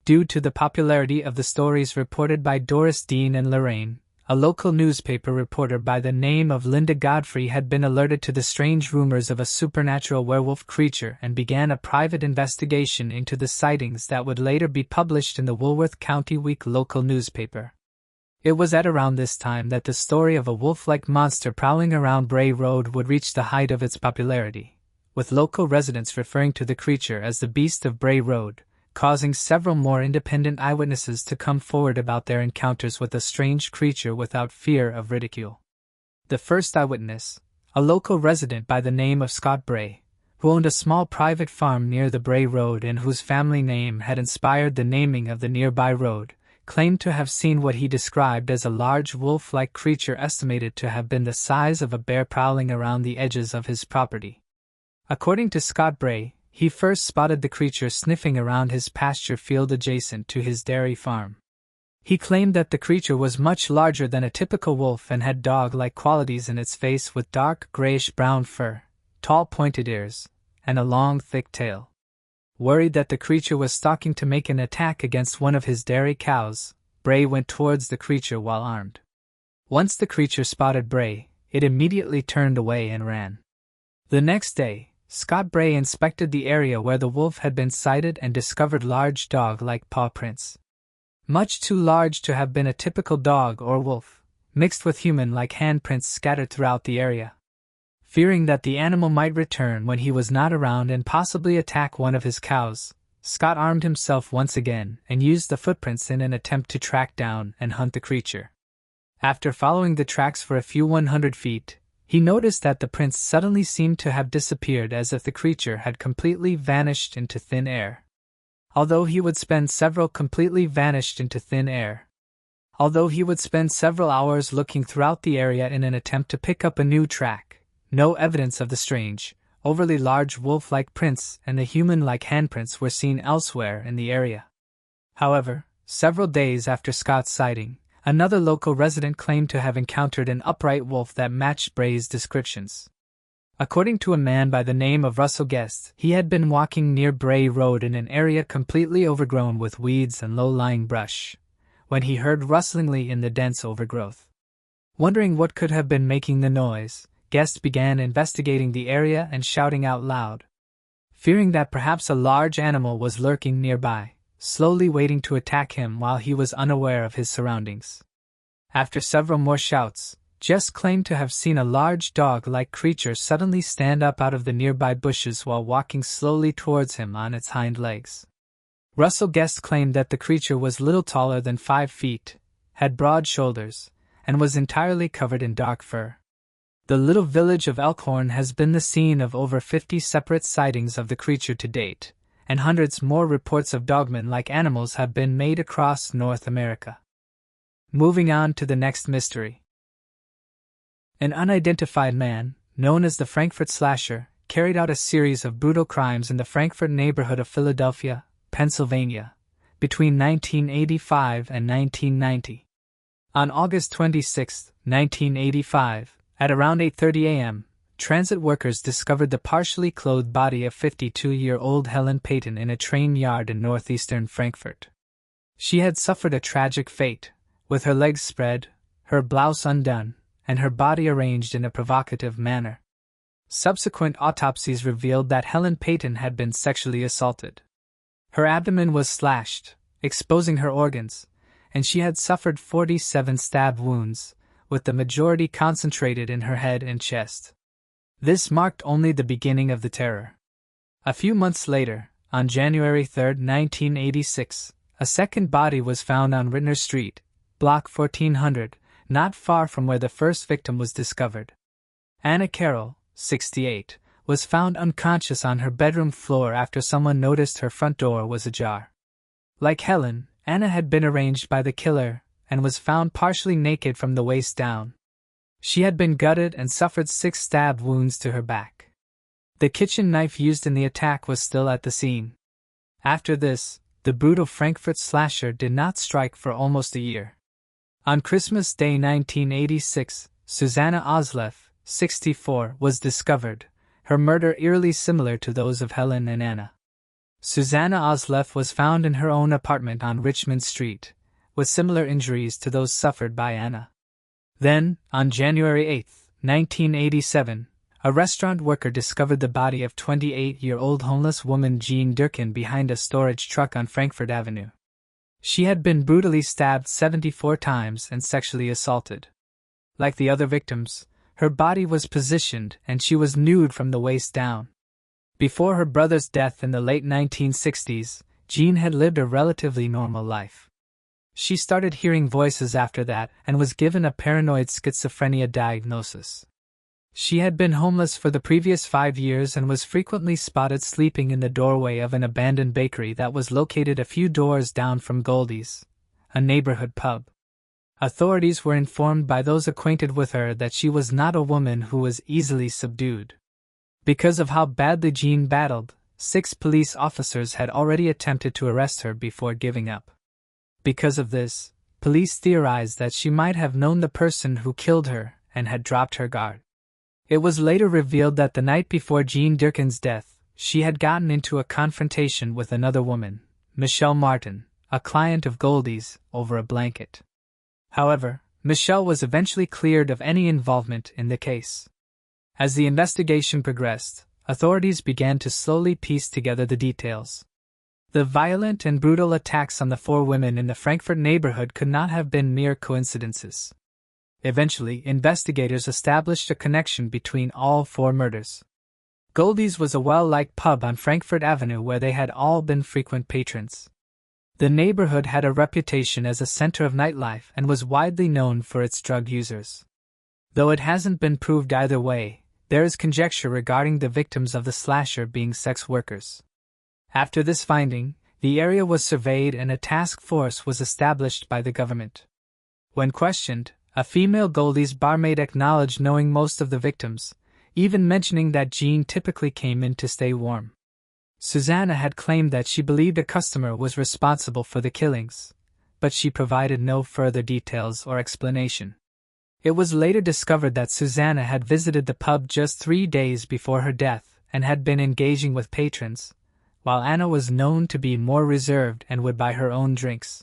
Speaker 1: Due to the popularity of the stories reported by Doris Dean and Lorraine, a local newspaper reporter by the name of Linda Godfrey had been alerted to the strange rumors of a supernatural werewolf creature and began a private investigation into the sightings that would later be published in the Woolworth County Week local newspaper. It was at around this time that the story of a wolf-like monster prowling around Bray Road would reach the height of its popularity, with local residents referring to the creature as the Beast of Bray Road, causing several more independent eyewitnesses to come forward about their encounters with a strange creature without fear of ridicule. The first eyewitness, a local resident by the name of Scott Bray, who owned a small private farm near the Bray Road and whose family name had inspired the naming of the nearby road, claimed to have seen what he described as a large wolf-like creature estimated to have been the size of a bear prowling around the edges of his property. According to Scott Bray, he first spotted the creature sniffing around his pasture field adjacent to his dairy farm. He claimed that the creature was much larger than a typical wolf and had dog-like qualities in its face with dark grayish-brown fur, tall pointed ears, and a long thick tail. Worried that the creature was stalking to make an attack against one of his dairy cows, Bray went towards the creature while armed. Once the creature spotted Bray, it immediately turned away and ran. The next day, Scott Bray inspected the area where the wolf had been sighted and discovered large dog-like paw prints. Much too large to have been a typical dog or wolf, mixed with human-like handprints scattered throughout the area. Fearing that the animal might return when he was not around and possibly attack one of his cows, Scott armed himself once again and used the footprints in an attempt to track down and hunt the creature. After following the tracks for a few 100 feet, he noticed that the prints suddenly seemed to have disappeared as if the creature had completely vanished into thin air. Although he would spend several hours looking throughout the area in an attempt to pick up a new track, no evidence of the strange, overly large wolf-like prints and the human-like handprints were seen elsewhere in the area. However, several days after Scott's sighting, another local resident claimed to have encountered an upright wolf that matched Bray's descriptions. According to a man by the name of Russell Guest, he had been walking near Bray Road in an area completely overgrown with weeds and low-lying brush, when he heard rustlingly in the dense overgrowth. Wondering what could have been making the noise, Guest began investigating the area and shouting out loud, fearing that perhaps a large animal was lurking nearby, slowly waiting to attack him while he was unaware of his surroundings. After several more shouts, Guest claimed to have seen a large dog-like creature suddenly stand up out of the nearby bushes while walking slowly towards him on its hind legs. Russell Guest claimed that the creature was little taller than 5 feet, had broad shoulders, and was entirely covered in dark fur. The little village of Elkhorn has been the scene of over 50 separate sightings of the creature to date, and hundreds more reports of dogman-like animals have been made across North America. Moving on to the next mystery. An unidentified man, known as the Frankfurt Slasher, carried out a series of brutal crimes in the Frankfurt neighborhood of Philadelphia, Pennsylvania, between 1985 and 1990. On August 26, 1985, at around 8:30 a.m., transit workers discovered the partially clothed body of 52-year-old Helen Payton in a train yard in northeastern Frankfurt. She had suffered a tragic fate, with her legs spread, her blouse undone, and her body arranged in a provocative manner. Subsequent autopsies revealed that Helen Payton had been sexually assaulted. Her abdomen was slashed, exposing her organs, and she had suffered 47 stab wounds, with the majority concentrated in her head and chest. This marked only the beginning of the terror. A few months later, on January 3, 1986, a second body was found on Rittner Street, Block 1400, not far from where the first victim was discovered. Anna Carroll, 68, was found unconscious on her bedroom floor after someone noticed her front door was ajar. Like Helen, Anna had been arranged by the killer and was found partially naked from the waist down. She had been gutted and suffered 6 stab wounds to her back. The kitchen knife used in the attack was still at the scene. After this, the brutal Frankfurt slasher did not strike for almost a year. On Christmas Day 1986, Susanna Osleff, 64, was discovered, her murder eerily similar to those of Helen and Anna. Susanna Osleff was found in her own apartment on Richmond Street, with similar injuries to those suffered by Anna. Then, on January 8, 1987, a restaurant worker discovered the body of 28-year-old homeless woman Jean Durkin behind a storage truck on Frankfurt Avenue. She had been brutally stabbed 74 times and sexually assaulted. Like the other victims, her body was positioned and she was nude from the waist down. Before her brother's death in the late 1960s, Jean had lived a relatively normal life. She started hearing voices after that and was given a paranoid schizophrenia diagnosis. She had been homeless for the previous 5 years and was frequently spotted sleeping in the doorway of an abandoned bakery that was located a few doors down from Goldie's, a neighborhood pub. Authorities were informed by those acquainted with her that she was not a woman who was easily subdued. Because of how badly Jean battled, 6 police officers had already attempted to arrest her before giving up. Because of this, police theorized that she might have known the person who killed her and had dropped her guard. It was later revealed that the night before Jean Durkin's death, she had gotten into a confrontation with another woman, Michelle Martin, a client of Goldie's, over a blanket. However, Michelle was eventually cleared of any involvement in the case. As the investigation progressed, authorities began to slowly piece together the details. The violent and brutal attacks on the 4 women in the Frankfurt neighborhood could not have been mere coincidences. Eventually, investigators established a connection between all 4 murders. Goldie's was a well-liked pub on Frankfurt Avenue where they had all been frequent patrons. The neighborhood had a reputation as a center of nightlife and was widely known for its drug users. Though it hasn't been proved either way, there is conjecture regarding the victims of the slasher being sex workers. After this finding, the area was surveyed and a task force was established by the government. When questioned, a female Goldie's barmaid acknowledged knowing most of the victims, even mentioning that Jean typically came in to stay warm. Susanna had claimed that she believed a customer was responsible for the killings, but she provided no further details or explanation. It was later discovered that Susanna had visited the pub just 3 days before her death and had been engaging with patrons, while Anna was known to be more reserved and would buy her own drinks.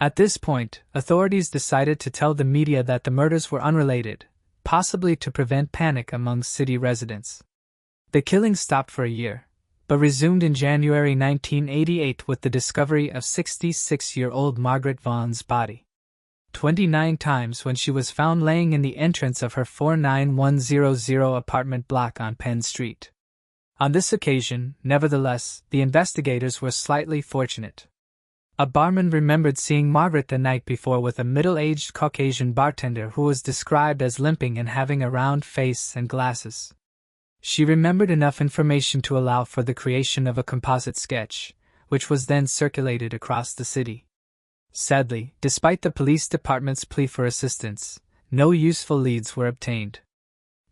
Speaker 1: At this point, authorities decided to tell the media that the murders were unrelated, possibly to prevent panic among city residents. The killings stopped for a year, but resumed in January 1988 with the discovery of 66-year-old Margaret Vaughan's body. 29 times when she was found laying in the entrance of her 49100 apartment block on Penn Street. On this occasion, nevertheless, the investigators were slightly fortunate. A barman remembered seeing Margaret the night before with a middle-aged Caucasian bartender who was described as limping and having a round face and glasses. She remembered enough information to allow for the creation of a composite sketch, which was then circulated across the city. Sadly, despite the police department's plea for assistance, no useful leads were obtained.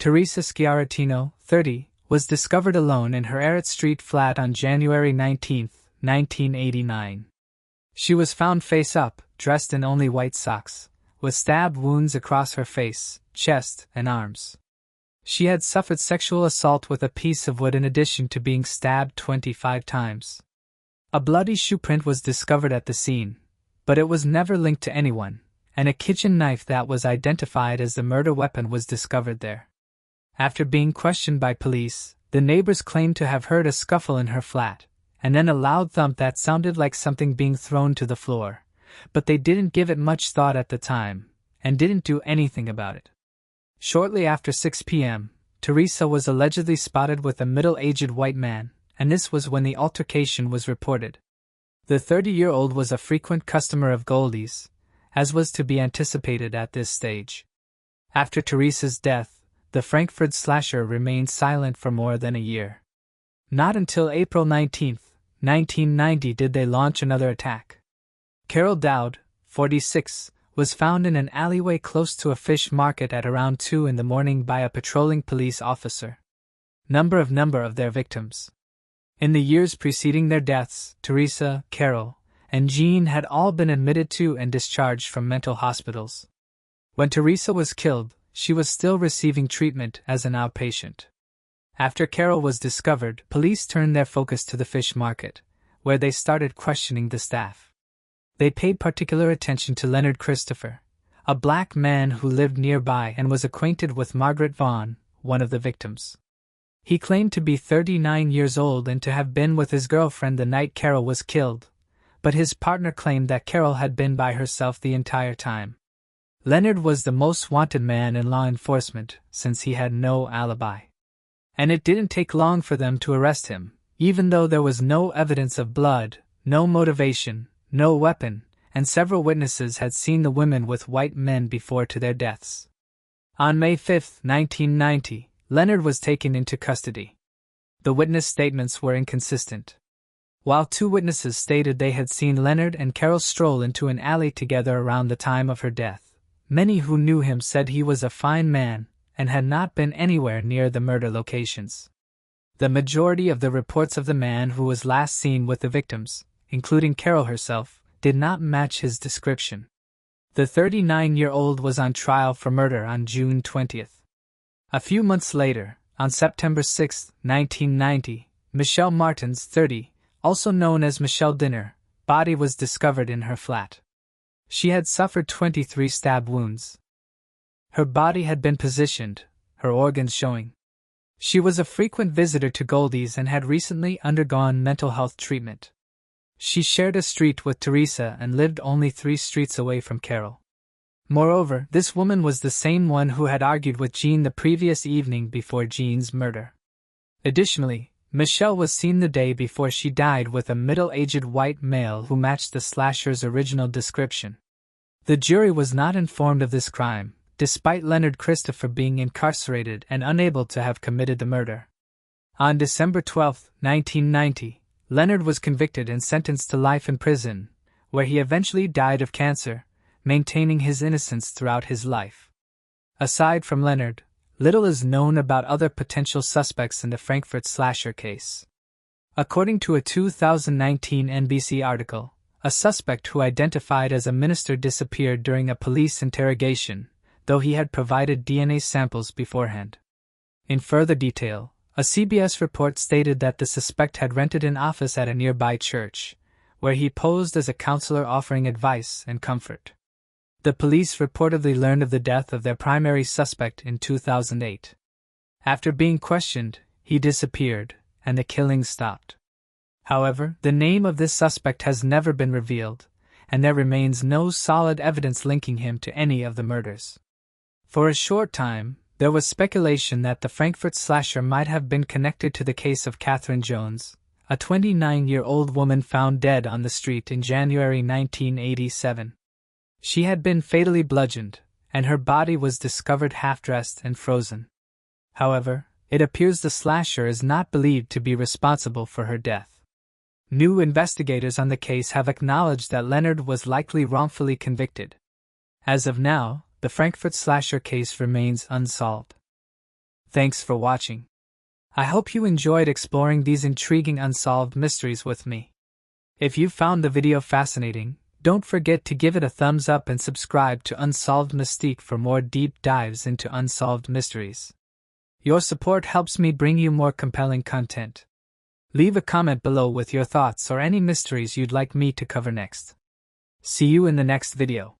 Speaker 1: Teresa Schiarettino, 30, was discovered alone in her Arrett Street flat on January 19, 1989. She was found face up, dressed in only white socks, with stab wounds across her face, chest, and arms. She had suffered sexual assault with a piece of wood in addition to being stabbed 25 times. A bloody shoe print was discovered at the scene, but it was never linked to anyone, and a kitchen knife that was identified as the murder weapon was discovered there. After being questioned by police, the neighbors claimed to have heard a scuffle in her flat, and then a loud thump that sounded like something being thrown to the floor, but they didn't give it much thought at the time, and didn't do anything about it. Shortly after 6 p.m., Teresa was allegedly spotted with a middle-aged white man, and this was when the altercation was reported. The 30-year-old was a frequent customer of Goldie's, as was to be anticipated at this stage. After Teresa's death, the Frankfurt slasher remained silent for more than a year. Not until April 19, 1990 did they launch another attack. Carol Dowd, 46, was found in an alleyway close to a fish market at around 2 in the morning by a patrolling police officer. Number of their victims. In the years preceding their deaths, Teresa, Carol, and Jean had all been admitted to and discharged from mental hospitals. When Teresa was killed, she was still receiving treatment as an outpatient. After Carol was discovered, police turned their focus to the fish market, where they started questioning the staff. They paid particular attention to Leonard Christopher, a black man who lived nearby and was acquainted with Margaret Vaughn, one of the victims. He claimed to be 39 years old and to have been with his girlfriend the night Carol was killed, but his partner claimed that Carol had been by herself the entire time. Leonard was the most wanted man in law enforcement since he had no alibi. And it didn't take long for them to arrest him, even though there was no evidence of blood, no motivation, no weapon, and several witnesses had seen the women with white men before to their deaths. On May 5, 1990, Leonard was taken into custody. The witness statements were inconsistent. While 2 witnesses stated they had seen Leonard and Carol stroll into an alley together around the time of her death, many who knew him said he was a fine man and had not been anywhere near the murder locations. The majority of the reports of the man who was last seen with the victims, including Carol herself, did not match his description. The 39-year-old was on trial for murder on June 20th. A few months later, on September 6, 1990, Michelle Martin's 30, also known as Michelle Dinner, body was discovered in her flat. She had suffered 23 stab wounds. Her body had been positioned, her organs showing. She was a frequent visitor to Goldie's and had recently undergone mental health treatment. She shared a street with Teresa and lived only 3 streets away from Carol. Moreover, this woman was the same one who had argued with Jean the previous evening before Jean's murder. Additionally, Michelle was seen the day before she died with a middle-aged white male who matched the slasher's original description. The jury was not informed of this crime, despite Leonard Christopher being incarcerated and unable to have committed the murder. On December 12, 1990, Leonard was convicted and sentenced to life in prison, where he eventually died of cancer, maintaining his innocence throughout his life. Aside from Leonard, little is known about other potential suspects in the Frankfurt slasher case. According to a 2019 NBC article, a suspect who identified as a minister disappeared during a police interrogation, though he had provided DNA samples beforehand. In further detail, a CBS report stated that the suspect had rented an office at a nearby church, where he posed as a counselor offering advice and comfort. The police reportedly learned of the death of their primary suspect in 2008. After being questioned, he disappeared, and the killing stopped. However, the name of this suspect has never been revealed, and there remains no solid evidence linking him to any of the murders. For a short time, there was speculation that the Frankfurt slasher might have been connected to the case of Catherine Jones, a 29-year-old woman found dead on the street in January 1987. She had been fatally bludgeoned, and her body was discovered half-dressed and frozen. However, it appears the slasher is not believed to be responsible for her death. New investigators on the case have acknowledged that Leonard was likely wrongfully convicted. As of now, the Frankfurt slasher case remains unsolved. Thanks for watching. I hope you enjoyed exploring these intriguing unsolved mysteries with me. If you found the video fascinating, don't forget to give it a thumbs up and subscribe to Unsolved Mystique for more deep dives into unsolved mysteries. Your support helps me bring you more compelling content. Leave a comment below with your thoughts or any mysteries you'd like me to cover next. See you in the next video.